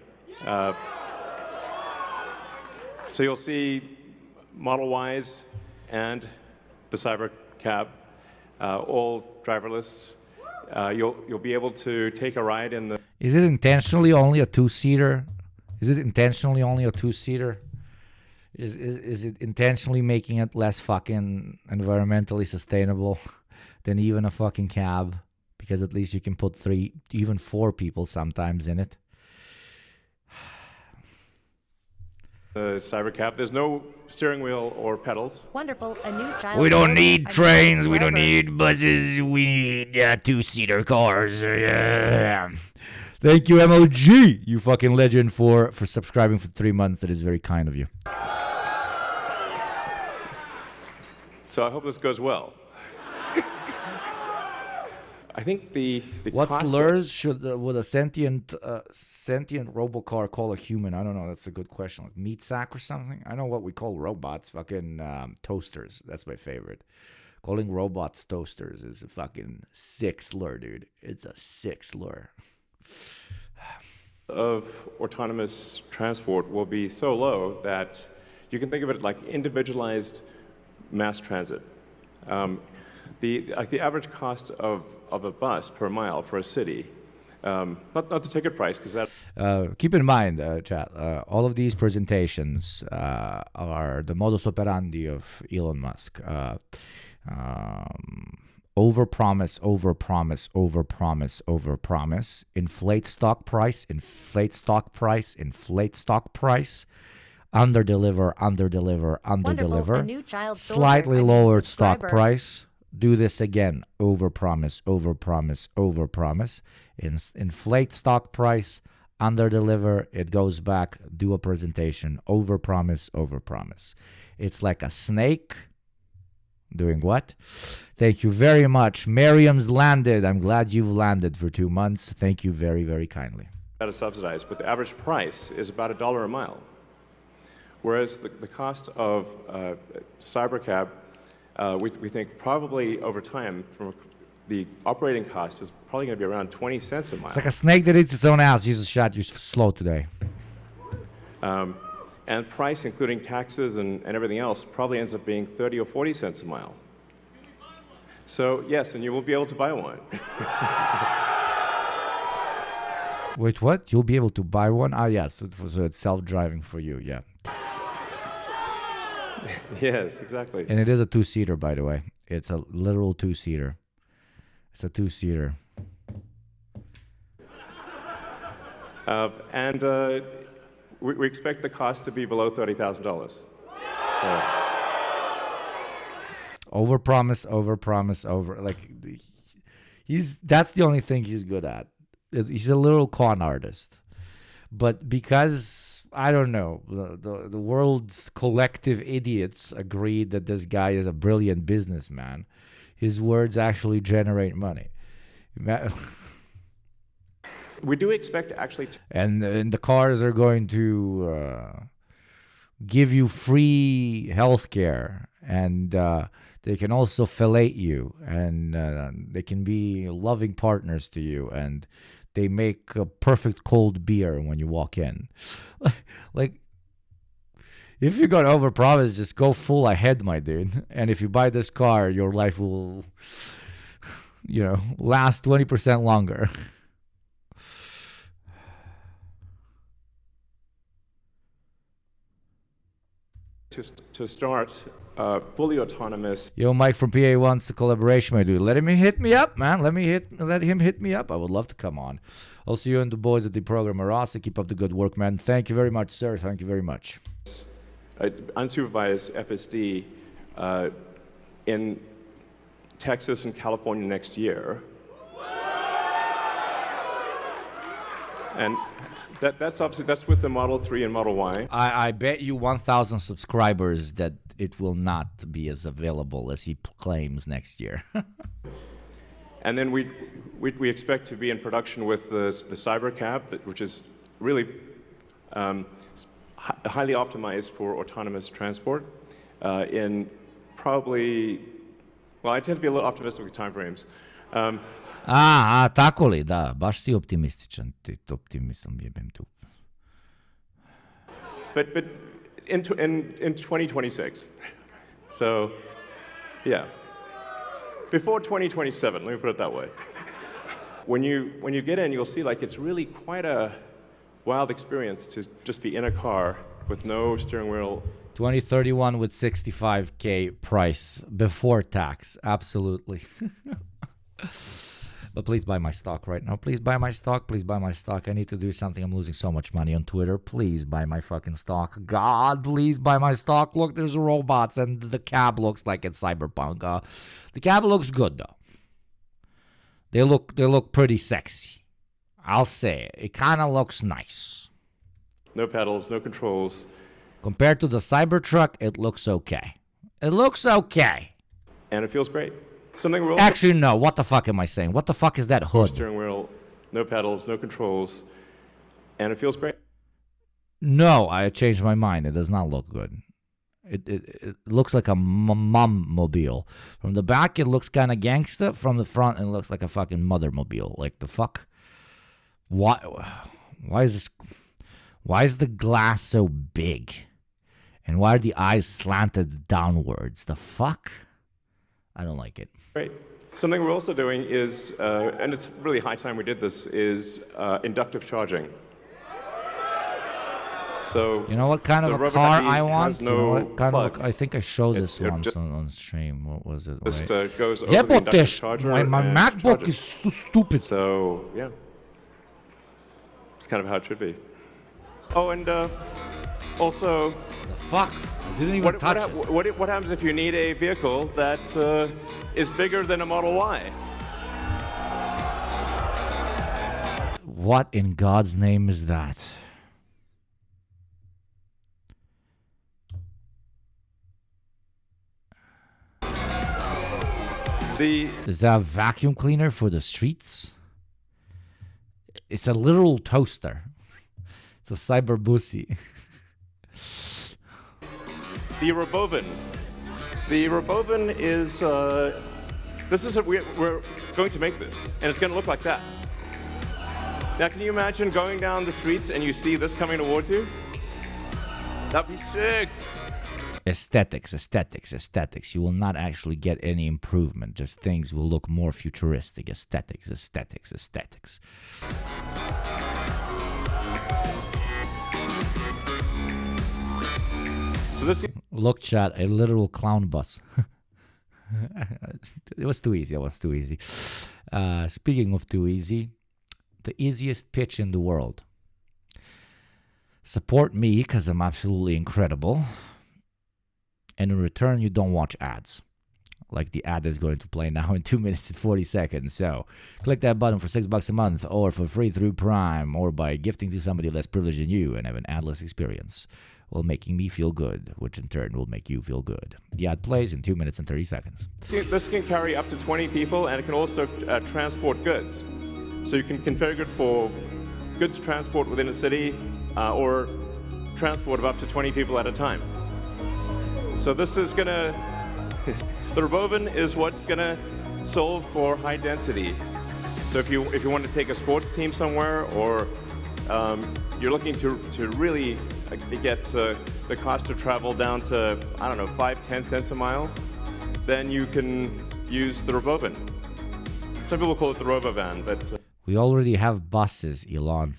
So you'll see Model Ys and the Cybercab, all driverless. You'll be able to take a ride in the. Is it intentionally only a two-seater? Is it intentionally only a two-seater? Is it intentionally making it less fucking environmentally sustainable than even a fucking cab? Because at least you can put 3, even 4 people sometimes in it. The Cybercab, there's no steering wheel or pedals. Wonderful, a new child. We don't soldier. need I mean, trains. We don't subscriber. need buses. We need two-seater cars. Yeah. Thank you, MOG, you fucking legend, for subscribing for 3 months. That is very kind of you. So I hope this goes well. I think the What cost slurs would a sentient robocar call a human? I don't know. That's a good question. Like meat sack or something? I know what we call robots. Fucking toasters. That's my favorite. Calling robots toasters is a fucking sick slur, dude. It's a sick slur. of autonomous transport will be so low that you can think of it like individualized mass transit. The average cost of a bus per mile for a city, not the ticket price, because that. Keep in mind, chat, all of these presentations are the modus operandi of Elon Musk. Overpromise, overpromise, overpromise, overpromise. Inflate stock price, inflate stock price, inflate stock price. Underdeliver, underdeliver, underdeliver. A new child soldier. Slightly lowered stock subscriber. price. Do this again. Overpromise, overpromise, overpromise. Inflate stock price. Underdeliver. It goes back. Do a presentation. Overpromise, overpromise. It's like a snake. Doing what? Thank you very much. Miriam's landed. I'm glad you've landed for 2 months. Thank you very, very kindly. That is subsidized, but the average price is about $1 a mile. Whereas the cost of Cybercab, we think probably over time, from the operating cost is probably going to be around 20 cents a mile. It's like a snake that eats its own ass. Jesus, shot, you're slow today. And price, including taxes and everything else, probably ends up being 30 or 40 cents a mile. So yes, and you will be able to buy one. Wait, what? You'll be able to buy one? Ah, yes. So it's self-driving for you, yeah. Yes, exactly. And it is a two-seater, by the way. It's a literal two-seater. It's a two-seater. we expect the cost to be below $30,000. Overpromise, overpromise, like that's the only thing he's good at. He's a little con artist. But because, I don't know, the world's collective idiots agreed that this guy is a brilliant businessman, his words actually generate money. We do expect actually and the cars are going to give you free healthcare, and they can also fillet you, and they can be loving partners to you, and they make a perfect cold beer when you walk in. Like, if you're going to overpromise, just go full ahead, my dude. And if you buy this car, your life will, last 20% longer. To start fully autonomous. Yo, Mike from PA wants a collaboration, my dude. Let him hit me up, man. Let him hit me up. I would love to come on. Also, you and the boys at the program are awesome. Keep up the good work, man. Thank you very much, sir. Thank you very much. Unsupervised FSD in Texas and California next year. And that's with the Model 3 and Model Y. I bet you 1,000 subscribers that it will not be as available as he claims next year. And then we expect to be in production with the Cybercab, which is really highly optimized for autonomous transport. In probably, well, I tend to be a little optimistic with timeframes. Tako li, da, baš si optimističan, optimistom jebem tu. But in 2026, so yeah, before 2027, let me put it that way. When you get in, you'll see like it's really quite a wild experience to just be in a car with no steering wheel. 2031 with 65K price before tax, absolutely. But please buy my stock right now. Please buy my stock. Please buy my stock. I need to do something. I'm losing so much money on Twitter. Please buy my fucking stock. God, please buy my stock. Look, there's robots, and the cab looks like it's cyberpunk. The cab looks good though. They look pretty sexy. I'll say it. It kind of looks nice. No pedals, no controls. Compared to the Cybertruck, it looks okay. It looks okay. And it feels great. Actually, no. What the fuck am I saying? What the fuck is that hood? Steering wheel, no pedals, no controls, and it feels great. No, I changed my mind. It does not look good. It looks like a mom-mobile. From the back, it looks kind of gangsta. From the front, it looks like a fucking mother-mobile. Like, the fuck? Why is this? Why is the glass so big? And why are the eyes slanted downwards? The fuck? I don't like it. Great. Something we're also doing is, and it's really high time we did this, is inductive charging. So you know what kind of a car I want? You know what kind of I think I showed this once on stream. What was it? Just goes over the inductive charger. My MacBook is so stupid. So yeah, it's kind of how it should be. Oh, and also, the fuck? I didn't even touch it. What happens if you need a vehicle that is bigger than a Model Y? What in God's name is that? Is that a vacuum cleaner for the streets? It's a literal toaster. It's a cyber bussy. The Robovin. The Robovin is, we're going to make this, and it's going to look like that. Now, can you imagine going down the streets and you see this coming towards you? That'd be sick. Aesthetics. You will not actually get any improvement. Just things will look more futuristic. Aesthetics. So this look, chat, a literal clown bus. It was too easy. Speaking of too easy, the easiest pitch in the world. Support me because I'm absolutely incredible. And in return, you don't watch ads. Like the ad is going to play now in 2 minutes and 40 seconds. So click that button for $6 a month or for free through Prime or by gifting to somebody less privileged than you and have an adless experience while making me feel good, which in turn will make you feel good. The ad plays in 2 minutes and 30 seconds. This can carry up to 20 people, and it can also transport goods. So you can configure it for goods transport within a city or transport of up to 20 people at a time. So this is going to... The Robovan is what's going to solve for high density. So if you want to take a sports team somewhere, or you're looking to really get the cost of travel down to, I don't know, 5-10 cents a mile, then you can use the Robovan. Some people call it the Robovan, but... We already have buses, Elon.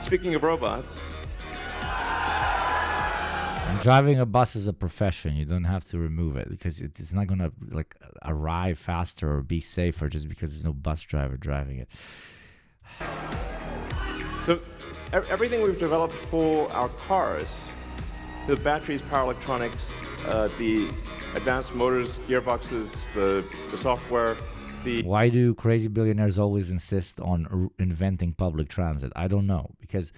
Speaking of robots... Driving a bus is a profession. You don't have to remove it because it's not going to like arrive faster or be safer just because there's no bus driver driving it. So everything we've developed for our cars, the batteries, power electronics, the advanced motors, gearboxes, the software, Why do crazy billionaires always insist on inventing public transit? I don't know, because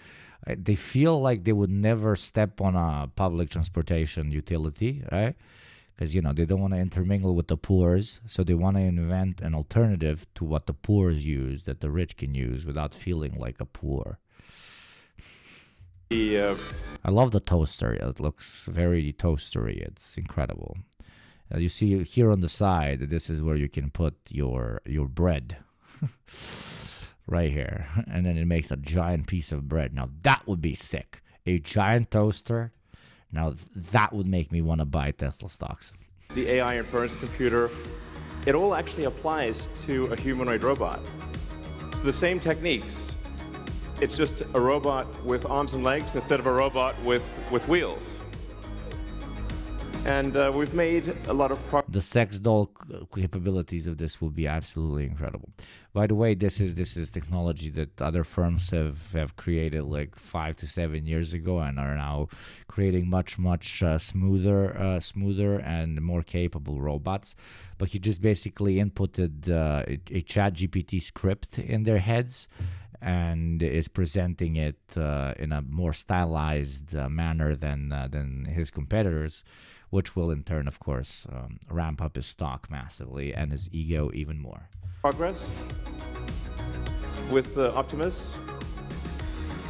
they feel like they would never step on a public transportation utility, right? Because, you know, they don't want to intermingle with the poors, so they want to invent an alternative to what the poors use that the rich can use without feeling like a poor. I love the toaster. It looks very toastery. It's incredible. You see here on the side, this is where you can put your bread. Right here. And then it makes a giant piece of bread. Now that would be sick. A giant toaster. Now that would make me want to buy Tesla stocks. The AI inference computer, it all actually applies to a humanoid robot. It's the same techniques. It's just a robot with arms and legs instead of a robot with wheels. And we've made a lot of progress. The sex doll capabilities of this will be absolutely incredible. By the way, this is technology that other firms have created like 5 to 7 years ago and are now creating much smoother and more capable robots. But you just basically inputted a ChatGPT script in their heads and is presenting it in a more stylized manner than his competitors, which will in turn, of course, ramp up his stock massively and his ego even more. Progress with Optimus.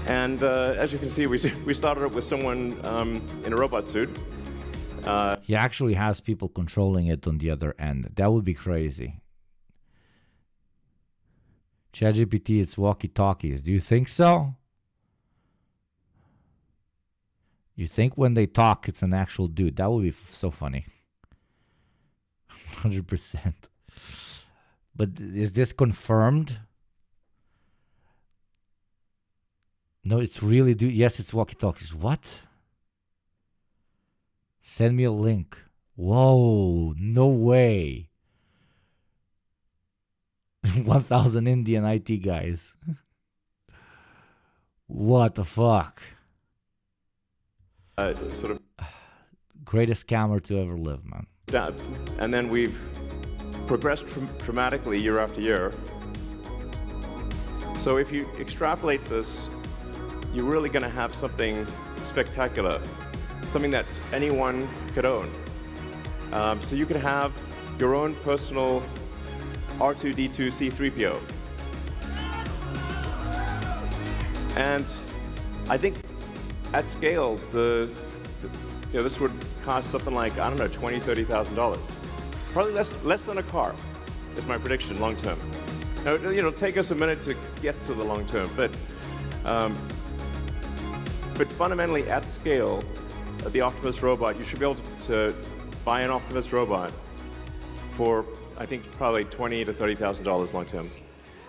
And as you can see, we started up with someone in a robot suit. He actually has people controlling it on the other end. That would be crazy. ChatGPT, it's walkie-talkies. Do you think so? You think when they talk, it's an actual dude. That would be so funny. 100%. But is this confirmed? No, it's really dude. Yes, it's walkie-talkies. What? Send me a link. Whoa, no way. 1,000 Indian IT guys. What the fuck? Sort of greatest scammer to ever live, man. And then we've progressed dramatically year after year. So if you extrapolate this, you're really going to have something spectacular, something that anyone could own. So you could have your own personal R2-D2 C-3PO. And I think at scale, this would cost something like, I don't know, $20,000, $30,000. Probably less than a car, is my prediction, long term. Now, it'll take us a minute to get to the long term, but fundamentally at scale, the Optimus robot, you should be able to buy an Optimus robot for, I think, probably $20,000 to $30,000 long term.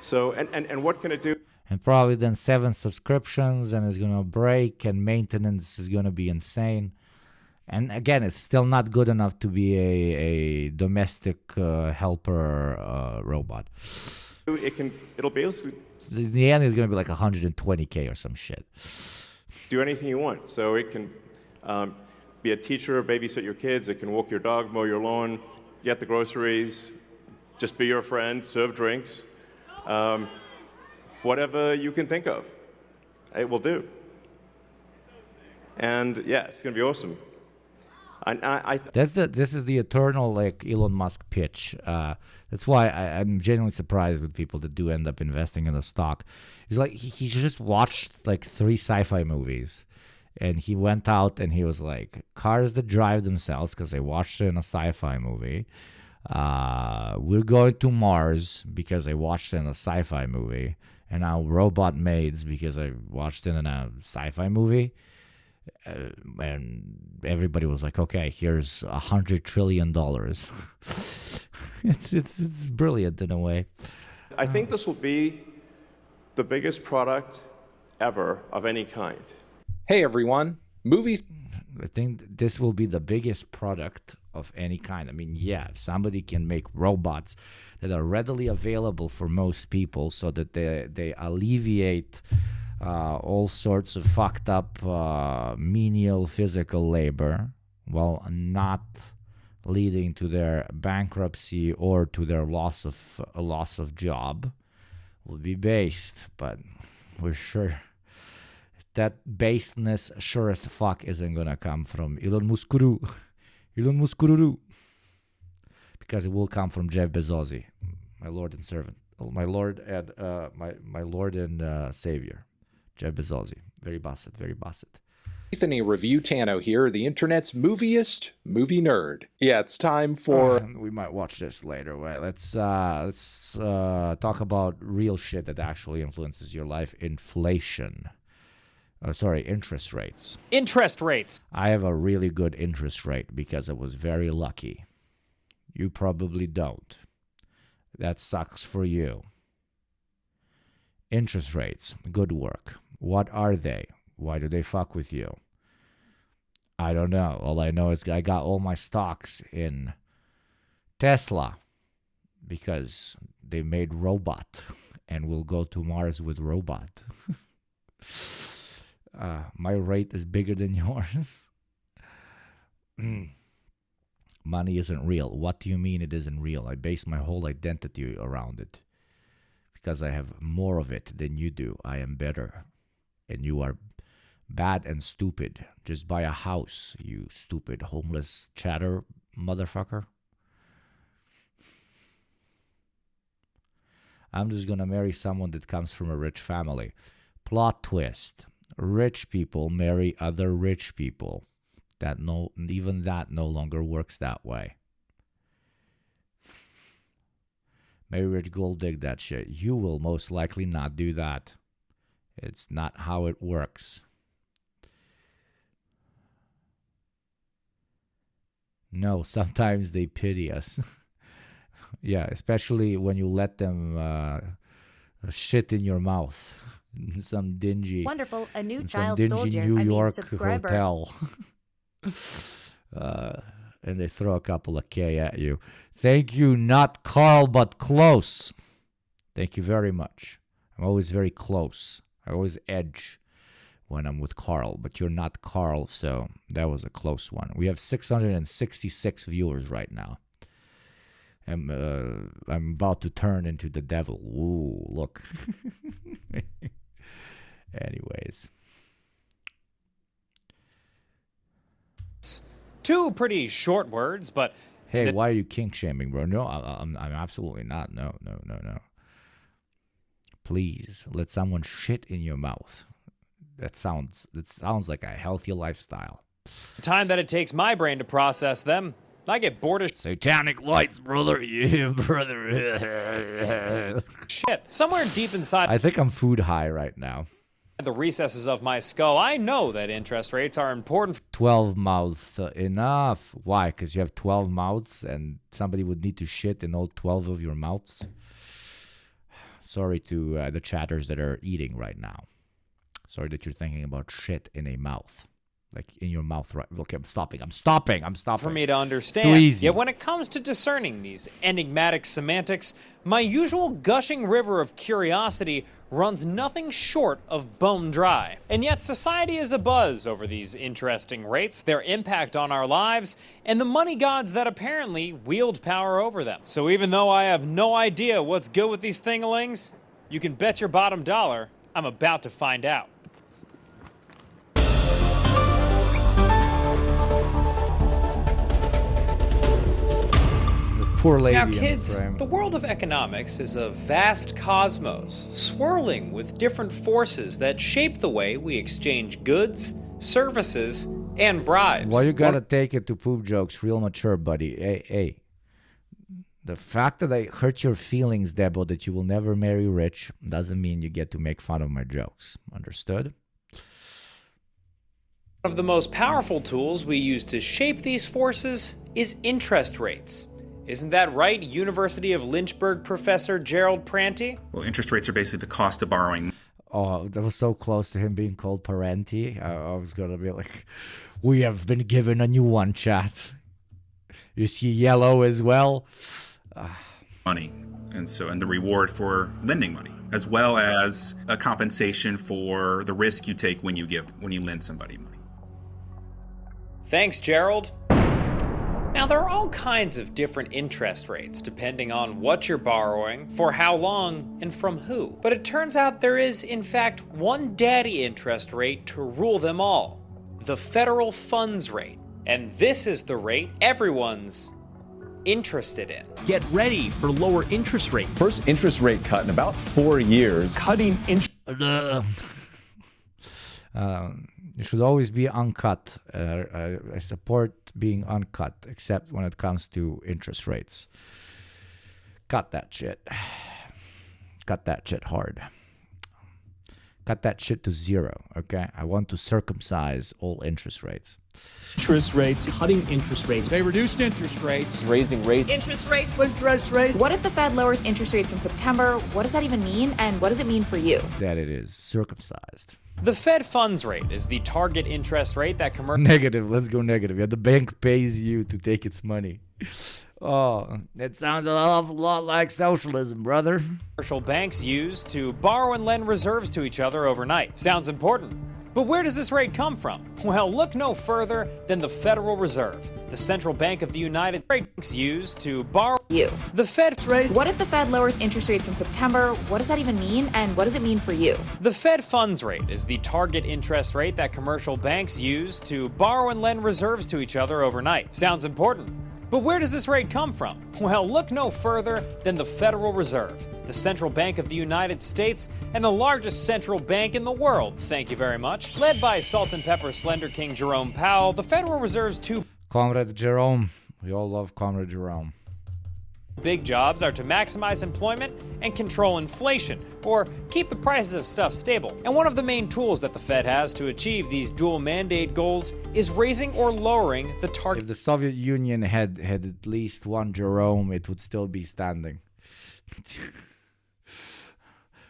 So, and what can it do? And probably then 7 subscriptions, and it's gonna break, and maintenance is gonna be insane. And again, it's still not good enough to be a domestic helper robot. It'll basically In the end, it's going to be like 120K or some shit. do anything you want. So it can be a teacher, babysit your kids. It can walk your dog, mow your lawn, get the groceries, just be your friend, serve drinks. Whatever you can think of, it will do. And yeah, it's going to be awesome. This is the eternal like Elon Musk pitch. That's why I'm genuinely surprised with people that do end up investing in the stock. He's like he just watched like 3 sci-fi movies, and he went out and he was like, cars that drive themselves because I watched it in a sci-fi movie. We're going to Mars because I watched it in a sci-fi movie, and now robot maids because I watched it in a sci-fi movie. And everybody was like, okay, here's $100 trillion. It's brilliant in a way. I think this will be the biggest product ever of any kind. Hey everyone, I think this will be the biggest product of any kind. I mean, yeah, if somebody can make robots that are readily available for most people so that they alleviate all sorts of fucked up menial physical labor while not leading to their bankruptcy or to their loss of job will be based. But we're sure that baseness sure as fuck isn't gonna come from Elon Muskuru. Elon Muskururu. Because it will come from Jeff Bezos, my lord and servant. My lord and my lord and savior. Jeff Bezos. Very basset, very basset. Anthony Review Tano here, the internet's moviest movie nerd. Yeah, it's time for... we might watch this later. Wait, let's talk about real shit that actually influences your life. Inflation. Interest rates. Interest rates. I have a really good interest rate because I was very lucky. You probably don't. That sucks for you. Interest rates. Good work. What are they? Why do they fuck with you? I don't know. All I know is I got all my stocks in Tesla because they made robot and we'll go to Mars with robot. My rate is bigger than yours. Money isn't real. What do you mean it isn't real? I base my whole identity around it. Because I have more of it than you do. I am better. And you are bad and stupid. Just buy a house, you stupid homeless chatter motherfucker. I'm just gonna marry someone that comes from a rich family. Plot twist. Rich people marry other rich people. Even that no longer works that way. Maybe Rich Gold dig that shit. You will most likely not do that. It's not how it works. No, sometimes they pity us. Yeah, especially when you let them shit in your mouth. Some dingy, wonderful, a new some child dingy soldier. New I mean, York subscriber. hotel. And they throw a couple of K at you. Thank you, not Carl, but close. Thank you very much. I'm always very close. I always edge when I'm with Carl, but you're not Carl, so that was a close one. We have 666 viewers right now. I'm about to turn into the devil. Ooh, look. Anyways. Two pretty short words, but... Hey, why are you kink shaming, bro? No, I'm absolutely not. No. Please, let someone shit in your mouth. That sounds like a healthy lifestyle. The time that it takes my brain to process them, I get bored as... Satanic lights, brother. Yeah, brother. Shit. Somewhere deep inside... I think I'm food high right now. The recesses of my skull, I know that interest rates are important. 12 mouths, enough. Why? Because you have 12 mouths and somebody would need to shit in all 12 of your mouths? Sorry to the chatters that are eating right now. Sorry that you're thinking about shit in a mouth. like in your mouth, right? Okay, I'm stopping. For me to understand. It's too easy. Yet when it comes to discerning these enigmatic semantics, my usual gushing river of curiosity runs nothing short of bone dry. And yet society is abuzz over these interesting rates, their impact on our lives, and the money gods that apparently wield power over them. So even though I have no idea what's good with these thingalings, you can bet your bottom dollar I'm about to find out. Poor lady. Now, kids, the world of economics is a vast cosmos, swirling with different forces that shape the way we exchange goods, services, and bribes. Why you gotta take it to poop jokes real mature, buddy? Hey. The fact that I hurt your feelings, Debo, that you will never marry rich, doesn't mean you get to make fun of my jokes. Understood? One of the most powerful tools we use to shape these forces is interest rates. Isn't that right, University of Lynchburg professor Gerald Pranti? Well, interest rates are basically the cost of borrowing. Oh, that was so close to him being called Parenti. I was going to be like, we have been given a new one, chat. You see yellow as well? Money. And the reward for lending money, as well as a compensation for the risk you take when you lend somebody money. Thanks, Gerald. Now, there are all kinds of different interest rates depending on what you're borrowing, for how long, and from who. But it turns out there is, in fact, one daddy interest rate to rule them all: the federal funds rate. And this is the rate everyone's interested in. Get ready for lower interest rates. First interest rate cut in about 4 years. Cutting interest. You should always be uncut. I support being uncut, except when it comes to interest rates. Cut that shit. Cut that shit hard. Cut that shit to 0, okay? I want to circumcise all interest rates. Interest rates. Cutting interest rates. They reduced interest rates. Raising rates. Interest rates. Interest rates. What if the Fed lowers interest rates in September? What does that even mean? And what does it mean for you? That it is circumcised. The Fed funds rate is the target interest rate that Negative. Let's go negative. Yeah, the bank pays you to take its money. Oh, that sounds an awful lot like socialism, brother. Commercial banks use to borrow and lend reserves to each other overnight. Sounds important. But where does this rate come from? Well, look no further than the Federal Reserve, the central bank of the United States, used to borrow you. The Fed rate. What if the Fed lowers interest rates in September? What does that even mean? And what does it mean for you? The Fed funds rate is the target interest rate that commercial banks use to borrow and lend reserves to each other overnight. Sounds important. But where does this rate come from? Well, look no further than the Federal Reserve, the central bank of the United States and the largest central bank in the world. Thank you very much. Led by Salt and Pepper Slender King Jerome Powell, the Federal Reserve's two Comrade Jerome. We all love Comrade Jerome. big jobs are to maximize employment and control inflation, or keep the prices of stuff stable. And one of the main tools that the Fed has to achieve these dual mandate goals is raising or lowering the target. If the Soviet Union had at least one Jerome, it would still be standing.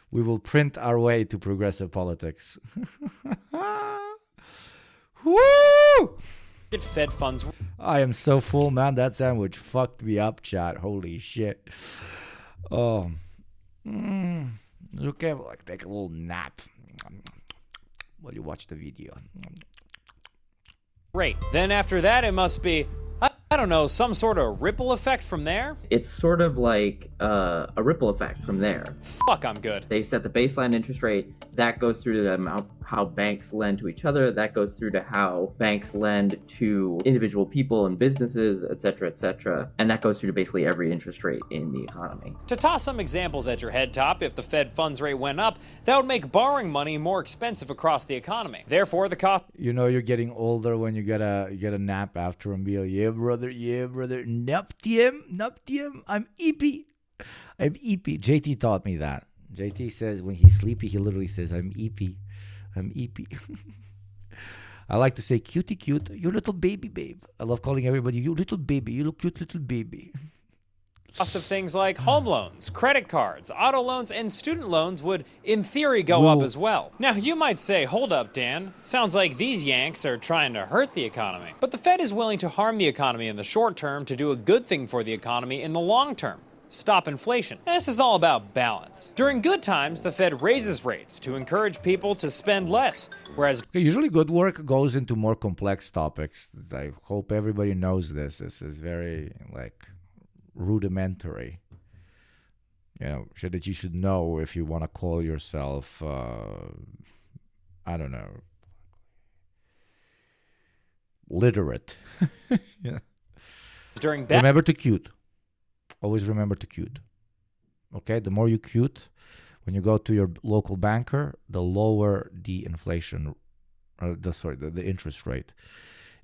We will print our way to progressive politics. Woo! Fed funds. I am so full, man. That sandwich fucked me up, chat. Holy shit. Oh. Okay, like take a little nap while you watch the video. Great. Then after that, it must be, I don't know, some sort of ripple effect from there? It's sort of like a ripple effect from there. Fuck, I'm good. They set the baseline interest rate. That goes through to the amount how banks lend to each other. That goes through to how banks lend to individual people and businesses, etc., etc. And that goes through to basically every interest rate in the economy. To toss some examples at your head top, if the Fed funds rate went up, that would make borrowing money more expensive across the economy. Therefore, the cost... You know you're getting older when you get a nap after a meal. Yeah, brother. Naptium. I'm eepy. JT taught me that. JT says when he's sleepy, he literally says, I'm eepy. I like to say, cutie cute, you little baby babe. I love calling everybody, you little baby, you little cute little baby. Cost of things like home loans, credit cards, auto loans, and student loans would, in theory, go up as well. Now, you might say, hold up, Dan. Sounds like these Yanks are trying to hurt the economy. But the Fed is willing to harm the economy in the short term to do a good thing for the economy in the long term. Stop inflation. This is all about balance. During good times, the Fed raises rates to encourage people to spend less, whereas usually good work goes into more complex topics. I hope everybody knows this. This is very, like, rudimentary. You know, shit that you should know if you want to call yourself, I don't know, literate. Yeah. Remember to cute. Always remember to cute. Okay? The more you cute, when you go to your local banker, the lower the inflation, the interest rate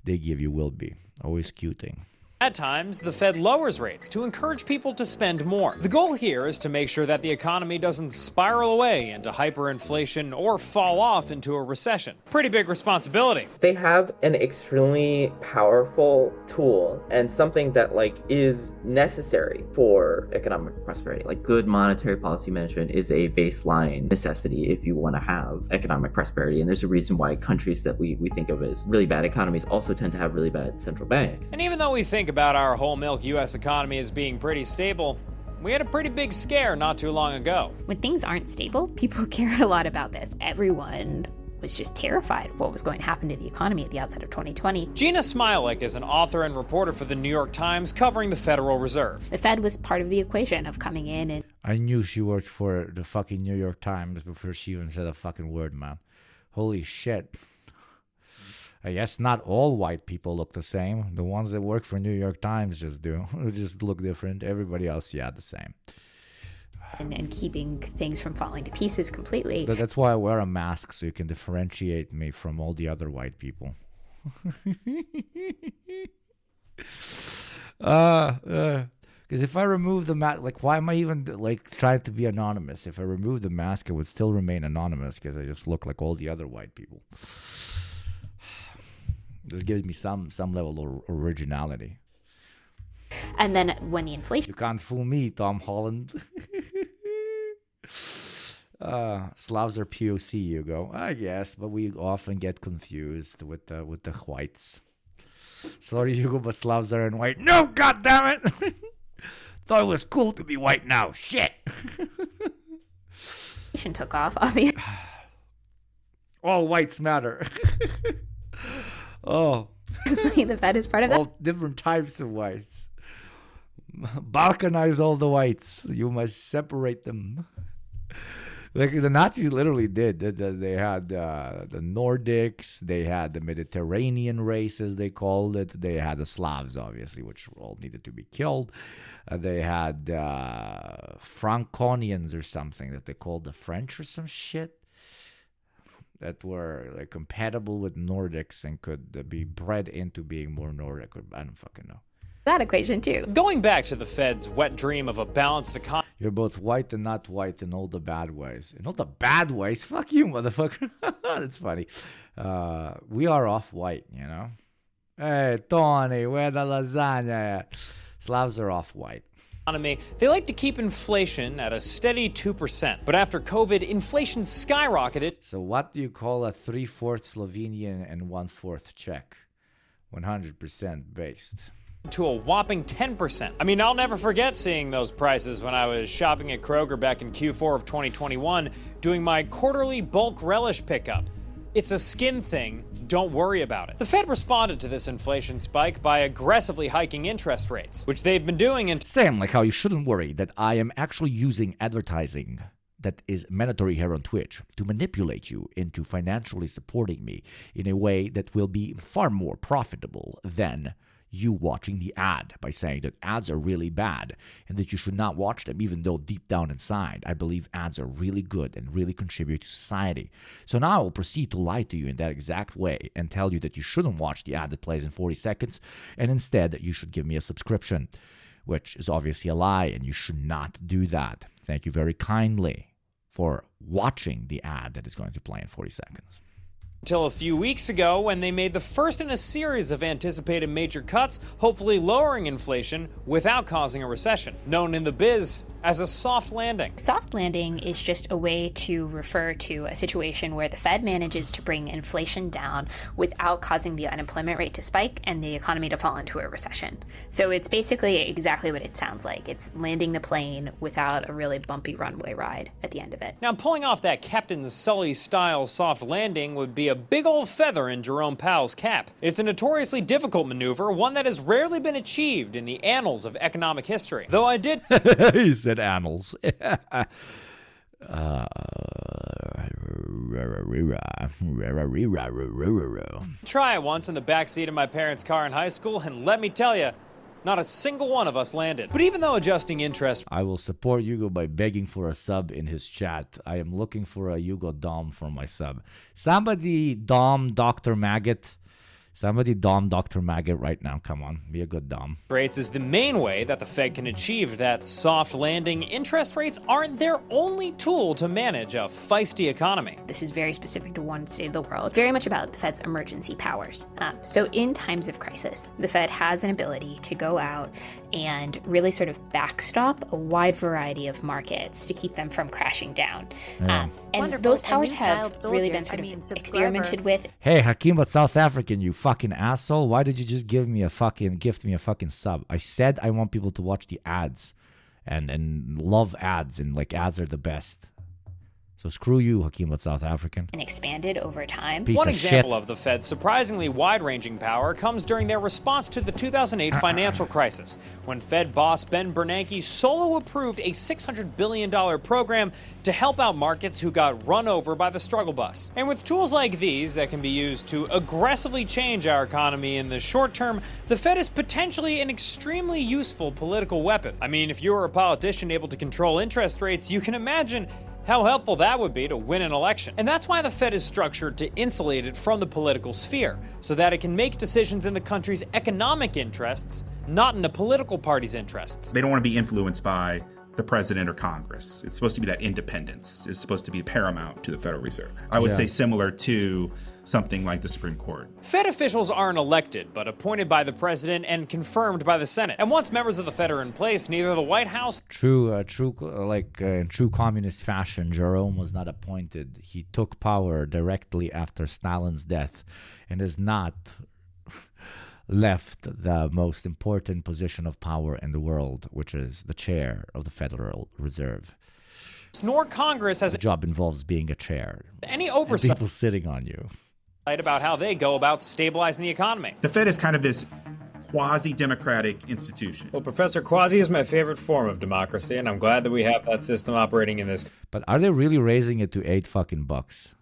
they give you will be. Always cuting. at times, the Fed lowers rates to encourage people to spend more. The goal here is to make sure that the economy doesn't spiral away into hyperinflation or fall off into a recession. Pretty big responsibility. They have an extremely powerful tool and something that is necessary for economic prosperity. Good monetary policy management is a baseline necessity if you want to have economic prosperity. And there's a reason why countries that we think of as really bad economies also tend to have really bad central banks. And even though we think about our whole milk U.S. economy as being pretty stable, we had a pretty big scare not too long ago. When things aren't stable, people care a lot about this. Everyone was just terrified of what was going to happen to the economy at the outset of 2020. Gina Smilek is an author and reporter for the New York Times covering the Federal Reserve. The Fed was part of the equation of coming in and... I knew she worked for the fucking New York Times before she even said a fucking word, man. Holy shit. I guess not all white people look the same. The ones that work for New York Times just do. Just look different. Everybody else, yeah, the same. And keeping things from falling to pieces completely. But that's why I wear a mask, so you can differentiate me from all the other white people. Because if I remove the mask, why am I even trying to be anonymous? If I remove the mask, it would still remain anonymous because I just look like all the other white people. This gives me some level of originality. And then when the inflation... You can't fool me, Tom Holland. Slavs are POC, Hugo. I guess, but we often get confused with the whites. Sorry, Hugo, but Slavs aren't white. No, goddammit! Thought it was cool to be white now. Shit! took off, obviously. All whites matter. Oh. The Fed is part of that. All different types of whites. Balkanize all the whites. You must separate them. The Nazis literally did. They had the Nordics. They had the Mediterranean races, they called it. They had the Slavs, obviously, which all needed to be killed. They had Franconians or something that they called the French or some shit. That were compatible with Nordics and could be bred into being more Nordic. I don't fucking know. That equation too. Going back to the Fed's wet dream of a balanced economy. You're both white and not white in all the bad ways. In all the bad ways? Fuck you, motherfucker. That's funny. We are off-white, you know? Hey, Tony, where the lasagna at? Slavs are off-white. They like to keep inflation at a steady 2%. But after COVID, inflation skyrocketed. So what do you call a 3/4 Slovenian and 1/4 Czech? 100% based. To a whopping 10%. I mean, I'll never forget seeing those prices when I was shopping at Kroger back in Q4 of 2021, doing my quarterly bulk relish pickup. It's a skin thing. Don't worry about it. The Fed responded to this inflation spike by aggressively hiking interest rates, which they've been doing in... Same like how you shouldn't worry that I am actually using advertising that is mandatory here on Twitch to manipulate you into financially supporting me in a way that will be far more profitable than you watching the ad by saying that ads are really bad and that you should not watch them, even though deep down inside I believe ads are really good and really contribute to society. So now I will proceed to lie to you in that exact way and tell you that you shouldn't watch the ad that plays in 40 seconds and instead that you should give me a subscription, which is obviously a lie and you should not do that. Thank you very kindly for watching the ad that is going to play in 40 seconds. Until a few weeks ago when they made the first in a series of anticipated major cuts, hopefully lowering inflation without causing a recession, known in the biz as a soft landing. Soft landing is just a way to refer to a situation where the Fed manages to bring inflation down without causing the unemployment rate to spike and the economy to fall into a recession. So it's basically exactly what it sounds like. It's landing the plane without a really bumpy runway ride at the end of it. Now, pulling off that Captain Sully-style soft landing would be a big old feather in Jerome Powell's cap. It's a notoriously difficult maneuver, one that has rarely been achieved in the annals of economic history. Though I did... He said annals. Try it once in the backseat of my parents' car in high school, and let me tell you, not a single one of us landed. But even though adjusting interest... I will support Hugo by begging for a sub in his chat. I am looking for a Hugo Dom for my sub. Somebody Dom Dr. Maggot. Somebody Dom Dr. Maggot right now. Come on, be a good Dom. Rates is the main way that the Fed can achieve that soft landing. Interest rates aren't their only tool to manage a feisty economy. This is very specific to one state of the world, very much about the Fed's emergency powers. So in times of crisis, the Fed has an ability to go out and really sort of backstop a wide variety of markets to keep them from crashing down. Yeah. And Wonderful. those A powers new have child really soldier. been sort I of mean, subscriber. experimented with. Hey, Hakeem, but South African, you fucking asshole. Why did you just gift me a fucking sub? I said I want people to watch the ads and love ads, and like ads are the best. So screw you, Hakeem, but South African. And expanded over time. One example of the Fed's surprisingly wide-ranging power comes during their response to the 2008 financial crisis, when Fed boss Ben Bernanke solo approved a $600 billion program to help out markets who got run over by the struggle bus. And with tools like these that can be used to aggressively change our economy in the short term, the Fed is potentially an extremely useful political weapon. I mean, if you were a politician able to control interest rates, you can imagine how helpful that would be to win an election. And that's why the Fed is structured to insulate it from the political sphere, so that it can make decisions in the country's economic interests, not in a political party's interests. They don't want to be influenced by the president or Congress. It's supposed to be that independence. It's supposed to be paramount to the Federal Reserve. I would say similar to something like the Supreme Court. Fed officials aren't elected, but appointed by the president and confirmed by the Senate. And once members of the Fed are in place, neither the White House... In true communist fashion, Jerome was not appointed. He took power directly after Stalin's death and has not left the most important position of power in the world, which is the chair of the Federal Reserve. Nor Congress has... The job involves being a chair. Any and oversight people sitting on you. About how they go about stabilizing the economy. The Fed is kind of this quasi-democratic institution. Well, Professor, quasi is my favorite form of democracy, and I'm glad that we have that system operating in this. But are they really raising it to $8?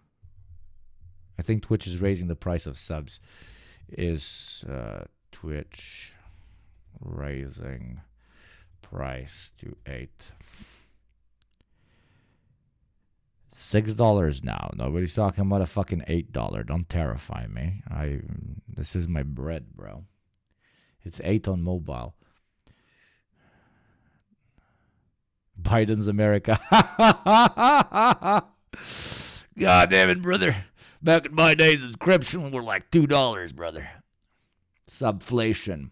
I think Twitch is raising the price of subs. Is Twitch raising price to $8? $6 now. Nobody's talking about a fucking $8. Don't terrify me. This is my bread, bro. It's $8 on mobile. Biden's America. God damn it, brother. Back in my days, subscription were like $2, brother. Subflation.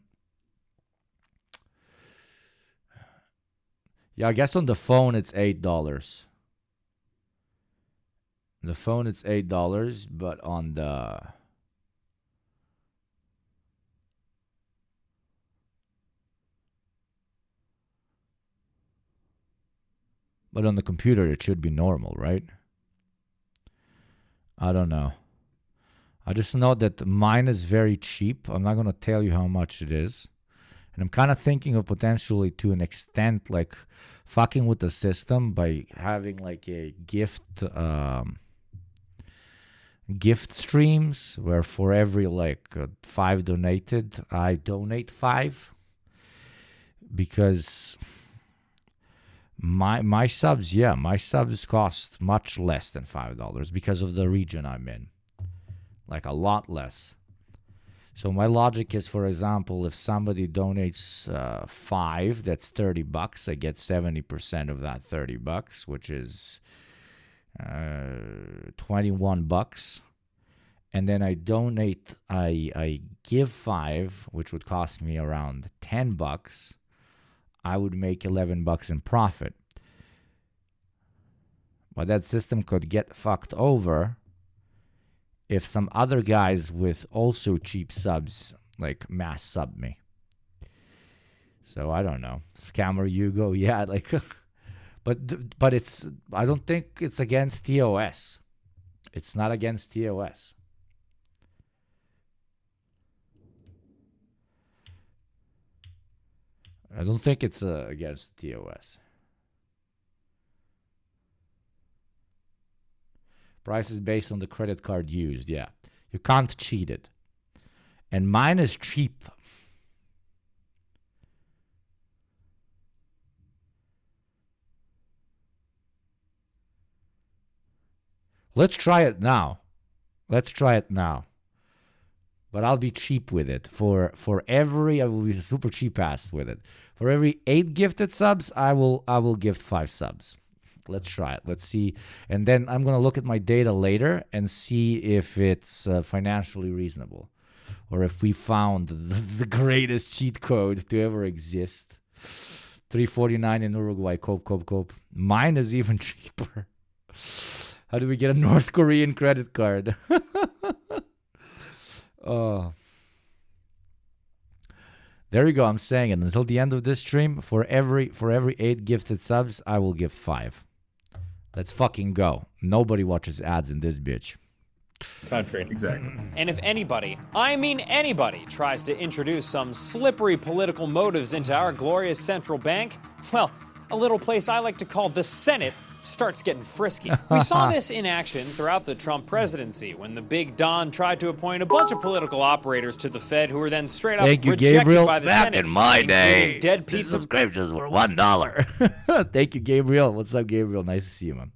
Yeah, I guess on the phone it's $8. The phone it's $8, but on the computer it should be normal, right? I don't know. I just know that mine is very cheap. I'm not going to tell you how much it is. And I'm kind of thinking of potentially, to an extent, like fucking with the system by having like a gift streams where for every like 5 donated, I donate 5. Because my subs cost much less than $5 because of the region I'm in. Like a lot less. So my logic is, for example, if somebody donates 5, that's $30. I get 70% of that $30, which is $21. and then I donate, I give 5, which would cost me around $10, I would make $11 in profit. But that system could get fucked over if some other guys with also cheap subs, like, mass sub me. So I don't know. Scammer Yugo, yeah, like, but it's, I don't think it's against TOS. It's not against TOS. I don't think it's against TOS. Price is based on the credit card used, yeah. You can't cheat it. And mine is cheap. Let's try it now. Let's try it now. But I'll be cheap with it. For every, I will be super cheap ass with it. For every 8 gifted subs, I will gift 5 subs. Let's try it. Let's see. And then I'm going to look at my data later and see if it's financially reasonable. Or if we found the greatest cheat code to ever exist. $3.49 in Uruguay. Cope. Mine is even cheaper. How do we get a North Korean credit card? Oh. There you go. I'm saying it. Until the end of this stream, for every 8 gifted subs, I will give 5. Let's fucking go. Nobody watches ads in this bitch. Country. Exactly. And if anybody, I mean anybody, tries to introduce some slippery political motives into our glorious central bank, well, a little place I like to call the Senate starts getting frisky. We saw this in action throughout the Trump presidency when the big Don tried to appoint a bunch of political operators to the Fed who were then straight up rejected Gabriel. by the Back Senate. in my day, dead the pizza subscriptions were $1. Thank you, Gabriel. What's up, Gabriel? Nice to see you, man.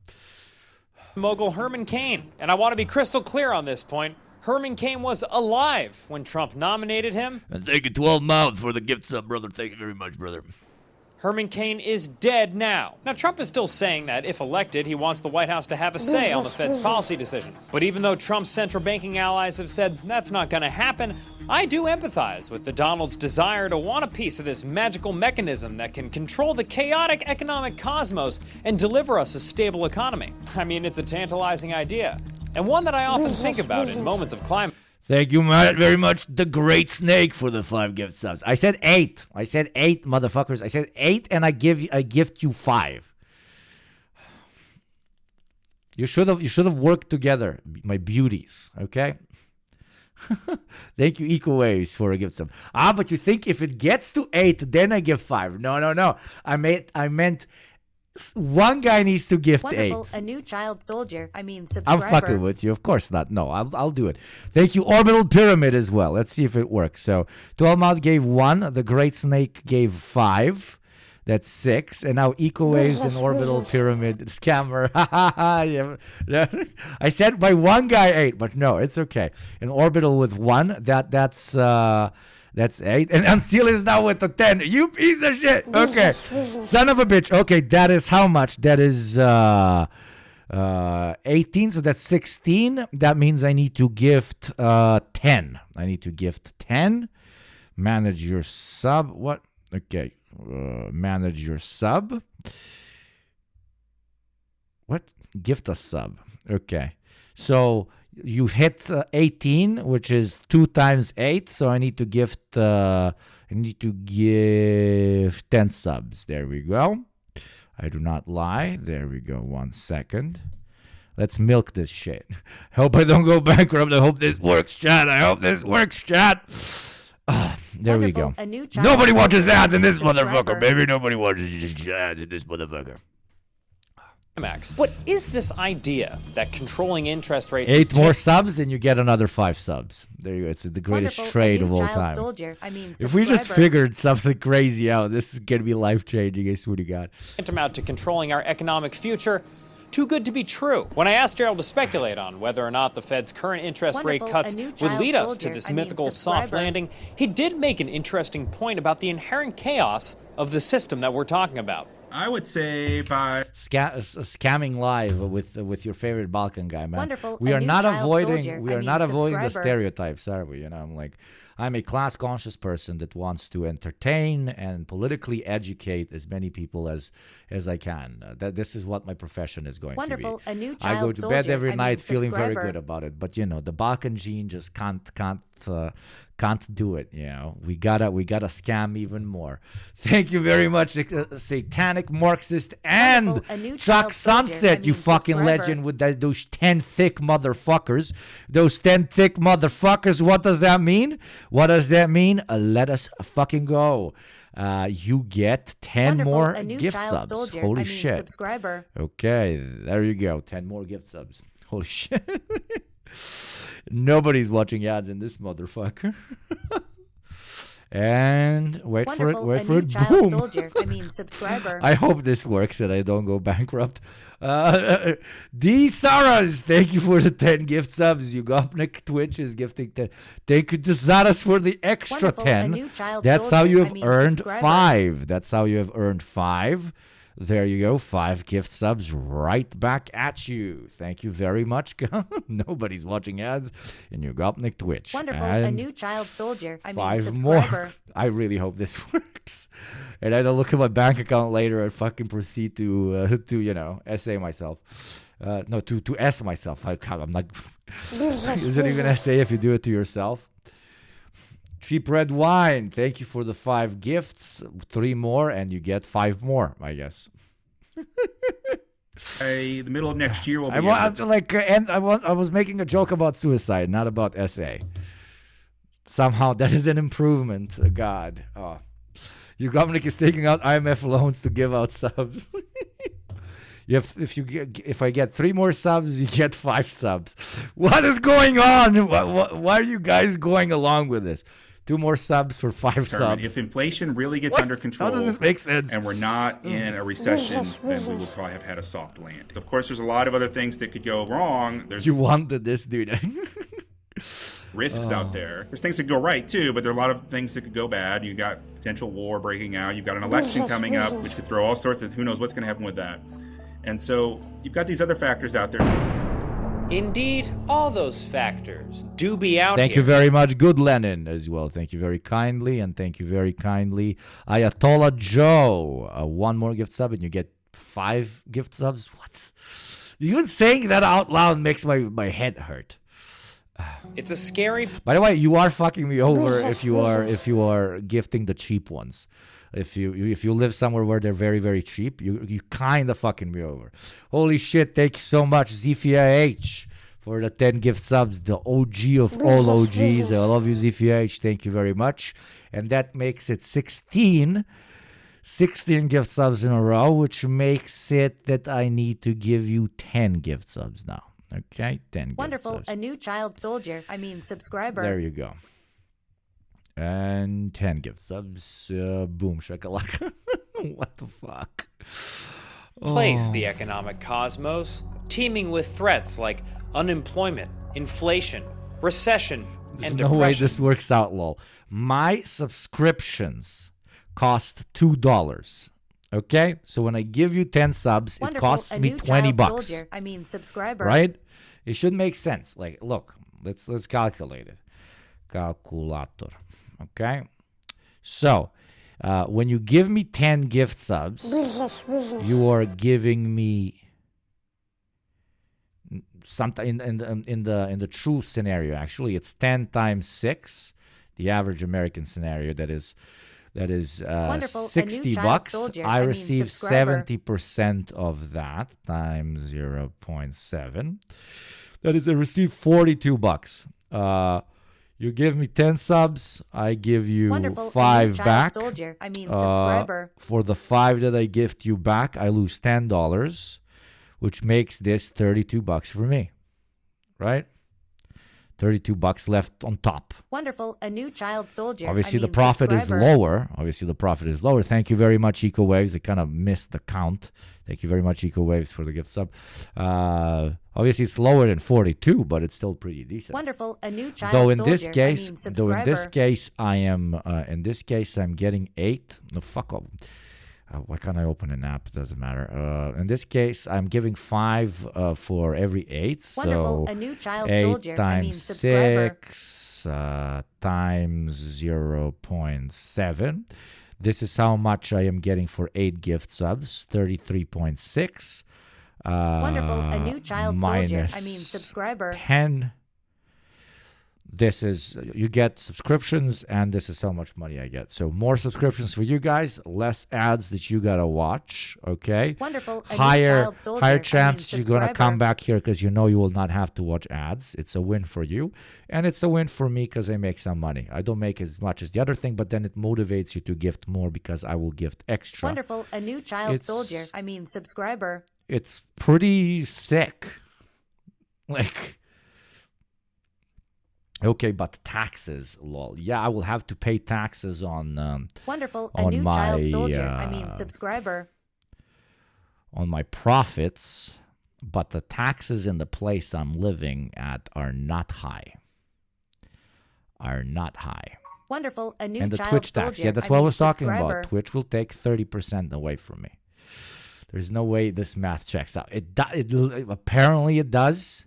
mogul Herman Cain. And I want to be crystal clear on this point. Herman Cain was alive when Trump nominated him. And thank you, 12 Mouth, for the gift sub, brother. Thank you very much, brother. Herman Cain is dead now. Now, Trump is still saying that, if elected, he wants the White House to have a say on the Fed's policy decisions. But even though Trump's central banking allies have said that's not going to happen, I do empathize with the Donald's desire to want a piece of this magical mechanism that can control the chaotic economic cosmos and deliver us a stable economy. I mean, it's a tantalizing idea, and one that I often think about in moments of climate. Thank you very much, the Great Snake, for the 5 gift subs. I said 8. I said 8, motherfuckers. I said 8, and I gift you 5. You should have worked together, my beauties. Okay. Thank you, Eco Waves, for a gift sub. But you think if it gets to 8, then I give 5? No. I meant. One guy needs to gift Wonderful, 8. a new child soldier. I mean, subscriber. I'm fucking with you. Of course not. No, I'll do it. Thank you, Orbital Pyramid, as well. Let's see if it works. So, 12 Mouth gave 1. The Great Snake gave 5. That's 6. And now Eco Waves and Orbital Pyramid. Scammer. Yeah. I said by one guy 8, but no, it's okay. And Orbital with 1. That's 8. And Unseal is now with the 10. You piece of shit. Okay. Son of a bitch. Okay, that is how much? That is 18. So that's 16. That means I need to gift 10. I need to gift 10. Manage your sub. What? Okay. Manage your sub. What? Gift a sub. Okay. So you hit 18, which is 2 times 8. So I need to gift 10 subs. There we go. I do not lie. There we go. 1 second. Let's milk this shit. Hope I don't go bankrupt. I hope this works, chat. There we go. Nobody watches ads in this motherfucker, baby. Nobody watches ads in this motherfucker. Max, what is this idea that controlling interest rates 8 more subs and you get another 5 subs. There you go. It's the greatest trade of all time. Soldier. I mean, if we just figured something crazy out, this is going to be life-changing, I swear to God. Tantamount to controlling our economic future. Too good to be true. When I asked Gerald to speculate on whether or not the Fed's current interest rate cuts would lead us to this mythical soft landing, he did make an interesting point about the inherent chaos of the system that we're talking about. I would say by scamming live with your favorite Balkan guy, man. Wonderful. We A are new not child avoiding. soldier. We I are mean, not avoiding the subscriber. stereotypes, are we? You know, I'm a class conscious person that wants to entertain and politically educate as many people as I can. That this is what my profession is going Wonderful. to be. A new I go child to bed soldier. every I mean, night feeling very subscriber. good about it. But you know, the Balkan gene just can't do it. You know, we gotta scam even more. Thank you very much, satanic Marxist and Wonderful. A new Chuck child soldier. Sunset, I you mean, fucking subscriber. legend with those 10 thick motherfuckers. Those 10 thick motherfuckers. What does that mean? What does that mean? Let us fucking go. You get 10 Wonderful. more A new gift child subs. soldier. Holy I mean, shit. subscriber. Okay, there you go. 10 more gift subs. Holy shit. Nobody's watching ads in this motherfucker. And wait Wonderful. for it. Wait A for new it. child Boom. soldier. I mean, subscriber. I hope this works and I don't go bankrupt. D. Saras, thank you for the 10 gift subs. YugopnikTwitch is gifting 10. Thank you to Saras for the extra Wonderful. A 10. new child That's how soldier. you I have mean, earned subscriber. 5. That's how you have earned 5. There you go. 5 gift subs right back at you. Thank you very much. Nobody's watching ads in YugopnikTwitch. Wonderful. And A new child soldier. I mean, 5 subscriber. more. I really hope this works. And I don't look at my bank account later and fucking proceed to you know, essay myself. No, to S myself. I'm not. Is it even essay if you do it to yourself? Cheap red wine. Thank you for the 5 gifts. 3 more, and you get 5 more, I guess. the middle of next year, we'll be I was making a joke about suicide, not about SA. Somehow that is an improvement. God. Oh. Yugopnik is taking out IMF loans to give out subs. If I get 3 more subs, you get 5 subs. What is going on? Why are you guys going along with this? 2 more subs for 5 subs. If inflation really gets under control, how does this make sense? And we're not in a recession, then we will probably have had a soft land. Of course, there's a lot of other things that could go wrong. You wanted this, dude. Risks out there. There's things that go right too, but there are a lot of things that could go bad. You got potential war breaking out. You've got an election coming up, which could throw all sorts of who knows what's going to happen with that. And so you've got these other factors out there. Indeed, all those factors do be out Thank here. you very much, good Lenin, as well. Thank you very kindly, and thank you very kindly, Ayatollah Joe. 1 more gift sub, and you get 5 gift subs. What? Even saying that out loud makes my head hurt. It's a scary. By the way, you are fucking me over if you are gifting the cheap ones. If you live somewhere where they're very, very cheap, you kind of fucking me over. Holy shit, thank you so much, CIAH, for the 10 gift subs, the OG of all OGs. I love you, CIAH. Thank you very much. And that makes it 16 gift subs in a row, which makes it that I need to give you 10 gift subs now. Okay, 10 Wonderful. gift subs. A new child soldier. I mean, subscriber. There you go. And 10 gift subs. Boom, shakalaka. What the fuck? Place the economic cosmos, teeming with threats like unemployment, inflation, recession, There's and no depression. way this works out, lol. My subscriptions cost $2. Okay? So when I give you 10 subs, Wonderful. it costs A me new $20. child soldier. I mean, subscriber. Right? It should make sense. Like, look, let's calculate it. Calculator. Okay? So, when you give me 10 gift subs, you are giving me something in the true scenario. Actually, it's 10 times 6, the average American scenario. That is Wonderful. A new $60. child soldier. I I mean, receive subscriber. 70% of that times 0.7. That is, I receive $42. You give me 10 subs, I give you Wonderful. A new 5 child back. soldier. I mean, subscriber. For the 5 that I gift you back, I lose $10, which makes this $32 for me. Right? $32 left on top. Wonderful. A new child soldier. Obviously, I mean, the profit is subscriber. lower. Thank you very much, EcoWaves. I kind of missed the count. Thank you very much, EcoWaves, for the gift sub. Obviously, it's lower than 42, but it's still pretty decent. Wonderful. A new child Though in soldier. this case, I mean, subscriber. I'm getting 8. No, fuck off. Why can't I open an app? It doesn't matter. In this case, I'm giving 5 for every 8. Wonderful. So A new child 8 soldier. times Subscriber. 6 times 0.7. This is how much I am getting for 8 gift subs. 33.6. Wonderful. A new child soldier. Minus Subscriber. 10. This is, you get subscriptions, and this is how much money I get. So more subscriptions for you guys, less ads that you gotta watch. Okay. Wonderful. A new Higher child soldier. higher chance you're gonna subscriber. come back here because you know you will not have to watch ads. It's a win for you, and it's a win for me because I make some money. I don't make as much as the other thing, but then it motivates you to gift more because I will gift extra. Wonderful. A new child It's- soldier. Subscriber. It's pretty sick. Like, okay, but taxes, lol. Yeah, I will have to pay taxes on Wonderful. A on new my child soldier. Subscriber. on my profits, but the taxes in the place I'm living at are not high. Wonderful. A new And the child Twitch soldier. tax. Yeah, that's what I was talking subscriber. about. Twitch will take 30% away from me. There's no way this math checks out. It apparently it does.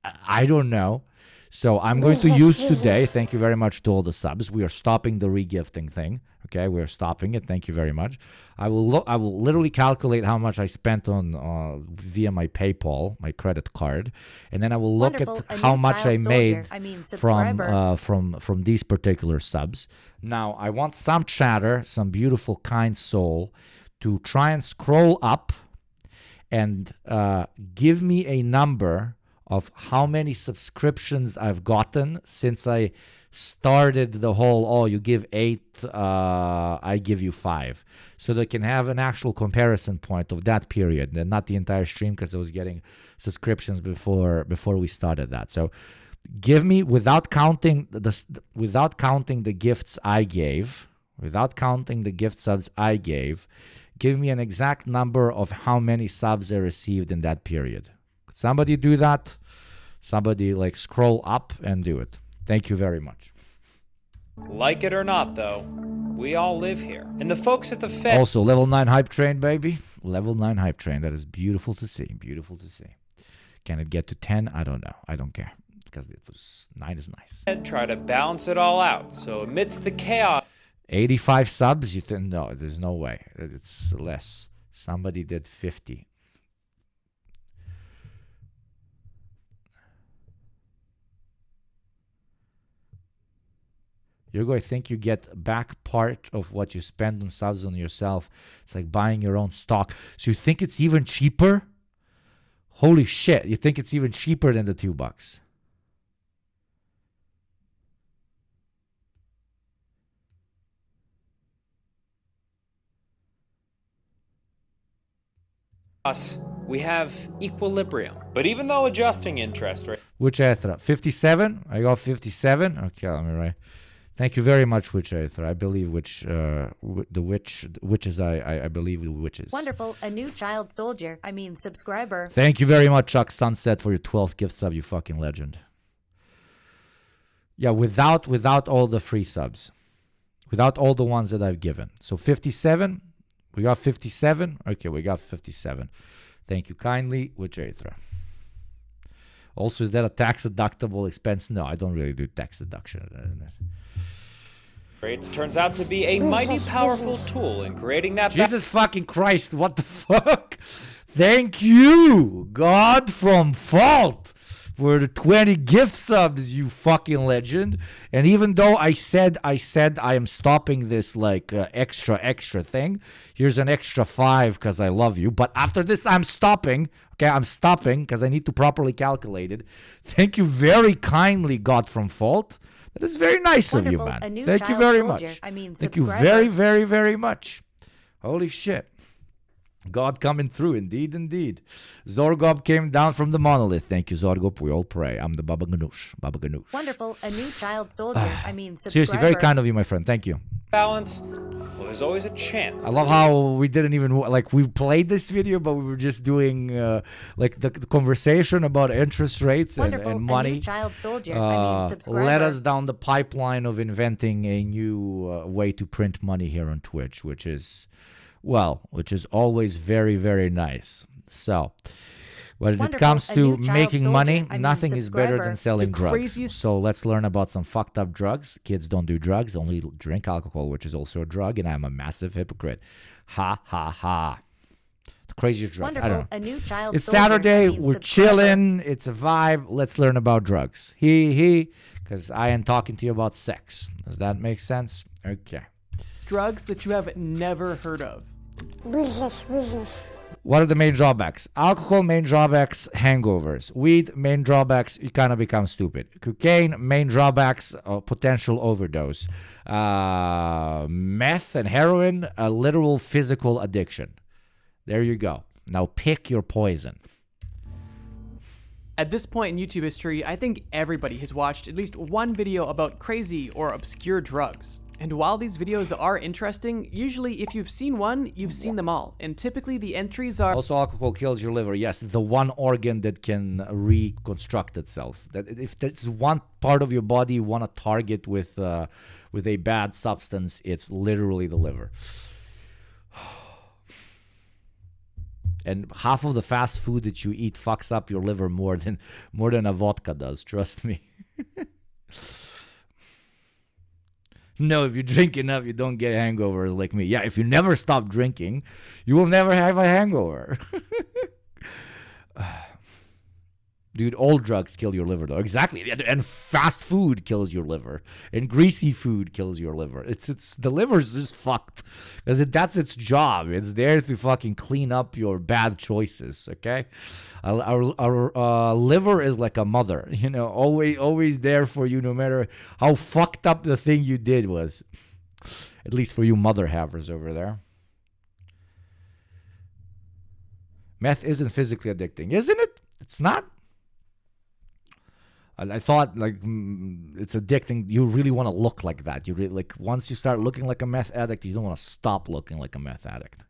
I don't know. So I'm going to use today. Thank you very much to all the subs. We are stopping the regifting thing. Okay, we are stopping it. Thank you very much. I will literally calculate how much I spent on via my PayPal, my credit card, and then I will look Wonderful. at A how new much I child made soldier. Subscriber. from these particular subs. Now I want some chatter, some beautiful kind soul, to try and scroll up and give me a number of how many subscriptions I've gotten since I started the whole, you give 8, I give you 5. So they can have an actual comparison point of that period, and not the entire stream because I was getting subscriptions before we started that. So give me, without counting the gifts I gave, without counting the gift subs I gave, give me an exact number of how many subs I received in that period. Could somebody do that? Somebody scroll up and do it. Thank you very much. Like it or not, though, we all live here. And the folks at the Fed... Also, level 9 hype train, baby. Level 9 hype train. That is beautiful to see. Beautiful to see. Can it get to 10? I don't know. I don't care. Because 9 is nice. Try to balance it all out. So amidst the chaos... 85 subs? No, there's no way. It's less. Somebody did 50. Yugo, I think you get back part of what you spend on subs on yourself. It's like buying your own stock. So you think it's even cheaper? Holy shit. You think it's even cheaper than the $2? We have equilibrium. But even though adjusting interest rate... Which Ethra? 57? I got 57? Okay, let me write. Thank you very much, Witch Aether. I believe witches. I believe the witches. Wonderful. A new child soldier. Subscriber. Thank you very much, Chuck Sunset, for your 12th gift sub, you fucking legend. Yeah, without all the free subs. Without all the ones that I've given. So 57. We got 57. Okay, we got 57. Thank you kindly, Witch Aether. Also, is that a tax deductible expense? No, I don't really do tax deduction. Rates turns out to be a mighty powerful tool in creating that... Jesus fucking Christ, what the fuck? Thank you, God from Fault, for the 20 gift subs, you fucking legend. And even though I said I am stopping this extra thing, here's an extra 5 because I love you. But after this, I'm stopping. Okay, I'm stopping because I need to properly calculate it. Thank you very kindly, God from Fault. That is very nice of you, man. Thank you very much. Thank you very, very, very much. Holy shit. God coming through, indeed, indeed. Zorgob came down from the monolith. Thank you, Zorgob. We all pray. I'm the Baba Ganoush. Baba Ganoush. Wonderful. A new child soldier. Subscriber. Seriously, very kind of you, my friend. Thank you. Balance. Well, there's always a chance. I love how we didn't even like we played this video, but we were just doing like the conversation about interest rates and money. A new child soldier. Subscriber. Led us down the pipeline of inventing a new way to print money here on Twitch, which is always very, very nice. So, when it comes to making money, nothing is better than selling drugs. So let's learn about some fucked up drugs. Kids don't do drugs, only drink alcohol, which is also a drug, and I'm a massive hypocrite. Ha, ha, ha. The craziest drugs. I don't know. A new child It's soldier. Saturday, we're chilling, it's a vibe, let's learn about drugs. Because I am talking to you about sex. Does that make sense? Okay. Drugs that you have never heard of. What are the main drawbacks? Alcohol, main drawbacks, hangovers. Weed, main drawbacks, you kind of become stupid. Cocaine, main drawbacks, potential overdose. Meth and heroin, a literal physical addiction. There you go. Now pick your poison. At this point in YouTube history, I think everybody has watched at least one video about crazy or obscure drugs. And while these videos are interesting, usually if you've seen one, you've seen them all. And typically the entries are... Also, alcohol kills your liver. Yes, the one organ that can reconstruct itself. That if there's one part of your body you want to target with a bad substance, it's literally the liver. And half of the fast food that you eat fucks up your liver more than a vodka does. Trust me. No, if you drink enough, you don't get hangovers like me. Yeah, if you never stop drinking, you will never have a hangover. Dude, all drugs kill your liver, though. Exactly. And fast food kills your liver. And greasy food kills your liver. It's the liver's just fucked. Because that's its job. It's there to fucking clean up your bad choices, okay? Our liver is like a mother, you know, always there for you, no matter how fucked up the thing you did was. At least for you mother havers over there. Meth isn't physically addicting, isn't it? It's not. I thought like it's addicting. You really want to look like that. You really like once you start looking like a meth addict, you don't want to stop looking like a meth addict.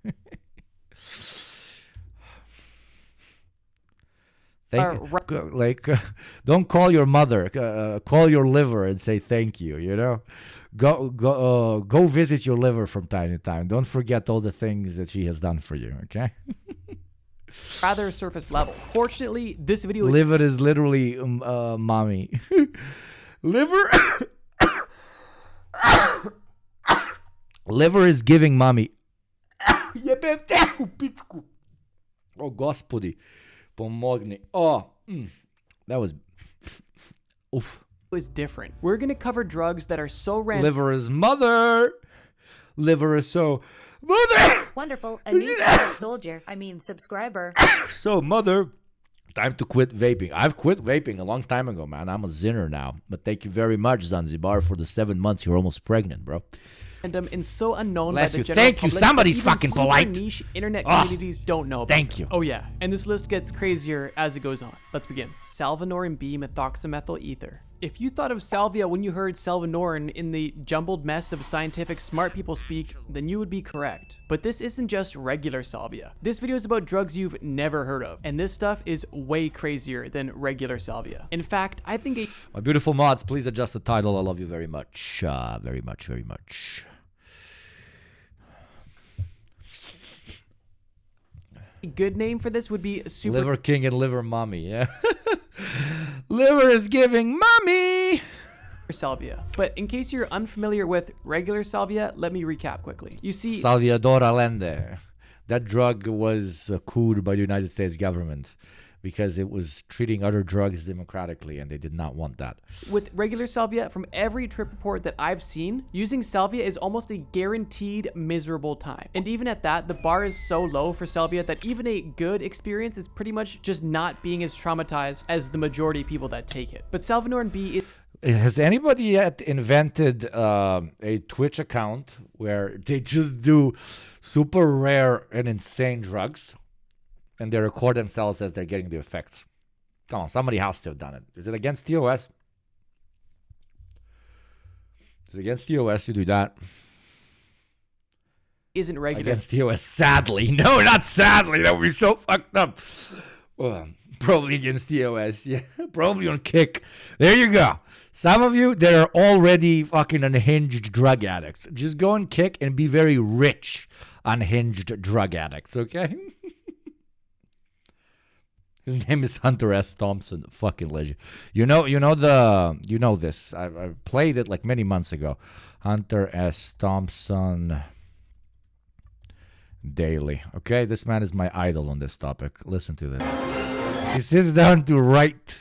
Don't call your mother. Call your liver and say thank you. You know, go visit your liver from time to time. Don't forget all the things that she has done for you. Okay. Rather surface level. Fortunately, this video... Liver is literally mommy. Liver... Liver is giving mommy. Oh, Господи. Pomogni. Oh, that was... Oof. Is different. We're going to cover drugs that are so random. Liver is mother. Liver is so... Mother! Wonderful. A new child soldier. Subscriber. So, mother, time to quit vaping. I've quit vaping a long time ago, man. I'm a zinner now. But thank you very much, Zanzibar, for the 7 months you're almost pregnant, bro. And so unknown Bless by the you. general Thank you. public Somebody's that even fucking super polite. Niche internet communities don't know about Thank them. you. Oh yeah, and this list gets crazier as it goes on. Let's begin. Salvinorin B methoxymethyl ether. If you thought of salvia when you heard salvinorin in the jumbled mess of scientific smart people speak, then you would be correct. But this isn't just regular salvia. This video is about drugs you've never heard of, and this stuff is way crazier than regular salvia. In fact, I think my beautiful mods, please adjust the title. I love you very much. Very much, very much. a good name for this would be super... Liver King and Liver Mommy, yeah. Liver is giving mommy salvia. But in case you're unfamiliar with regular salvia, let me recap quickly. You see, Salvador Allende. That drug was cooled by the United States government because it was treating other drugs democratically, and they did not want that. With regular salvia, from every trip report that I've seen, using salvia is almost a guaranteed miserable time. And even at that, the bar is so low for salvia that even a good experience is pretty much just not being as traumatized as the majority of people that take it. But Salvinorin B is... Has anybody yet invented a Twitch account where they just do super rare and insane drugs and they record themselves as they're getting the effects? Come on, somebody has to have done it. Is it against TOS? Is it against TOS to do that? isn't regular. Against the US, sadly. No, not sadly. That would be so fucked up. Well, probably against the US. Yeah, probably on Kick. There you go. Some of you that are already fucking unhinged drug addicts, just go and Kick and be very rich unhinged drug addicts, okay? His name is Hunter S. Thompson, fucking legend. You know this. I played it like many months ago. Hunter S. Thompson Daily. Okay, this man is my idol on this topic. Listen to this. He sits down to write.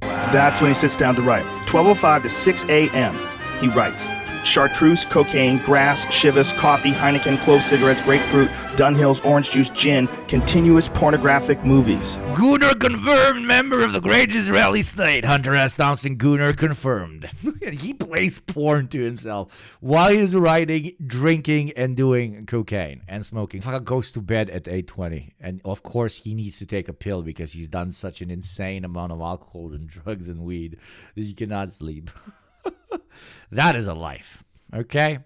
That's when he sits down to write. 12:05 to 6 a.m. He writes. Chartreuse, cocaine, grass, Chivas, coffee, Heineken, clove cigarettes, grapefruit, Dunhills, orange juice, gin, continuous pornographic movies. Gunnar confirmed, member of the great Israeli state. Hunter S. Thompson, Gunnar confirmed. He plays porn to himself while he's writing, drinking, and doing cocaine and smoking. Fucker goes to bed at 8:20. And of course, he needs to take a pill because he's done such an insane amount of alcohol and drugs and weed that he cannot sleep. That is a life, okay?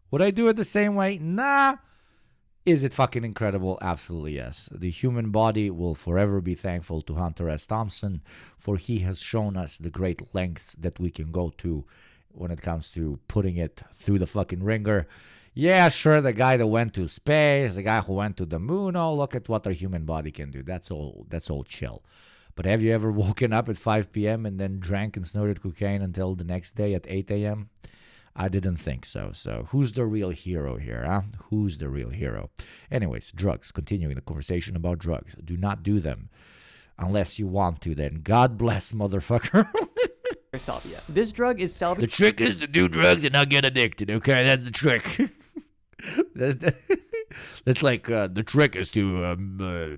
Would I do it the same way? Nah. Is it fucking incredible? Absolutely yes. The human body will forever be thankful to Hunter S. Thompson, for he has shown us the great lengths that we can go to when it comes to putting it through the fucking ringer. Yeah, sure, the guy that went to space, the guy who went to the moon, oh, look at what our human body can do. That's all chill. But have you ever woken up at 5 p.m. and then drank and snorted cocaine until the next day at 8 a.m.? I didn't think so. So who's the real hero here, huh? Who's the real hero? Anyways, drugs. Continuing the conversation about drugs. Do not do them unless you want to then. God bless, motherfucker. Salvia. This drug is salvia. The trick is to do drugs and not get addicted, okay? That's the trick. That's like the trick is to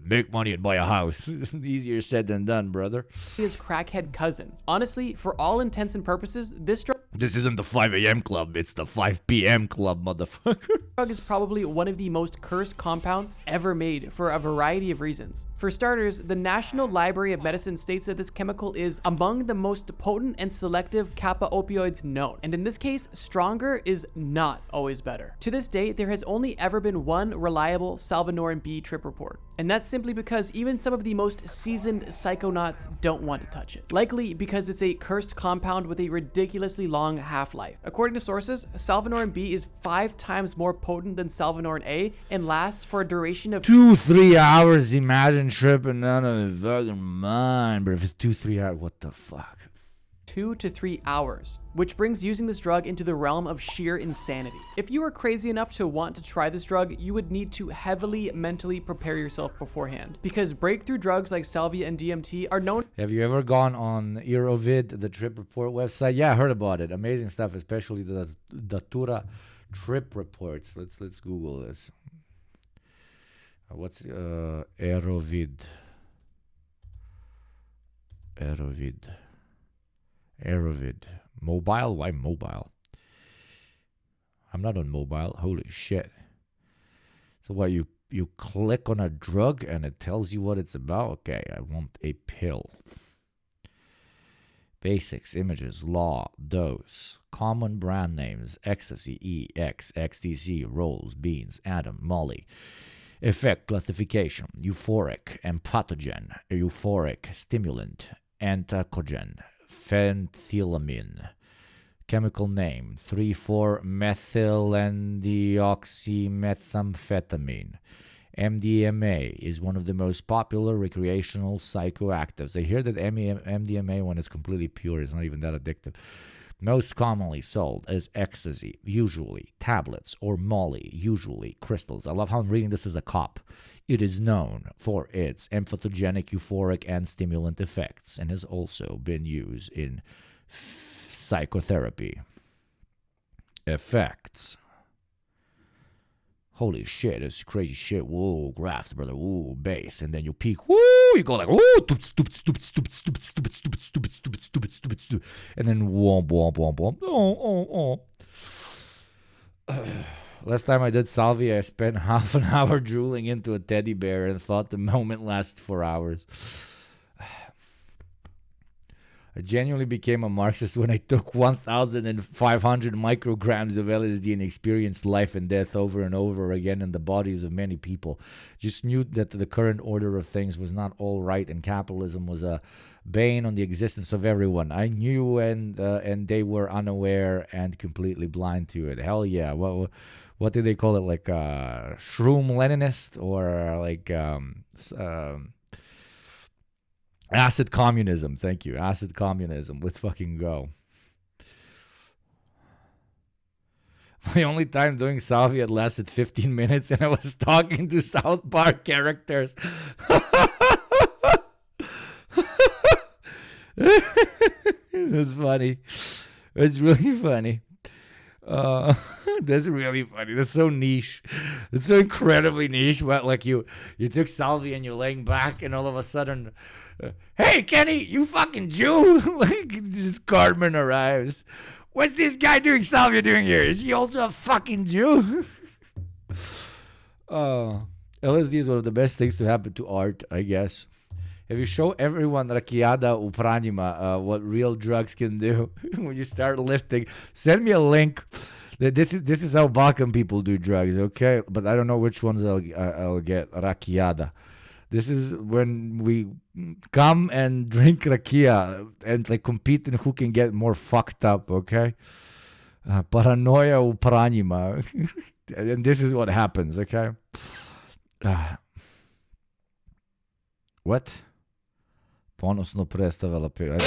make money and buy a house. Easier said than done, brother. His crackhead cousin. Honestly, for all intents and purposes, this drug... This isn't the 5 a.m. club. It's the 5 p.m. club, motherfucker. Drug is probably one of the most cursed compounds ever made for a variety of reasons. For starters, the National Library of Medicine states that this chemical is among the most potent and selective kappa opioids known. And in this case, stronger is not always better. To this day, there has only ever been one reliable Salvinorin B trip report. And that's simply because even some of the most seasoned psychonauts don't want to touch it. Likely because it's a cursed compound with a ridiculously long half-life. According to sources, Salvinorin B is 5 times more potent than Salvinorin A and lasts for a duration of 2-3 hours. Imagine tripping out of his fucking mind. But if it's 2-3 hours, what the fuck? 2 to 3 hours, which brings using this drug into the realm of sheer insanity. If you are crazy enough to want to try this drug, you would need to heavily mentally prepare yourself beforehand, because breakthrough drugs like salvia and DMT are known. Have you ever gone on Eurovid, the trip report website? Yeah, I heard about it. Amazing stuff, especially the Datura trip reports. Let's Google this. What's Aerovid? Aerovid. Mobile? Why mobile? I'm not on mobile. Holy shit. So what, you click on a drug and it tells you what it's about? Okay, I want a pill. Basics, images, law, dose, common brand names, ecstasy, EX, XTC, rolls, beans, atom, molly. Effect, classification, euphoric, empathogen, euphoric, stimulant, antacogen, phenethylamine. Chemical name, 3,4-methylenedioxymethamphetamine. MDMA is one of the most popular recreational psychoactives. I hear that MDMA, when it's completely pure, is not even that addictive. Most commonly sold as ecstasy, usually tablets, or molly, usually crystals. I love how I'm reading this as a cop. It is known for its emphathogenic, euphoric, and stimulant effects, and has also been used in psychotherapy. Effects. Holy shit, it's crazy shit. Whoa, graphs, brother. Whoa, bass. And then you peak. Woo! You go like, woo! Stupid. And then womp, womp, womp, womp. Oh. Last time I did salvia, I spent half an hour drooling into a teddy bear and thought the moment lasted for hours. I genuinely became a Marxist when I took 1,500 micrograms of LSD and experienced life and death over and over again in the bodies of many people. Just knew that the current order of things was not all right and capitalism was a bane on the existence of everyone. I knew and they were unaware and completely blind to it. Hell yeah. What did they call it? Like shroom Leninist or like acid communism. Thank you. Acid communism. Let's fucking go. My only time doing salvia lasted 15 minutes and I was talking to South Park characters. That's funny. It's really funny. That's really funny. That's so niche. It's so incredibly niche. But like you took salvia and you're laying back and all of a sudden, hey Kenny, you fucking Jew! Like just Cartman arrives. What's this guy doing salvia doing here? Is he also a fucking Jew? LSD is one of the best things to happen to art, I guess. If you show everyone Rakiada u pranjima, what real drugs can do, when you start lifting, send me a link. This is how Balkan people do drugs, okay? But I don't know which ones I'll get. Rakiada. This is when we come and drink rakia and like compete in who can get more fucked up, okay? Paranoia u pranjima. And this is what happens, okay? What? Ponosno predstavila peva.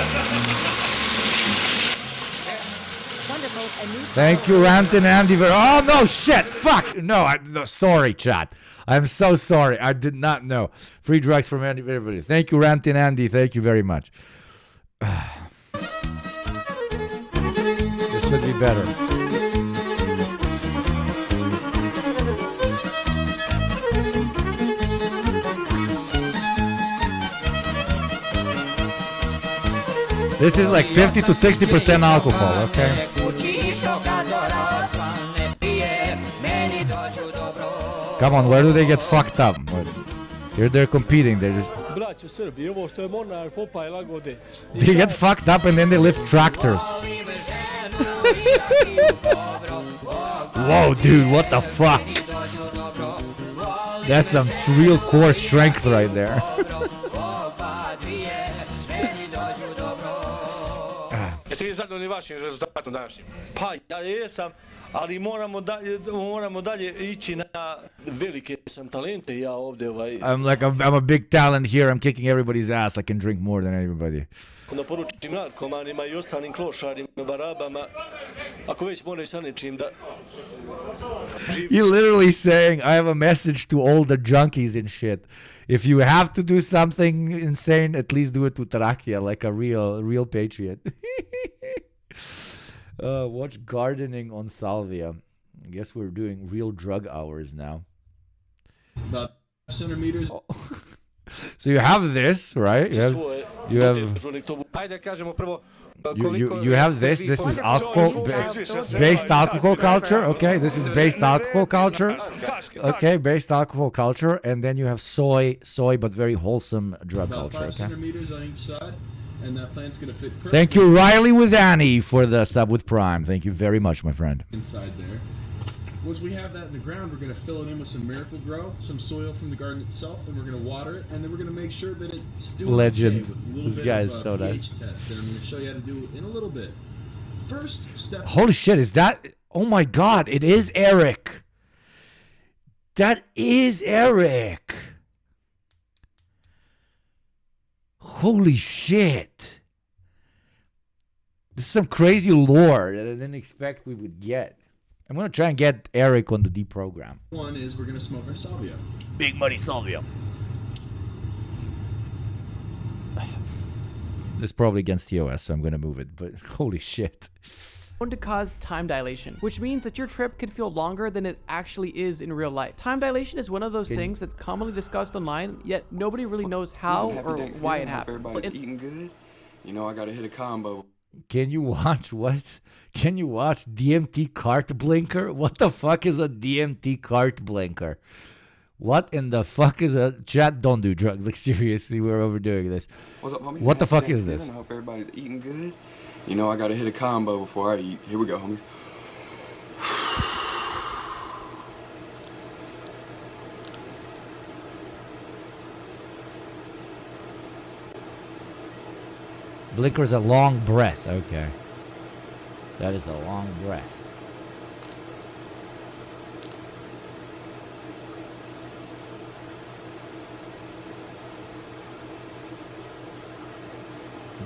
Thank you, Ranton Andy. Oh, no, shit. Fuck. No, sorry, chat. I'm so sorry. I did not know. Free drugs from everybody. Thank you, Ranton Andy. Thank you very much. This should be better. This is like 50 to 60% alcohol, okay? Come on, where do they get fucked up? Here they're competing, they're just... They get fucked up and then they lift tractors. Whoa, dude, what the fuck? That's some real core strength right there. Jeste vi zadovoljni vašim rezultatom današnjim? Pa ja jesam, ali moramo dalje ići na velike sam talente ja ovdje I'm a big talent here. I'm kicking everybody's ass. I can drink more than everybody. Da poručim narkomanima i ostalim klošarima, barabama, ako već moraju sa nečim da... You're literally saying, I have a message to all the junkies and shit. If you have to do something insane, at least do it with Rakia, like a real patriot. Watch gardening on salvia. I guess we're doing real drug hours now. About centimeters. Oh. So you have this, right? You have this. This is alcohol based alcohol culture. Okay, this is based alcohol culture. Okay, based alcohol culture, and then you have soy, but very wholesome drug culture. Okay. And that plant's gonna fit perfectly. Thank you, Riley with Annie, for the sub with Prime. Thank you very much, my friend. Inside there. Once we have that in the ground, we're going to fill it in with some Miracle Grow, some soil from the garden itself, and we're going to water it, and then we're going to make sure that it's still legend. Okay This guy is so nice. Test, and I'm going to show you how to do it in a little bit. First step. Holy shit! Is that? Oh my God! It is Eric. That is Eric. Holy shit! This is some crazy lore that I didn't expect we would get. I'm going to try and get Eric on the deprogram. One is we're going to smoke our salvia. Big Muddy Salvia. This is probably against TOS, so I'm going to move it, but holy shit. Known to cause time dilation, which means that your trip could feel longer than it actually is in real life. Time dilation is one of those things that's commonly discussed online, yet nobody really knows how or why it happens. Everybody's eating good. You know, I got to hit a combo. Can you watch what? Can you watch DMT cart blinker? What the fuck is a DMT cart blinker? What in the fuck is a chat? Don't do drugs. Like, seriously, we're overdoing this. What's up, homie? What the fuck Happy is this? Thanksgiving. I hope everybody's eating good. You know I gotta hit a combo before I eat. Here we go, homies. Blinker's a long breath. Okay. That is a long breath.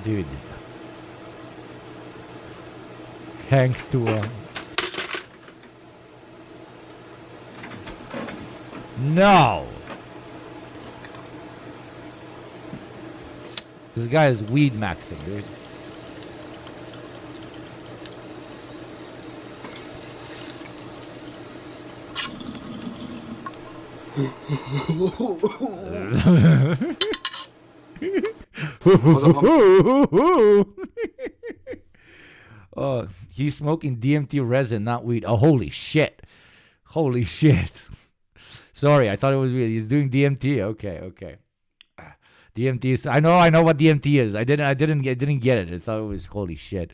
Dude. Hank to No. This guy is weed maxing, dude. Oh, he's smoking DMT resin, not weed. Oh, holy shit. Holy shit. Sorry, I thought it was weed. He's doing DMT. Okay. DMT is, I know what DMT is. I didn't get it. I thought it was holy shit.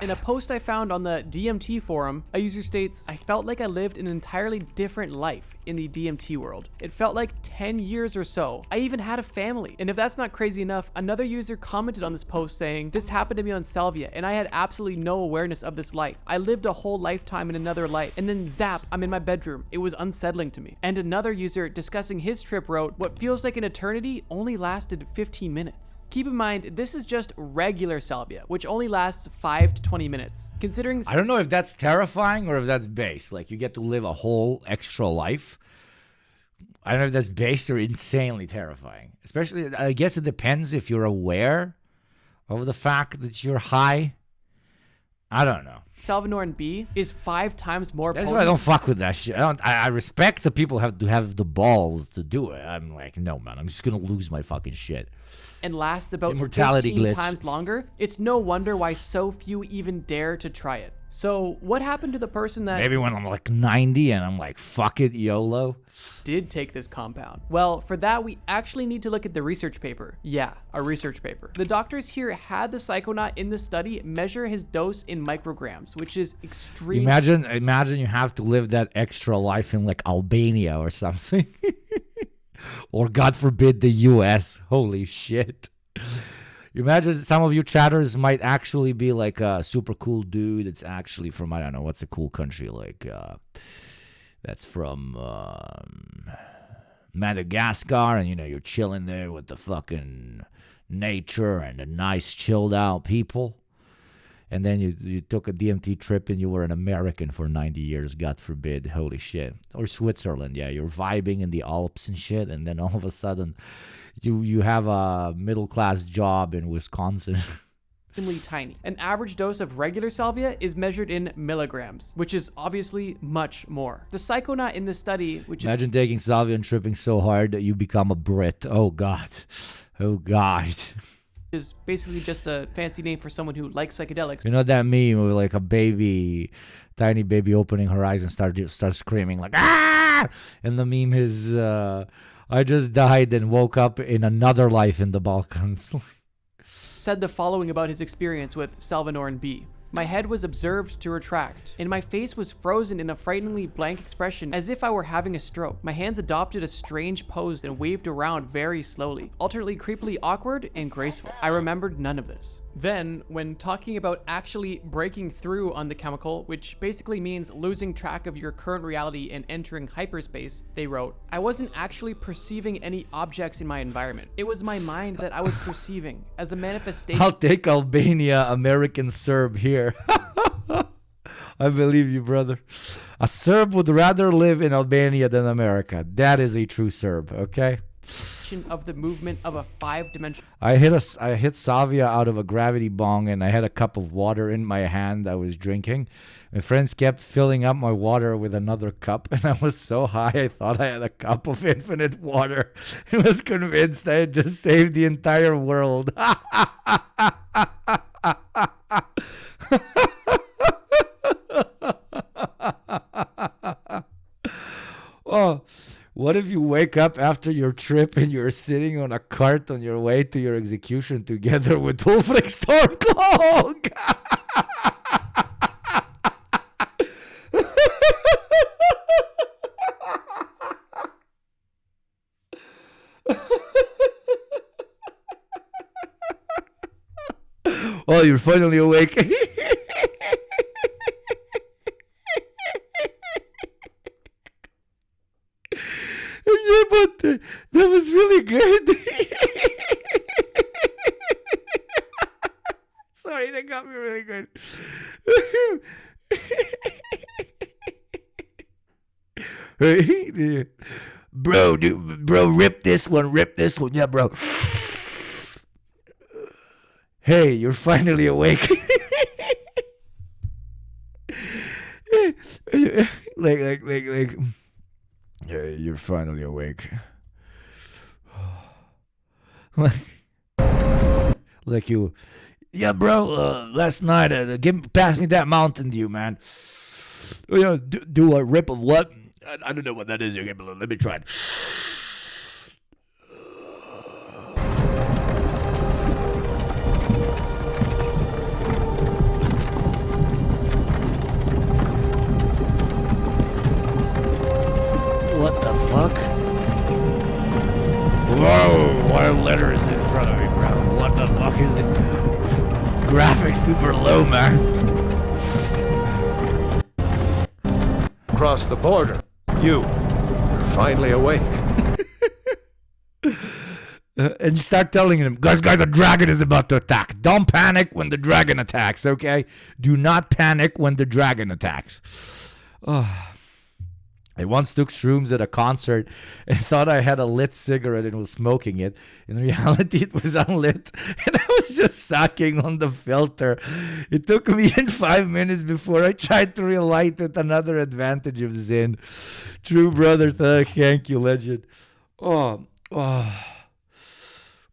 In a post I found on the DMT forum, a user states, I felt like I lived an entirely different life in the DMT world. It felt like 10 years or so. I even had a family. And if that's not crazy enough, another user commented on this post saying, this happened to me on Salvia and I had absolutely no awareness of this life. I lived a whole lifetime in another life and then zap, I'm in my bedroom. It was unsettling to me. And another user discussing his trip wrote, what feels like an eternity only lasted 15 minutes. Keep in mind, this is just regular salvia, which only lasts 5 to 20 minutes. Considering I don't know if that's terrifying or if that's base. Like, you get to live a whole extra life. I don't know if that's base or insanely terrifying. Especially, I guess it depends if you're aware of the fact that you're high. I don't know. Salvinorin B is 5 times more That's potent. why I don't fuck with that shit. I respect the people have to have the balls to do it. I'm like, no, man, I'm just going to lose my fucking shit. And lasts about Immortality 15 glitch. times longer. It's no wonder why so few even dare to try it. So what happened to the person that Maybe when I'm like 90 and I'm like, fuck it, YOLO. did take this compound? Well, for that, we actually need to look at the research paper. Yeah, a research paper. The doctors here had the psychonaut in the study measure his dose in micrograms, which is extreme. Imagine you have to live that extra life in like Albania or something. Or God forbid the US. Holy shit. You imagine some of you chatters might actually be like a super cool dude. It's actually from, I don't know, what's a cool country like, that's from Madagascar, and you're chilling there with the fucking nature and the nice chilled out people. And then you took a DMT trip and you were an American for 90 years, God forbid. Holy shit. Or Switzerland, yeah. You're vibing in the Alps and shit, and then all of a sudden you have a middle-class job in Wisconsin. Tiny. An average dose of regular salvia is measured in milligrams, which is obviously much more. The psychonaut in this study, which Imagine taking salvia and tripping so hard that you become a Brit. Oh, God. Oh, God. is basically just a fancy name for someone who likes psychedelics. You know that meme with like a baby, tiny baby opening her eyes and start screaming like, ah! And the meme is, I just died and woke up in another life in the Balkans. Said the following about his experience with Salvinorin B. My head was observed to retract, and my face was frozen in a frighteningly blank expression as if I were having a stroke. My hands adopted a strange pose and waved around very slowly, alternately creepily awkward and graceful. I remembered none of this. Then, when talking about actually breaking through on the chemical, which basically means losing track of your current reality and entering hyperspace, they wrote, I wasn't actually perceiving any objects in my environment. It was my mind that I was perceiving as a manifestation. I'll take Albania, American Serb here. I believe you, brother. A Serb would rather live in Albania than America. That is a true Serb, okay? Of the movement of a 5-dimensional. I hit salvia out of a gravity bong, and I had a cup of water in my hand I was drinking. My friends kept filling up my water with another cup, and I was so high I thought I had a cup of infinite water. I was convinced I had just saved the entire world. Oh, What if you wake up after your trip and you're sitting on a cart on your way to your execution together with Ulfric Stormcloak? Oh, you're finally awake. Yeah, but that was really good. Sorry, that got me really good. Bro, bro, rip this one. Yeah, bro. Hey, you're finally awake. like. Yeah, you're finally awake. like you. Yeah, bro. Last night, pass me that Mountain Dew, man. You know, do a rip of what? I don't know what that is. Okay, but let me try it. What the fuck? Whoa, what letter is in front of me, bro? What the fuck is this? Graphics super low, man. Across the border. You're finally awake. And you start telling him, guys, a dragon is about to attack. Don't panic when the dragon attacks, okay? Do not panic when the dragon attacks. Oh. I once took shrooms at a concert and thought I had a lit cigarette and was smoking it. In reality, it was unlit and I was just sucking on the filter. It took me 5 minutes before I tried to relight it. Another advantage of Zen. True, brother. Thank you, legend.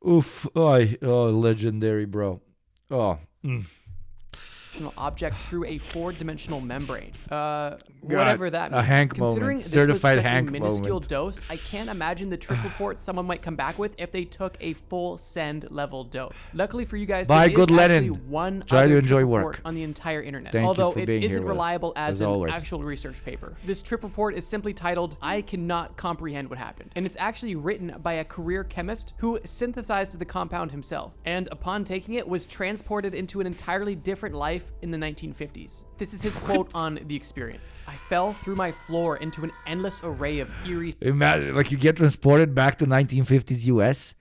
Oof. Oh, legendary, bro. Object through a 4-dimensional membrane. Whatever that means. A Hank Considering moment. this Certified was such Hank a minuscule moment. dose, I can't imagine the trip report someone might come back with if they took a full send level dose. Luckily for you guys, Bye, there good is Lennon. actually one Try to other enjoy trip work. report on the entire internet, Thank you although for it being isn't here with us, reliable as an always. actual research paper. This trip report is simply titled, "I cannot comprehend what happened," and it's actually written by a career chemist who synthesized the compound himself, and upon taking it was transported into an entirely different life in the 1950s. This is his quote on the experience. "I fell through my floor into an endless array of eerie..." Imagine, like, you get transported back to 1950s US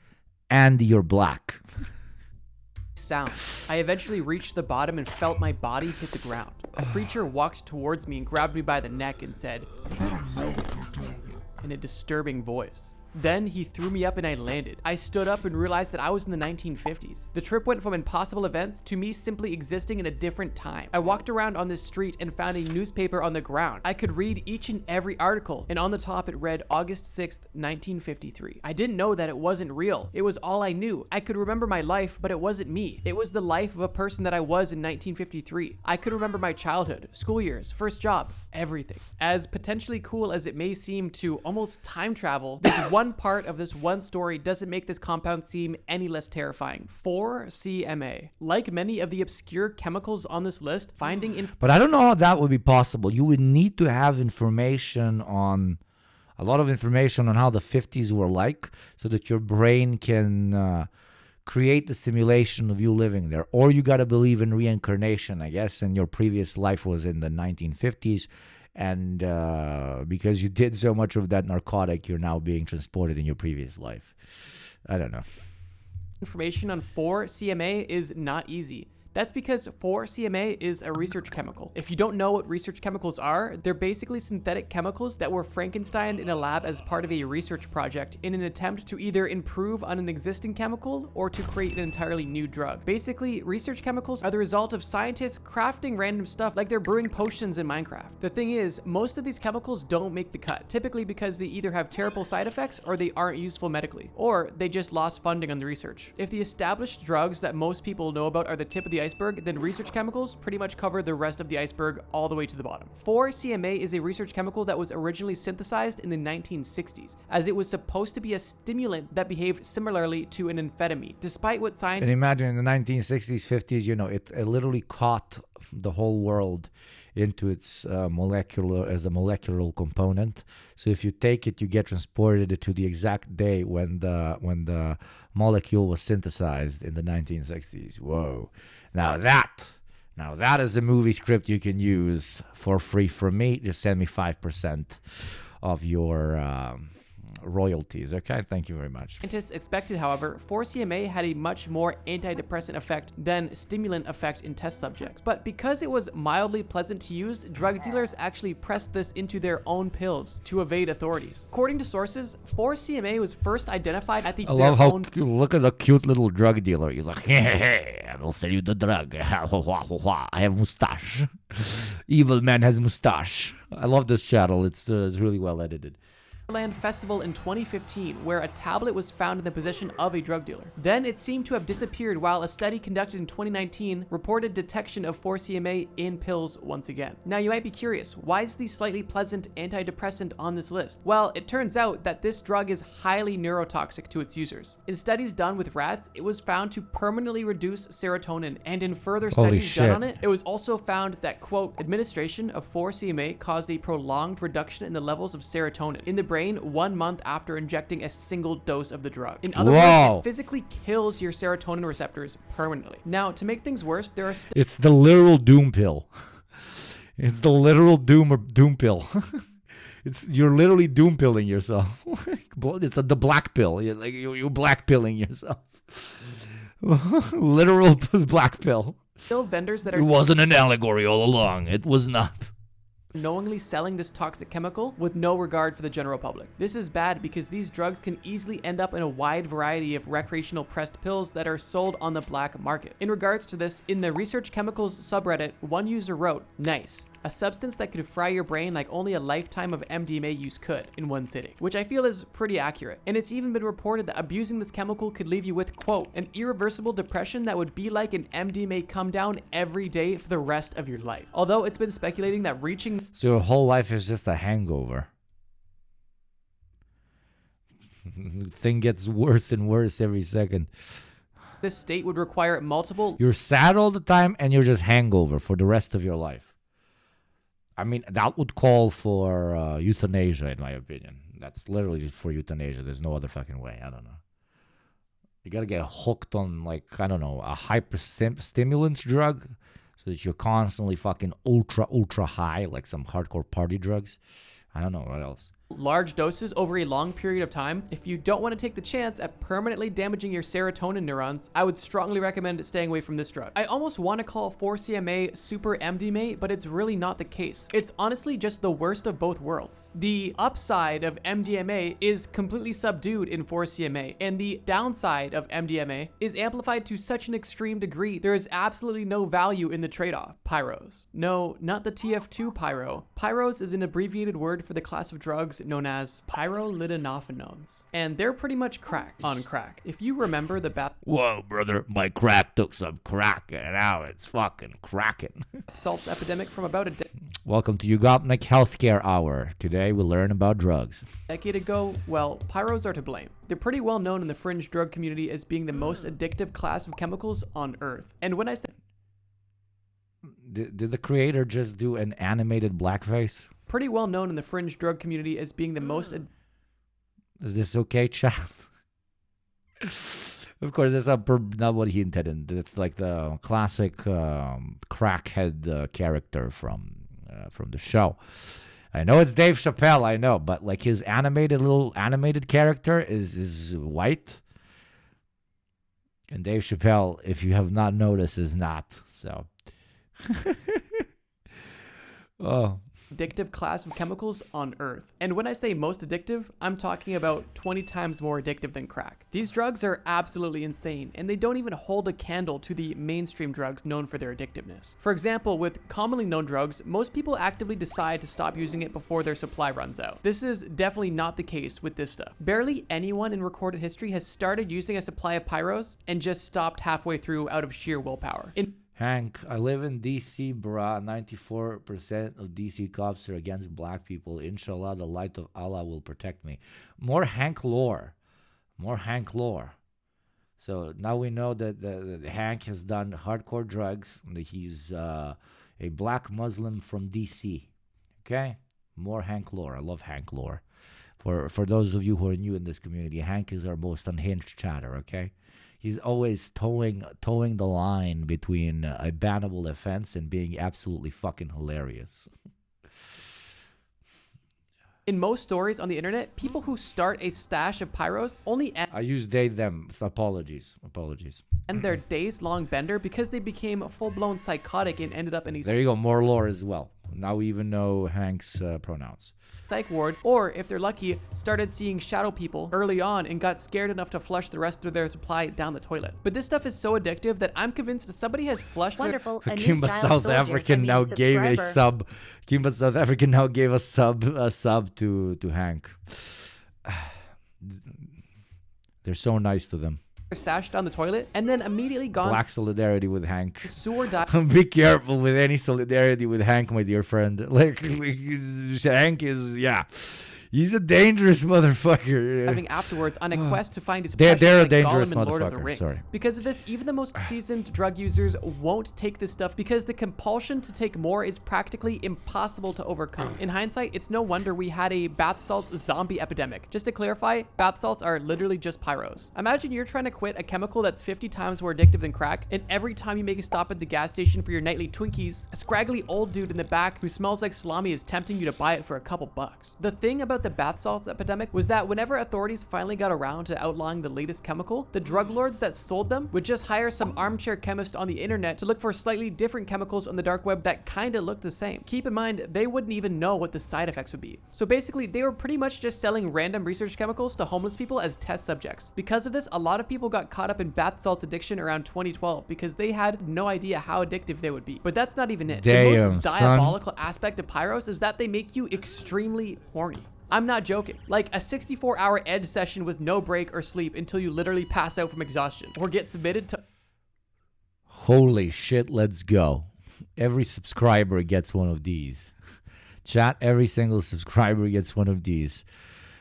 and you're black. sound. I eventually reached the bottom and felt my body hit the ground. A creature walked towards me and grabbed me by the neck and said, "I don't know what you're doing," in a disturbing voice. Then he threw me up and I landed. I stood up and realized that I was in the 1950s. The trip went from impossible events to me simply existing in a different time. I walked around on this street and found a newspaper on the ground. I could read each and every article, and on the top it read August 6th, 1953. I didn't know that it wasn't real. It was all I knew. I could remember my life, but it wasn't me. It was the life of a person that I was in 1953. I could remember my childhood, school years, first job, everything. As potentially cool as it may seem to almost time travel, this one part of this one story doesn't make this compound seem any less terrifying. 4-CMA. Like many of the obscure chemicals on this list, finding But I don't know how that would be possible. You would need to have information on, a lot of information on how the 50s were like, so that your brain can create the simulation of you living there. Or you got to believe in reincarnation, I guess, and your previous life was in the 1950s. And because you did so much of that narcotic, you're now being transported in your previous life. I don't know. Information on 4-CMA is not easy. That's because 4-CMA is a research chemical. If you don't know what research chemicals are, they're basically synthetic chemicals that were Frankensteined in a lab as part of a research project in an attempt to either improve on an existing chemical or to create an entirely new drug. Basically, research chemicals are the result of scientists crafting random stuff like they're brewing potions in Minecraft. The thing is, most of these chemicals don't make the cut, typically because they either have terrible side effects or they aren't useful medically, or they just lost funding on the research. If the established drugs that most people know about are the tip of the iceberg, then research chemicals pretty much cover the rest of the iceberg all the way to the bottom. 4-CMA is a research chemical that was originally synthesized in the 1960s, as it was supposed to be a stimulant that behaved similarly to an amphetamine, despite what science... And imagine in the 1960s, 50s, you know, it literally caught the whole world into its molecular component. So if you take it, you get transported to the exact day when the molecule was synthesized in the 1960s. Whoa! Now that is a movie script you can use for free from me. Just send me 5% of your royalties. Okay, thank you very much. Scientists expected, however, 4-CMA had a much more antidepressant effect than stimulant effect in test subjects. But because it was mildly pleasant to use, drug dealers actually pressed this into their own pills to evade authorities. According to sources, 4-CMA was first identified at the... I love how look at the cute little drug dealer. He's like, hey, I will sell you the drug. I have mustache. Evil man has mustache. I love this channel. It's really well edited. Land Festival in 2015, where a tablet was found in the possession of a drug dealer. Then it seemed to have disappeared, while a study conducted in 2019 reported detection of 4-CMA in pills once again. Now you might be curious, why is the slightly pleasant antidepressant on this list? Well, it turns out that this drug is highly neurotoxic to its users. In studies done with rats, it was found to permanently reduce serotonin, and in further studies done on it, it was also found that, quote, administration of 4-CMA caused a prolonged reduction in the levels of serotonin in the brain 1 month after injecting a single dose of the drug. In other words, it physically kills your serotonin receptors permanently. Now, to make things worse, there are... It's the literal doom pill. It's the literal doom pill. You're literally doom pilling yourself. It's the black pill. You're black pilling yourself. Literal black pill. Still vendors that are... It wasn't an allegory all along. It was not. Knowingly selling this toxic chemical with no regard for the general public. This is bad because these drugs can easily end up in a wide variety of recreational pressed pills that are sold on the black market. In regards to this, in the Research Chemicals subreddit, one user wrote, "Nice. A substance that could fry your brain like only a lifetime of MDMA use could in one sitting," which I feel is pretty accurate. And it's even been reported that abusing this chemical could leave you with, quote, an irreversible depression that would be like an MDMA come down every day for the rest of your life. Although it's been speculating that reaching... So your whole life is just a hangover. Thing gets worse and worse every second. This state would require multiple... You're sad all the time and you're just hangover for the rest of your life. I mean, that would call for euthanasia, in my opinion. That's literally for euthanasia. There's no other fucking way. I don't know. You gotta get hooked on, like, I don't know, a hyper-stimulant drug so that you're constantly fucking ultra high, like some hardcore party drugs. I don't know what else. Large doses over a long period of time. If you don't want to take the chance at permanently damaging your serotonin neurons, I would strongly recommend staying away from this drug. I almost want to call 4-CMA super MDMA, but it's really not the case. It's honestly just the worst of both worlds. The upside of MDMA is completely subdued in 4-CMA, and the downside of MDMA is amplified to such an extreme degree there is absolutely no value in the trade-off. Pyros. No, not the TF2 pyro. Pyros is an abbreviated word for the class of drugs known as pyrolidinopherones, and they're pretty much crack on crack. If you remember the Whoa, brother, my crack took some crack and now it's fucking cracking. salts epidemic from about a Welcome to Yugopnik Healthcare Hour. Today we learn about drugs. decade ago, well, pyros are to blame. They're pretty well known in the fringe drug community as being the most addictive class of chemicals on Earth. And when I say... Did the creator just do an animated blackface? Pretty well known in the fringe drug community as being the most... Is this okay, chat? Of course, that's not what he intended. It's like the classic crackhead character from the show. I know it's Dave Chappelle, I know, but like his little animated character is white. And Dave Chappelle, if you have not noticed, is not. So... oh. Addictive class of chemicals on Earth. And when I say most addictive, I'm talking about 20 times more addictive than crack. These drugs are absolutely insane, and they don't even hold a candle to the mainstream drugs known for their addictiveness. For example, with commonly known drugs, most people actively decide to stop using it before their supply runs out. This is definitely not the case with this stuff. Barely anyone in recorded history has started using a supply of pyros and just stopped halfway through out of sheer willpower. Hank, I live in DC, brah. 94% of DC cops are against black people. Inshallah, the light of Allah will protect me. More Hank lore. More Hank lore. So now we know that Hank has done hardcore drugs. That he's a black Muslim from DC. Okay? More Hank lore. I love Hank lore. For those of you who are new in this community, Hank is our most unhinged chatter, okay? He's always towing the line between a bannable offense and being absolutely fucking hilarious. In most stories on the internet, people who start a stash of pyros only I use they, them. Apologies. end their days-long bender because they became full-blown psychotic and ended up in a There you go, more lore as well. Now we even know Hank's pronouns. psych ward, or if they're lucky, started seeing shadow people early on and got scared enough to flush the rest of their supply down the toilet. But this stuff is so addictive that I'm convinced somebody has flushed Wonderful. Kimba South African now gave a sub. Kimba South African now gave a sub to Hank. They're so nice to them. stashed down the toilet and then immediately gone. Black solidarity with Hank. Sewer dive. Be careful with any solidarity with Hank, my dear friend. Like Hank is, yeah. He's a dangerous motherfucker. Having afterwards on a quest to find his They're precious, a like dangerous Gollum in Lord of the motherfucker, Rings. sorry. Because of this, even the most seasoned drug users won't take this stuff because the compulsion to take more is practically impossible to overcome. In hindsight, it's no wonder we had a bath salts zombie epidemic. Just to clarify, bath salts are literally just pyros. Imagine you're trying to quit a chemical that's 50 times more addictive than crack, and every time you make a stop at the gas station for your nightly Twinkies, a scraggly old dude in the back who smells like salami is tempting you to buy it for a couple bucks. The thing about the bath salts epidemic was that whenever authorities finally got around to outlawing the latest chemical, the drug lords that sold them would just hire some armchair chemist on the internet to look for slightly different chemicals on the dark web that kinda looked the same. Keep in mind, they wouldn't even know what the side effects would be. So basically, they were pretty much just selling random research chemicals to homeless people as test subjects. Because of this, a lot of people got caught up in bath salts addiction around 2012 because they had no idea how addictive they would be. But that's not even it. Damn, the most son. diabolical aspect of pyros is that they make you extremely horny. I'm not joking. Like a 64-hour edge session with no break or sleep until you literally pass out from exhaustion or get submitted to. Holy shit, let's go. Every subscriber gets one of these. Chat, every single subscriber gets one of these.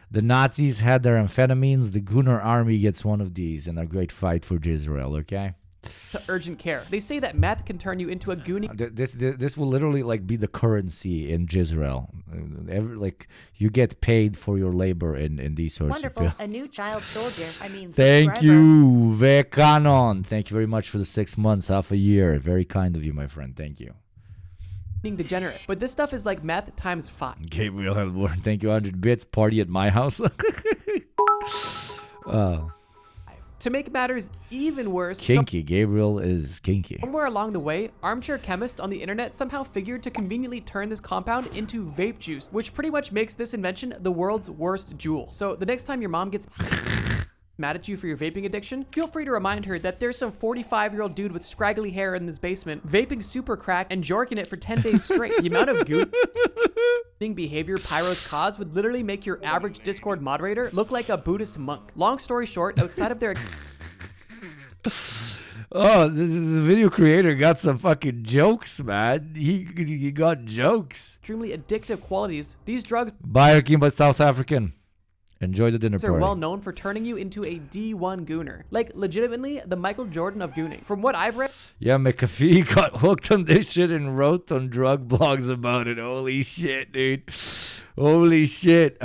The Nazis had their amphetamines. The Gunnar army gets one of these in a great fight for Israel, okay? To urgent care. They say that meth can turn you into a goonie. This will literally like be the currency in Israel. Like you get paid for your labor in these sorts Wonderful. of. A new child soldier. Thank subscriber. you, Vekanon. Thank you very much for the 6 months, half a year. Very kind of you, my friend. Thank you. Degenerate. But this stuff is like meth times 5. Gabriel Helborn, thank you, 100 bits. Party at my house. To make matters even worse, Kinky. Gabriel is kinky. somewhere along the way, armchair chemists on the internet somehow figured to conveniently turn this compound into vape juice, which pretty much makes this invention the world's worst jewel. So the next time your mom gets mad at you for your vaping addiction, feel free to remind her that there's some 45-year-old dude with scraggly hair in his basement vaping super crack and jorking it for 10 days straight. The amount of good behavior pyros cause would literally make your average Discord moderator look like a Buddhist monk. Long story short, outside of their Oh, the video creator got some fucking jokes, man. He got jokes. extremely addictive qualities, these drugs Bye, Kimba South African. Enjoy the dinner are party. well known for turning you into a D1 gooner. Like, legitimately, the Michael Jordan of gooning. From what I've read, Yeah, McAfee got hooked on this shit and wrote on drug blogs about it. Holy shit, dude. Holy shit.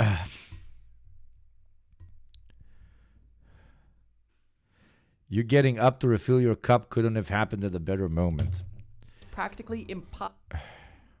You getting up to refill your cup couldn't have happened at a better moment. practically impossible.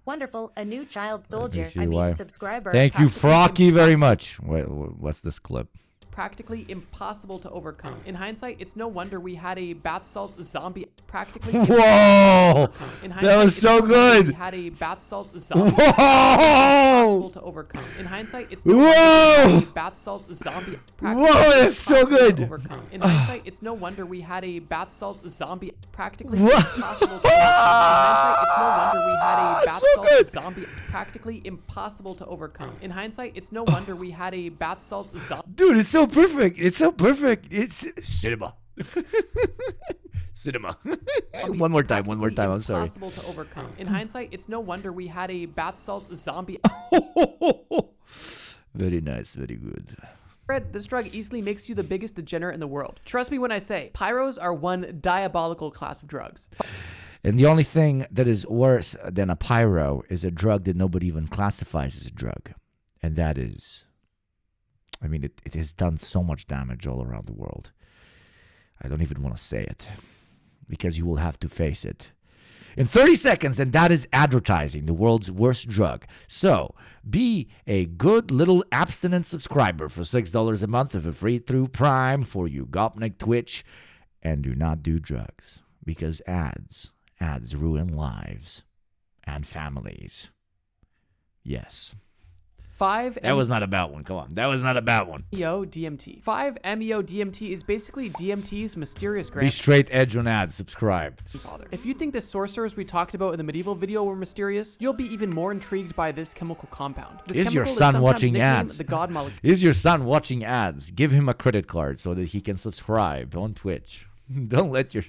Wonderful. A new child soldier. see why. Subscriber. Thank you, Frocky, very much. Wait, what's this clip? Practically impossible to overcome. In hindsight, it's no wonder we had a bath salts zombie. Practically Whoa! In hindsight, That was it's so no wonder good. We had a bath salts zombie. Whoa! Impossible to overcome. In hindsight, it's no wonder we had a bath salts zombie. Whoa, that's so impossible to good. overcome. In hindsight, it's no wonder we had a bath salts zombie. Practically Whoa. impossible to overcome. In hindsight, it's no wonder we had a bath So salts good. zombie. Practically impossible to overcome. In hindsight, it's no wonder we had a bath salts zombie. Dude, it's so perfect. It's so perfect. It's cinema. Cinema. One more time. I'm sorry. Impossible to overcome. In hindsight, it's no wonder we had a bath salts zombie. Very nice. Very good. This drug easily makes you the biggest degenerate in the world. Trust me when I say, pyros are one diabolical class of drugs. And the only thing that is worse than a pyro is a drug that nobody even classifies as a drug. And that is, I mean, it has done so much damage all around the world. I don't even want to say it, because you will have to face it in 30 seconds, and that is advertising the world's worst drug. So be a good little abstinent subscriber for $6 a month of a free through Prime for YugopnikTwitch, and do not do drugs, because ads ruin lives and families. Yes. That was not a bad one. Come on. That was not a bad one. MEO-DMT. 5-MeO-DMT is basically DMT's mysterious Be straight edge on ads. Subscribe. If you think the sorcerers we talked about in the medieval video were mysterious, you'll be even more intrigued by this chemical compound. This Is your chemical son watching nicknamed ads? The God molecule. Is your son watching ads? Give him a credit card so that he can subscribe on Twitch. Don't let your...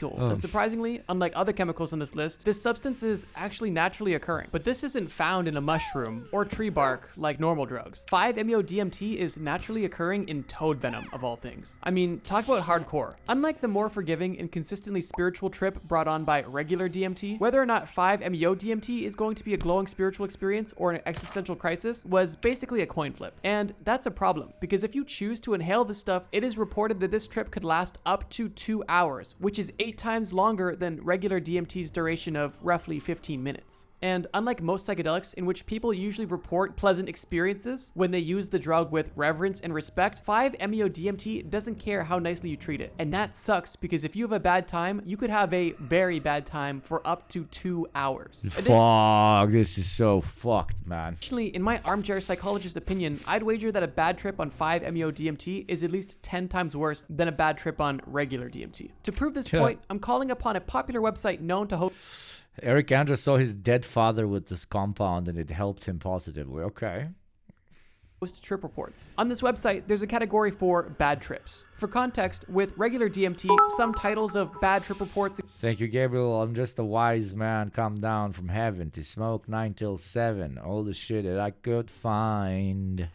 And surprisingly, unlike other chemicals on this list, this substance is actually naturally occurring. But this isn't found in a mushroom or tree bark like normal drugs. 5-MeO-DMT is naturally occurring in toad venom, of all things. I mean, talk about hardcore. Unlike the more forgiving and consistently spiritual trip brought on by regular DMT, whether or not 5-MeO-DMT is going to be a glowing spiritual experience or an existential crisis was basically a coin flip. And that's a problem, because if you choose to inhale this stuff, it is reported that this trip could last up to 2 hours, which is 8 times longer than regular DMT's duration of roughly 15 minutes. And unlike most psychedelics, in which people usually report pleasant experiences when they use the drug with reverence and respect, 5-MeO-DMT doesn't care how nicely you treat it. And that sucks, because if you have a bad time, you could have a very bad time for up to 2 hours. Fuck, this is so fucked, man. Additionally, in my armchair psychologist opinion, I'd wager that a bad trip on 5-MeO-DMT is at least 10 times worse than a bad trip on regular DMT. To prove this point, I'm calling upon a popular website known to host... Eric Andrews saw his dead father with this compound and it helped him positively. Okay. Trip reports. On this website, there's a category for bad trips. For context, with regular DMT, some titles of bad trip reports... Thank you, Gabriel. I'm just a wise man come down from heaven to smoke 9 till 7. All the shit that I could find.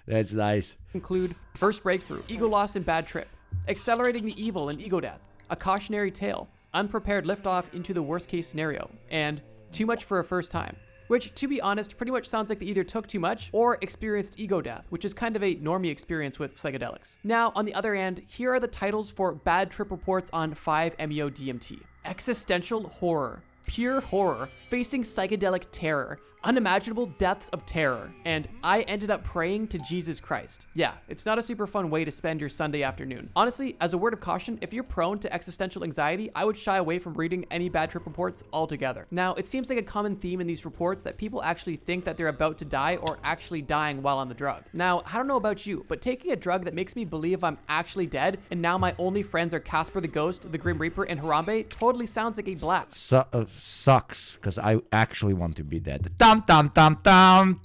That's nice. Include first breakthrough, ego loss and bad trip, accelerating the evil and ego death, a cautionary tale, unprepared liftoff into the worst case scenario, and too much for a first time. Which, to be honest, pretty much sounds like they either took too much or experienced ego death, which is kind of a normie experience with psychedelics. Now, on the other hand, here are the titles for bad trip reports on 5-MeO-DMT. Existential horror, pure horror, facing psychedelic terror, unimaginable depths of terror, and I ended up praying to Jesus Christ. Yeah, it's not a super fun way to spend your Sunday afternoon. Honestly, as a word of caution, if you're prone to existential anxiety, I would shy away from reading any bad trip reports altogether. Now, it seems like a common theme in these reports that people actually think that they're about to die or actually dying while on the drug. Now, I don't know about you, but taking a drug that makes me believe I'm actually dead and now my only friends are Casper the Ghost, the Grim Reaper, and Harambe totally sounds like a blast. Sucks, because I actually want to be dead. Dum dum dum dum.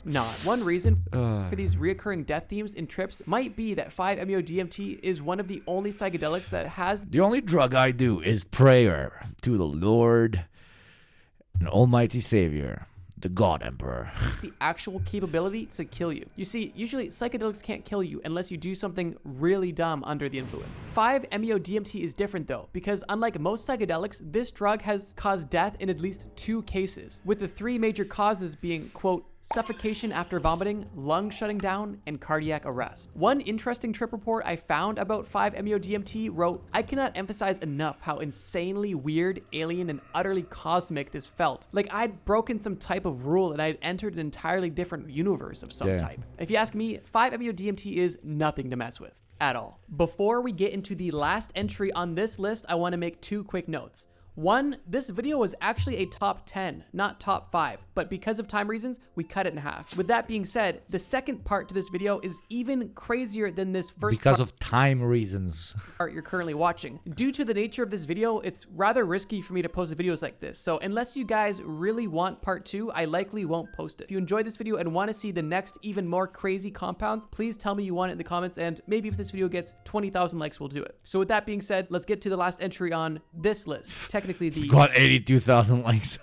Not one reason for these reoccurring death themes in trips might be that 5-MeO-DMT is one of the only psychedelics that has... The only drug I do is prayer to the Lord and Almighty Savior, the God Emperor. The actual capability to kill you. You see, usually psychedelics can't kill you unless you do something really dumb under the influence. 5-MeO-DMT is different though, because unlike most psychedelics, this drug has caused death in at least 2 cases, with the 3 major causes being, quote, suffocation after vomiting, lung shutting down, and cardiac arrest. One interesting trip report I found about 5-MeO-DMT wrote, I cannot emphasize enough how insanely weird, alien, and utterly cosmic this felt. Like I'd broken some type of rule and I'd entered an entirely different universe of some type. If you ask me, 5-MeO-DMT is nothing to mess with at all. Before we get into the last entry on this list, I want to make 2 quick notes. One, this video was actually a top 10, not top 5, but because of time reasons, we cut it in half. With that being said, the second part to this video is even crazier than this first Because of time reasons. part you're currently watching. Due to the nature of this video, it's rather risky for me to post videos like this, so unless you guys really want part 2, I likely won't post it. If you enjoyed this video and want to see the next even more crazy compounds, please tell me you want it in the comments, and maybe if this video gets 20,000 likes, we'll do it. So with that being said, let's get to the last entry on this list. Technically the... Got 82,000 likes.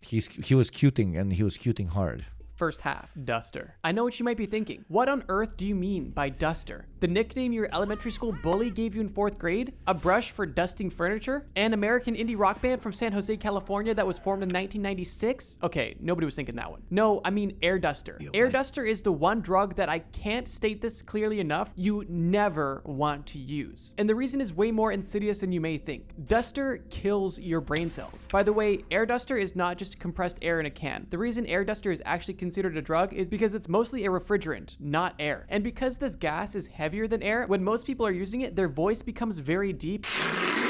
He was cuting, and he was cuting hard. First half, Duster. I know what you might be thinking. What on earth do you mean by Duster? The nickname your elementary school bully gave you in 4th grade? A brush for dusting furniture? An American indie rock band from San Jose, California that was formed in 1996? Okay, nobody was thinking that one. No, I mean Air Duster. Air Duster is the one drug that I can't state this clearly enough, you never want to use. And the reason is way more insidious than you may think. Duster kills your brain cells. By the way, Air Duster is not just compressed air in a can. The reason Air Duster is actually considered a drug is because it's mostly a refrigerant, not air. And because this gas is heavier than air, when most people are using it, their voice becomes very deep.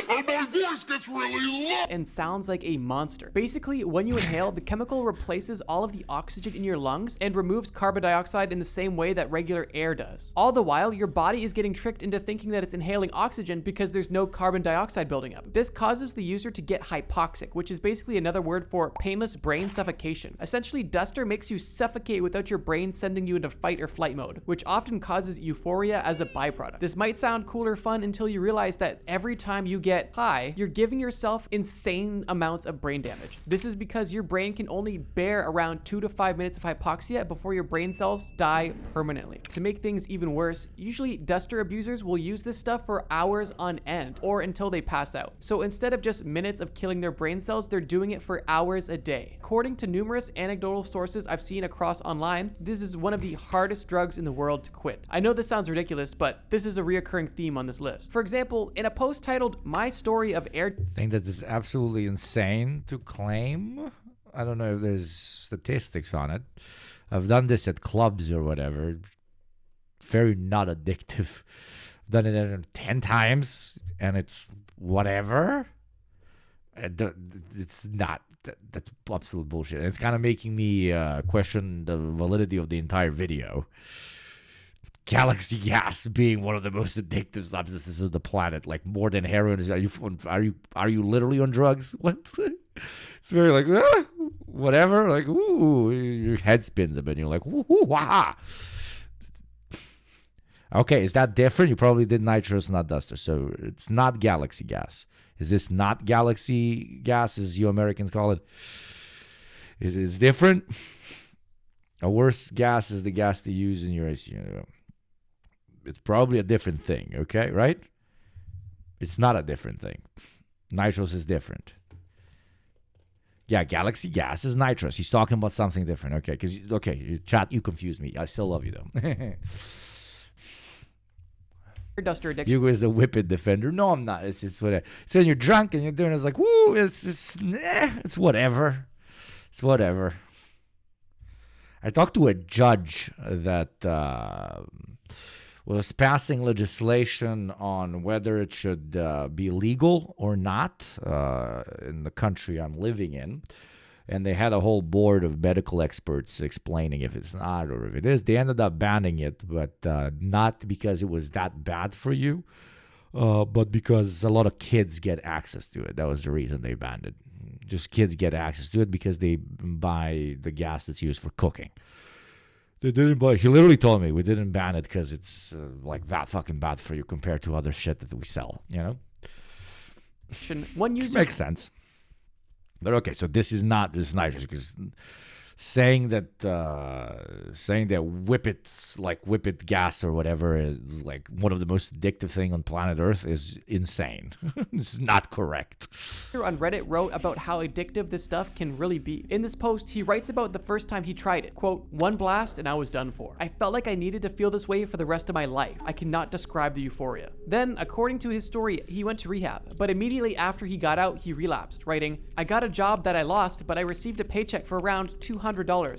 And my voice gets really low and sounds like a monster. Basically, when you inhale, the chemical replaces all of the oxygen in your lungs and removes carbon dioxide in the same way that regular air does. All the while, your body is getting tricked into thinking that it's inhaling oxygen because there's no carbon dioxide building up. This causes the user to get hypoxic, which is basically another word for painless brain suffocation. Essentially, Duster makes you suffocate without your brain sending you into fight or flight mode, which often causes euphoria as a byproduct. This might sound cool or fun until you realize that every time you get high, you're giving yourself insane amounts of brain damage. This is because your brain can only bear around 2 to 5 minutes of hypoxia before your brain cells die permanently. To make things even worse, usually Duster abusers will use this stuff for hours on end or until they pass out. So instead of just minutes of killing their brain cells, they're doing it for hours a day. According to numerous anecdotal sources I've seen across online, this is one of the hardest drugs in the world to quit. I know this sounds ridiculous, but this is a reoccurring theme on this list. For example, in a post titled My Story of Air... I think that is absolutely insane to claim. I don't know if there's statistics on it. I've done this at clubs or whatever. Very not addictive. Done it 10 times and it's whatever. It's not. That's absolute bullshit. And it's kind of making me question the validity of the entire video. Galaxy gas being one of the most addictive substances of the planet, like more than heroin. Are you literally on drugs? What? It's very like whatever. Like ooh, your head spins a bit. And you're like woo wah. Okay, is that different? You probably did nitrous, not Duster, so it's not galaxy gas. Is this not galaxy gas, as you Americans call it? It's different. A worse gas is the gas they use in your ACU. It's probably a different thing, okay, right? It's not a different thing. Nitrous is different. Yeah, galaxy gas is nitrous. He's talking about something different, okay? Chat, you confused me. I still love you, though. Duster addiction. Hugo is a whippet defender. No, I'm not. It's whatever. So when you're drunk and you're doing it's like, woo, it's whatever. It's whatever. I talked to a judge that was passing legislation on whether it should be legal or not in the country I'm living in. And they had a whole board of medical experts explaining if it's not or if it is. They ended up banning it, but not because it was that bad for you, but because a lot of kids get access to it. That was the reason they banned it. Just kids get access to it because they buy the gas that's used for cooking. They didn't buy. He literally told me we didn't ban it because it's like that fucking bad for you compared to other shit that we sell. You know, one user makes sense. But okay, so this is not just nitrous because saying that whippet gas or whatever is like one of the most addictive thing on planet Earth is insane. It's not correct. On Reddit wrote about how addictive this stuff can really be. In this post, he writes about the first time he tried it. Quote, "One blast and I was done for. I felt like I needed to feel this way for the rest of my life. I cannot describe the euphoria." Then, according to his story, he went to rehab, but immediately after he got out, he relapsed, writing, "I got a job that I lost, but I received a paycheck for around $200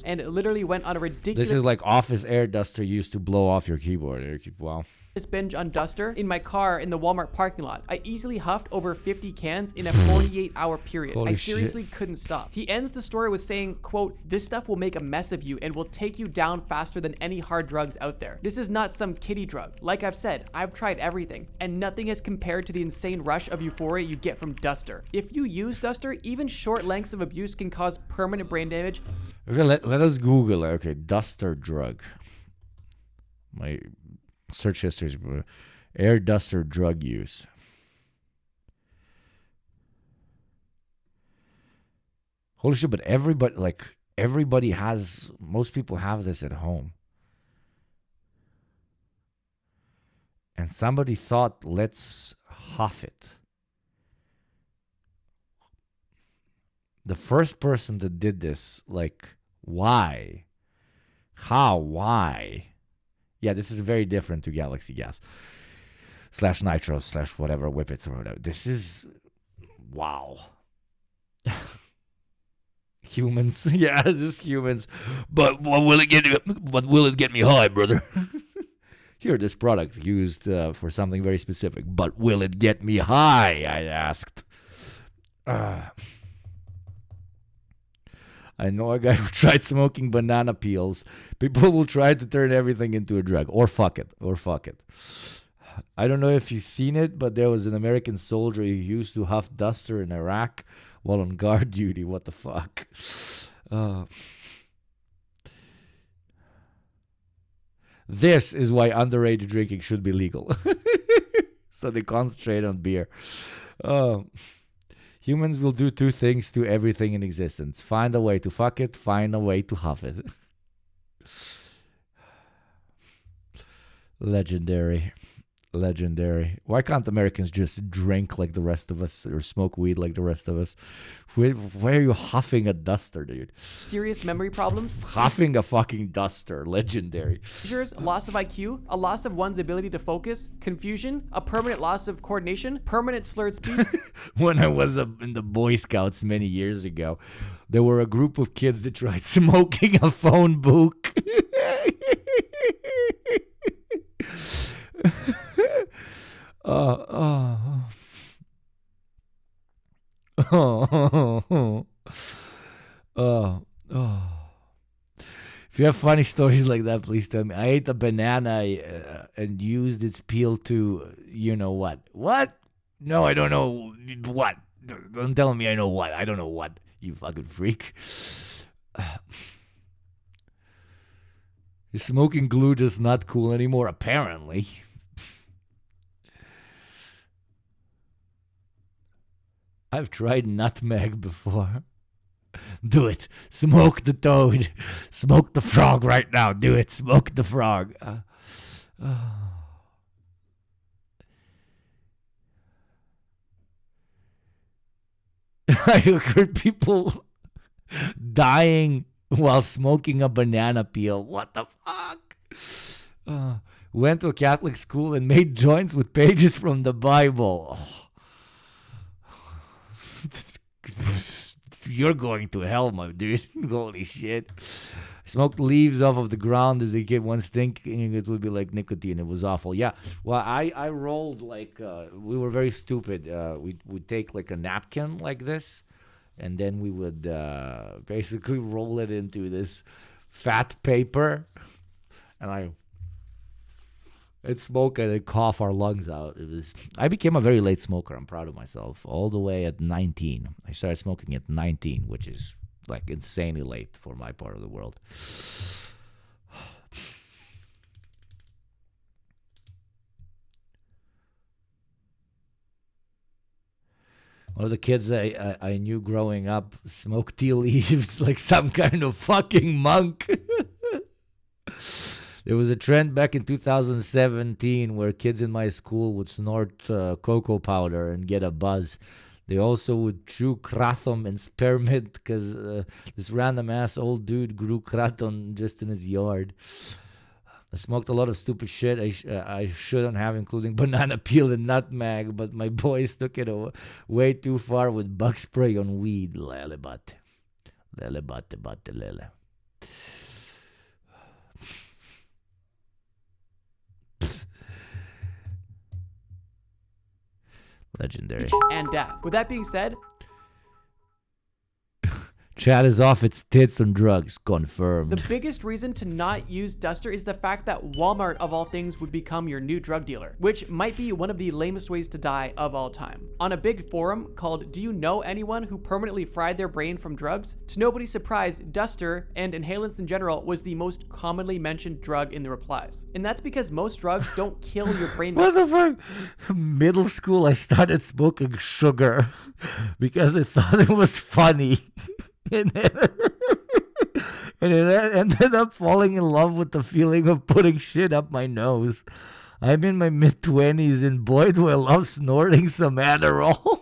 and it literally went on a ridiculous..." This is like office air duster used to blow off your keyboard. Wow. this binge on Duster in my car in the Walmart parking lot. I easily huffed over 50 cans in a 48-hour period. Holy I seriously shit. couldn't stop. He ends the story with saying, quote, "This stuff will make a mess of you and will take you down faster than any hard drugs out there. This is not some kiddie drug. Like I've said, I've tried everything, and nothing is compared to the insane rush of euphoria you get from Duster. If you use Duster, even short lengths of abuse can cause permanent brain damage." Okay, let us Google it. Okay, Duster drug. My search history is air duster drug use. Holy shit, but everybody has, most people have this at home. And somebody thought, let's huff it. The first person that did this, like, why? How? Why? Yeah, this is very different to Galaxy Gas / Nitro / whatever, Whippets or whatever. This is, wow. Humans, yeah, just humans. But what will it get? What will it get me high, brother? Here, this product used for something very specific. But will it get me high? I asked. I know a guy who tried smoking banana peels. People will try to turn everything into a drug. Or fuck it. I don't know if you've seen it, but there was an American soldier who used to huff Duster in Iraq while on guard duty. What the fuck? This is why underage drinking should be legal. So they concentrate on beer. Humans will do two things to everything in existence. Find a way to fuck it, find a way to huff it. Legendary. Why can't Americans just drink like the rest of us or smoke weed like the rest of us? Why are you huffing a Duster, dude? Serious memory problems, Huffing a fucking Duster. Legendary. seizures, loss of IQ, a loss of one's ability to focus, confusion, a permanent loss of coordination, permanent slurred speech. When I was in the Boy Scouts many years ago, there were a group of kids that tried smoking a phone book. If you have funny stories like that, please tell me. I ate a banana and used its peel to, you know what? What? No, I don't know what. Don't tell me I know what. I don't know what, you fucking freak. Smoking glue just not cool anymore, apparently. I've tried nutmeg before. Do it. Smoke the toad. Smoke the frog right now. Do it. Smoke the frog. I heard people dying while smoking a banana peel. What the fuck? Went to a Catholic school and made joints with pages from the Bible. You're going to hell, my dude. Holy shit. Smoked leaves off of the ground as a kid, once thinking it would be like nicotine. It was awful. Yeah. Well, I rolled like, we were very stupid. We'd take like a napkin like this, and then we would basically roll it into this fat paper, and I'd smoke and I'd cough our lungs out. I became a very late smoker. I'm proud of myself. All the way at 19. I started smoking at 19, which is like insanely late for my part of the world. One of the kids I knew growing up smoked tea leaves like some kind of fucking monk. There was a trend back in 2017 where kids in my school would snort cocoa powder and get a buzz. They also would chew kratom and spearmint because this random ass old dude grew kratom just in his yard. I smoked a lot of stupid shit I shouldn't have, including banana peel and nutmeg, but my boys took it way too far with bug spray on weed. Lele batte. Lele batte batte lele. Legendary. and death. With that being said, Chad is off its tits on drugs. Confirmed. the biggest reason to not use Duster is the fact that Walmart, of all things, would become your new drug dealer, which might be one of the lamest ways to die of all time. On a big forum called Do You Know Anyone Who Permanently Fried Their Brain from Drugs? To nobody's surprise, Duster and inhalants in general was the most commonly mentioned drug in the replies. And that's because most drugs don't kill your brain. What the fuck? Middle school, I started smoking sugar because I thought it was funny. And it ended up falling in love with the feeling of putting shit up my nose. I'm in my mid-20s, and boy, do I love snorting some Adderall.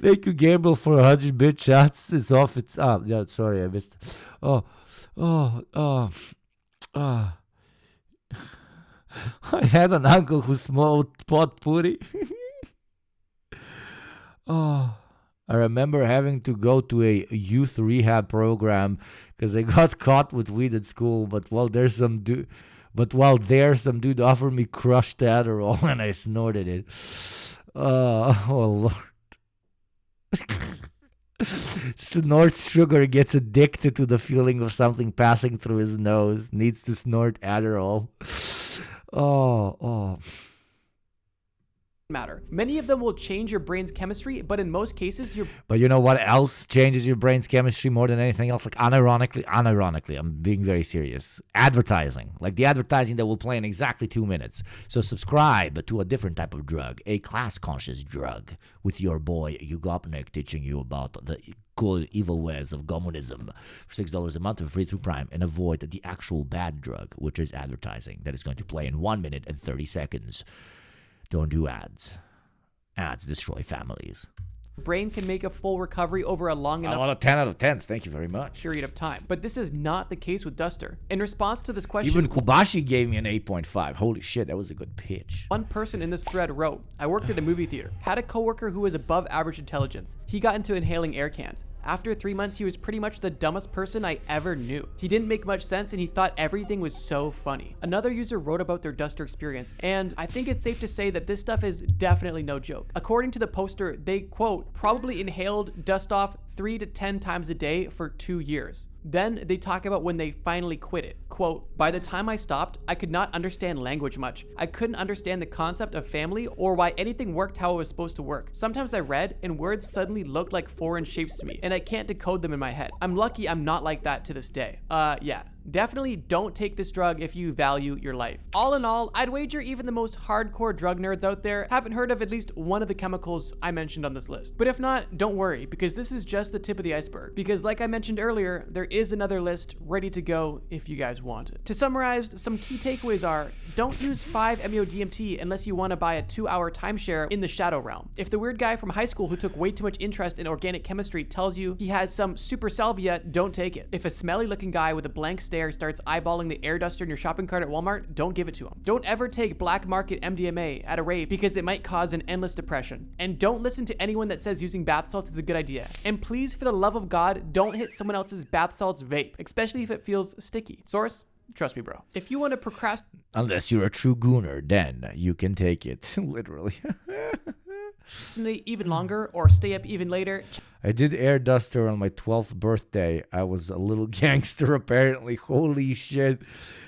Thank you, Gabriel, for 100 bit shots. It's off. It's up. Yeah, sorry, I missed. I had an uncle who smoked pot putty. I remember having to go to a youth rehab program because I got caught with weed at school. But while there, some dude offered me crushed Adderall and I snorted it. Oh Lord. Snorts sugar, gets addicted to the feeling of something passing through his nose, needs to snort Adderall. Matter. Many of them will change your brain's chemistry, but in most cases, But you know what else changes your brain's chemistry more than anything else? Like unironically, I'm being very serious. Advertising. Like the advertising that will play in exactly 2 minutes. So subscribe to a different type of drug, a class-conscious drug, with your boy Yugopnik teaching you about the good, evil ways of communism for $6 a month and free through Prime, and avoid the actual bad drug, which is advertising that is going to play in 1 minute and 30 seconds. Don't do ads. Ads destroy families. brain can make a full recovery over a long enough... I want a 10 out of 10s. Thank you very much. ...period of time. But this is not the case with Duster. In response to this question... Even Kubashi gave me an 8.5. Holy shit, that was a good pitch. One person in this thread wrote, I worked at a movie theater. Had a coworker who was above average intelligence. He got into inhaling air cans. After 3 months, he was pretty much the dumbest person I ever knew. He didn't make much sense and he thought everything was so funny. Another user wrote about their Duster experience, and I think it's safe to say that this stuff is definitely no joke. According to the poster, they, quote, probably inhaled dust off 3 to 10 times a day for 2 years. Then they talk about when they finally quit it. Quote, by the time I stopped, I could not understand language much. I couldn't understand the concept of family or why anything worked how it was supposed to work. Sometimes I read and words suddenly looked like foreign shapes to me and I can't decode them in my head. I'm lucky I'm not like that to this day. Yeah. Definitely don't take this drug if you value your life. All in all, I'd wager even the most hardcore drug nerds out there haven't heard of at least one of the chemicals I mentioned on this list. But if not, don't worry, because this is just the tip of the iceberg. Because like I mentioned earlier, there is another list ready to go if you guys want it. To summarize, some key takeaways are, don't use 5-MeO-DMT unless you want to buy a 2-hour timeshare in the shadow realm. If the weird guy from high school who took way too much interest in organic chemistry tells you he has some super salvia, don't take it. If a smelly looking guy with a blank stare starts eyeballing the air duster in your shopping cart at Walmart, don't give it to him. Don't ever take black market MDMA at a rave because it might cause an endless depression. And don't listen to anyone that says using bath salts is a good idea. And please, for the love of God, don't hit someone else's bath salts vape, especially if it feels sticky. Source? Trust me, bro. If you want to procrastinate... Unless you're a true gooner, then you can take it. Literally. even longer or stay up even later. I did air duster on my 12th birthday. I was a little gangster apparently. Holy shit.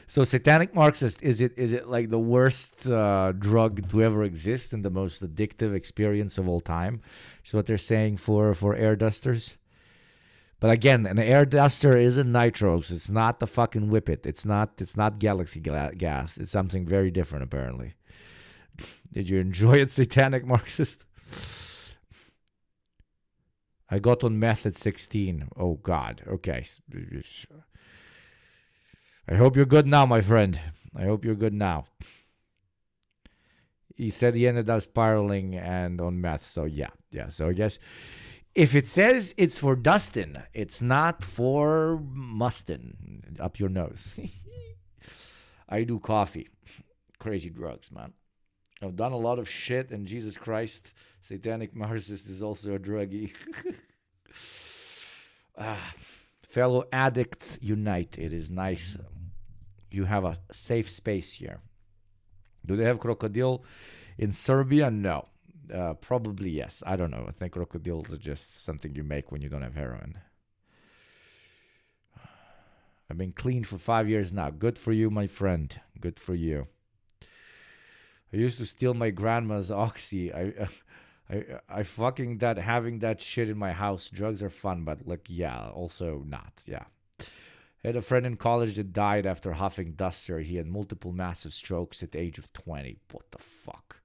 So satanic Marxist, is it like the worst drug to ever exist and the most addictive experience of all time? Is what they're saying for air dusters. But again, an air duster isn't nitros. It's not the fucking whippet. It's not galaxy gas. It's something very different apparently. Did you enjoy it, satanic Marxist? I got on meth at 16. Oh, God. Okay. I hope you're good now, my friend. I hope you're good now. He said he ended up spiraling and on meth. So, yeah. So, I guess if it says it's for Dustin, it's not for Mustin. Up your nose. I do coffee. Crazy drugs, man. I've done a lot of shit, and Jesus Christ, satanic Marxist is also a druggie. Fellow addicts unite. It is nice you have a safe space here. Do they have crocodile in Serbia? No. Probably yes. I don't know. I think crocodiles are just something you make when you don't have heroin. I've been clean for 5 years now. Good for you, my friend. Good for you. I used to steal my grandma's oxy. I fucking that having that shit in my house. Drugs are fun, but like, yeah, also not. Yeah. I had a friend in college that died after huffing duster. He had multiple massive strokes at the age of 20. What the fuck?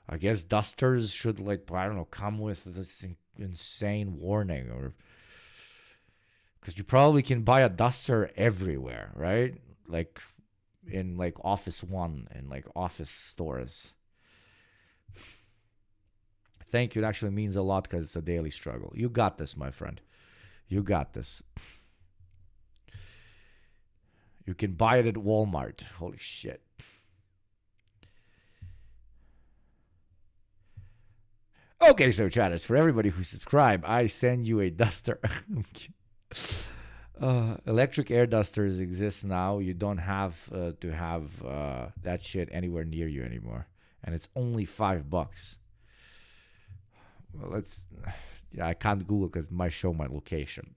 I guess dusters should, like, I don't know, come with this insane warning, or because you probably can buy a duster everywhere, right? Like in like Office One and like office stores. Thank you. It actually means a lot because it's a daily struggle. You got this, my friend. You got this. You can buy it at Walmart. Holy shit. Okay, so chatters, for everybody who subscribe, I send you a duster. Electric air dusters exist now. You don't have to have that shit anywhere near you anymore. And it's only $5. Well, I can't Google because it might show my location.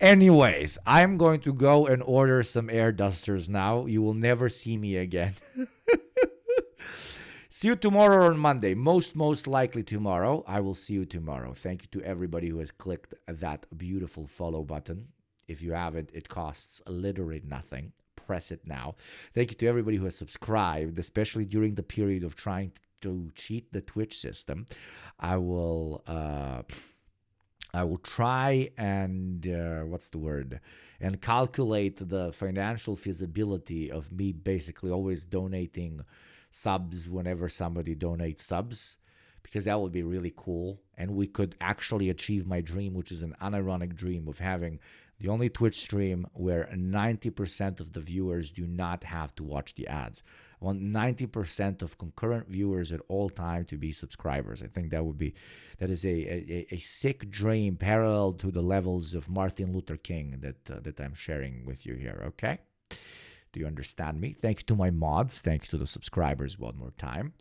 Anyways, I'm going to go and order some air dusters now. You will never see me again. See you tomorrow on Monday. Most likely tomorrow. I will see you tomorrow. Thank you to everybody who has clicked that beautiful follow button. If you haven't, it costs literally nothing. Press it now. Thank you to everybody who has subscribed, especially during the period of trying to cheat the Twitch system. I will try and and calculate the financial feasibility of me basically always donating subs whenever somebody donates subs, because that would be really cool, and we could actually achieve my dream, which is an unironic dream of having the only Twitch stream where 90% of the viewers do not have to watch the ads. I want 90% of concurrent viewers at all time to be subscribers. I think that is a sick dream, parallel to the levels of Martin Luther King that I'm sharing with you here, okay? Do you understand me? Thank you to my mods. Thank you to the subscribers one more time.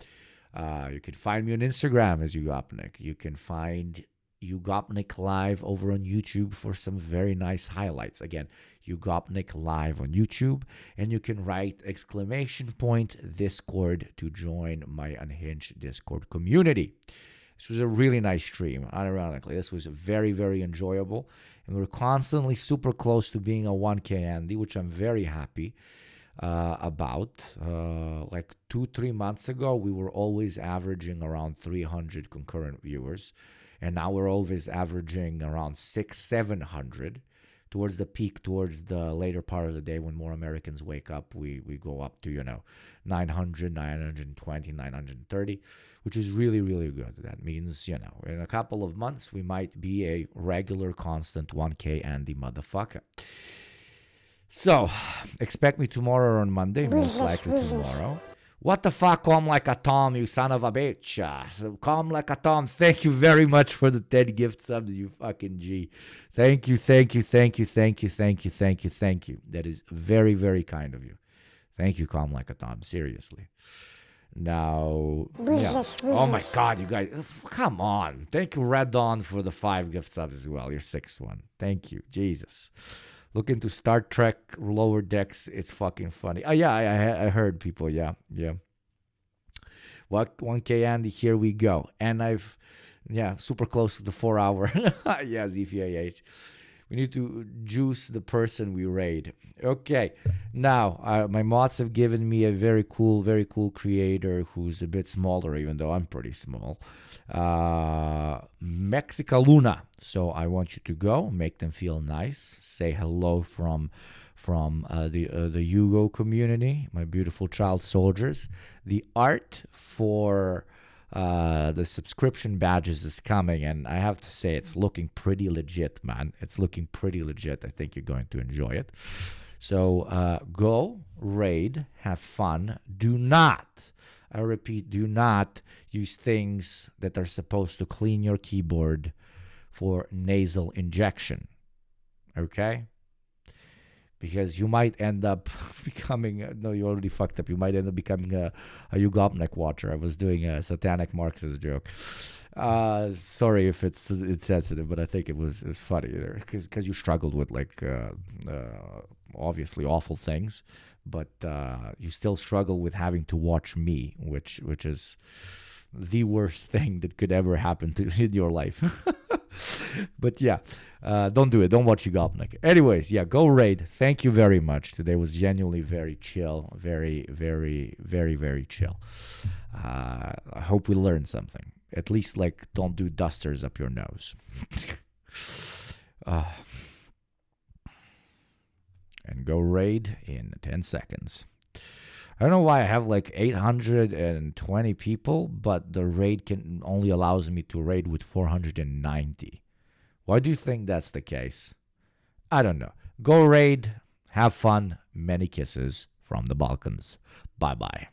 You can find me on Instagram as Yugopnik. You can find Yugopnik Live over on YouTube for some very nice highlights. Again, Yugopnik Live on YouTube. And you can write !Discord to join my Unhinged Discord community. This was a really nice stream, unironically. This was very, very enjoyable. And we're constantly super close to being a 1K Andy, which I'm very happy about. Like 2-3 months ago, we were always averaging around 300 concurrent viewers. And now we're always averaging around 600-700. Towards the peak, towards the later part of the day when more Americans wake up, we go up to, 900, 920, 930, which is really, really good. That means, in a couple of months, we might be a regular, constant 1K Andy motherfucker. So, expect me tomorrow or on Monday, most likely tomorrow. What the fuck, calm like a Tom, you son of a bitch. So calm like a Tom. Thank you very much for the 10 gift subs, you fucking G. Thank you. That is very, very kind of you. Thank you, calm like a Tom. Seriously. Now, yeah. Oh my God, you guys. Come on. Thank you, Red Dawn, for the 5 gift subs as well. Your 6th one. Thank you. Jesus. Look into Star Trek Lower Decks. It's fucking funny. Oh, yeah, I heard people. Yeah. What 1K Andy, here we go. And super close to the 4 hour. Yeah, ZVAH. We need to juice the person we raid. Okay. Now, my mods have given me a very cool creator who's a bit smaller, even though I'm pretty small. Mexica Luna. So I want you to go, make them feel nice. Say hello from the Yugo community, my beautiful child soldiers. The art for the subscription badges is coming, and I have to say it's looking pretty legit, man. It's looking pretty legit. I think you're going to enjoy it. So go, raid, have fun. Do not, I repeat, do not use things that are supposed to clean your keyboard for nasal injection. Okay? because you might end up becoming, no, you already fucked up. You might end up becoming a Yugopnik watcher. I was doing a satanic Marxist joke. Sorry if it's sensitive, but I think it was funny because you struggled with like obviously awful things, but you still struggle with having to watch me, which is the worst thing that could ever happen in your life. But yeah, don't do it. Don't watch Yugopnik. Anyways, yeah, go raid. Thank you very much. Today was genuinely very chill. Very, very, very, very chill. I hope we learned something. At least, like, don't do dusters up your nose. And go raid in 10 seconds. I don't know why I have like 820 people, but the raid only allows me to raid with 490. Why do you think that's the case? I don't know. Go raid, have fun, many kisses from the Balkans. Bye-bye.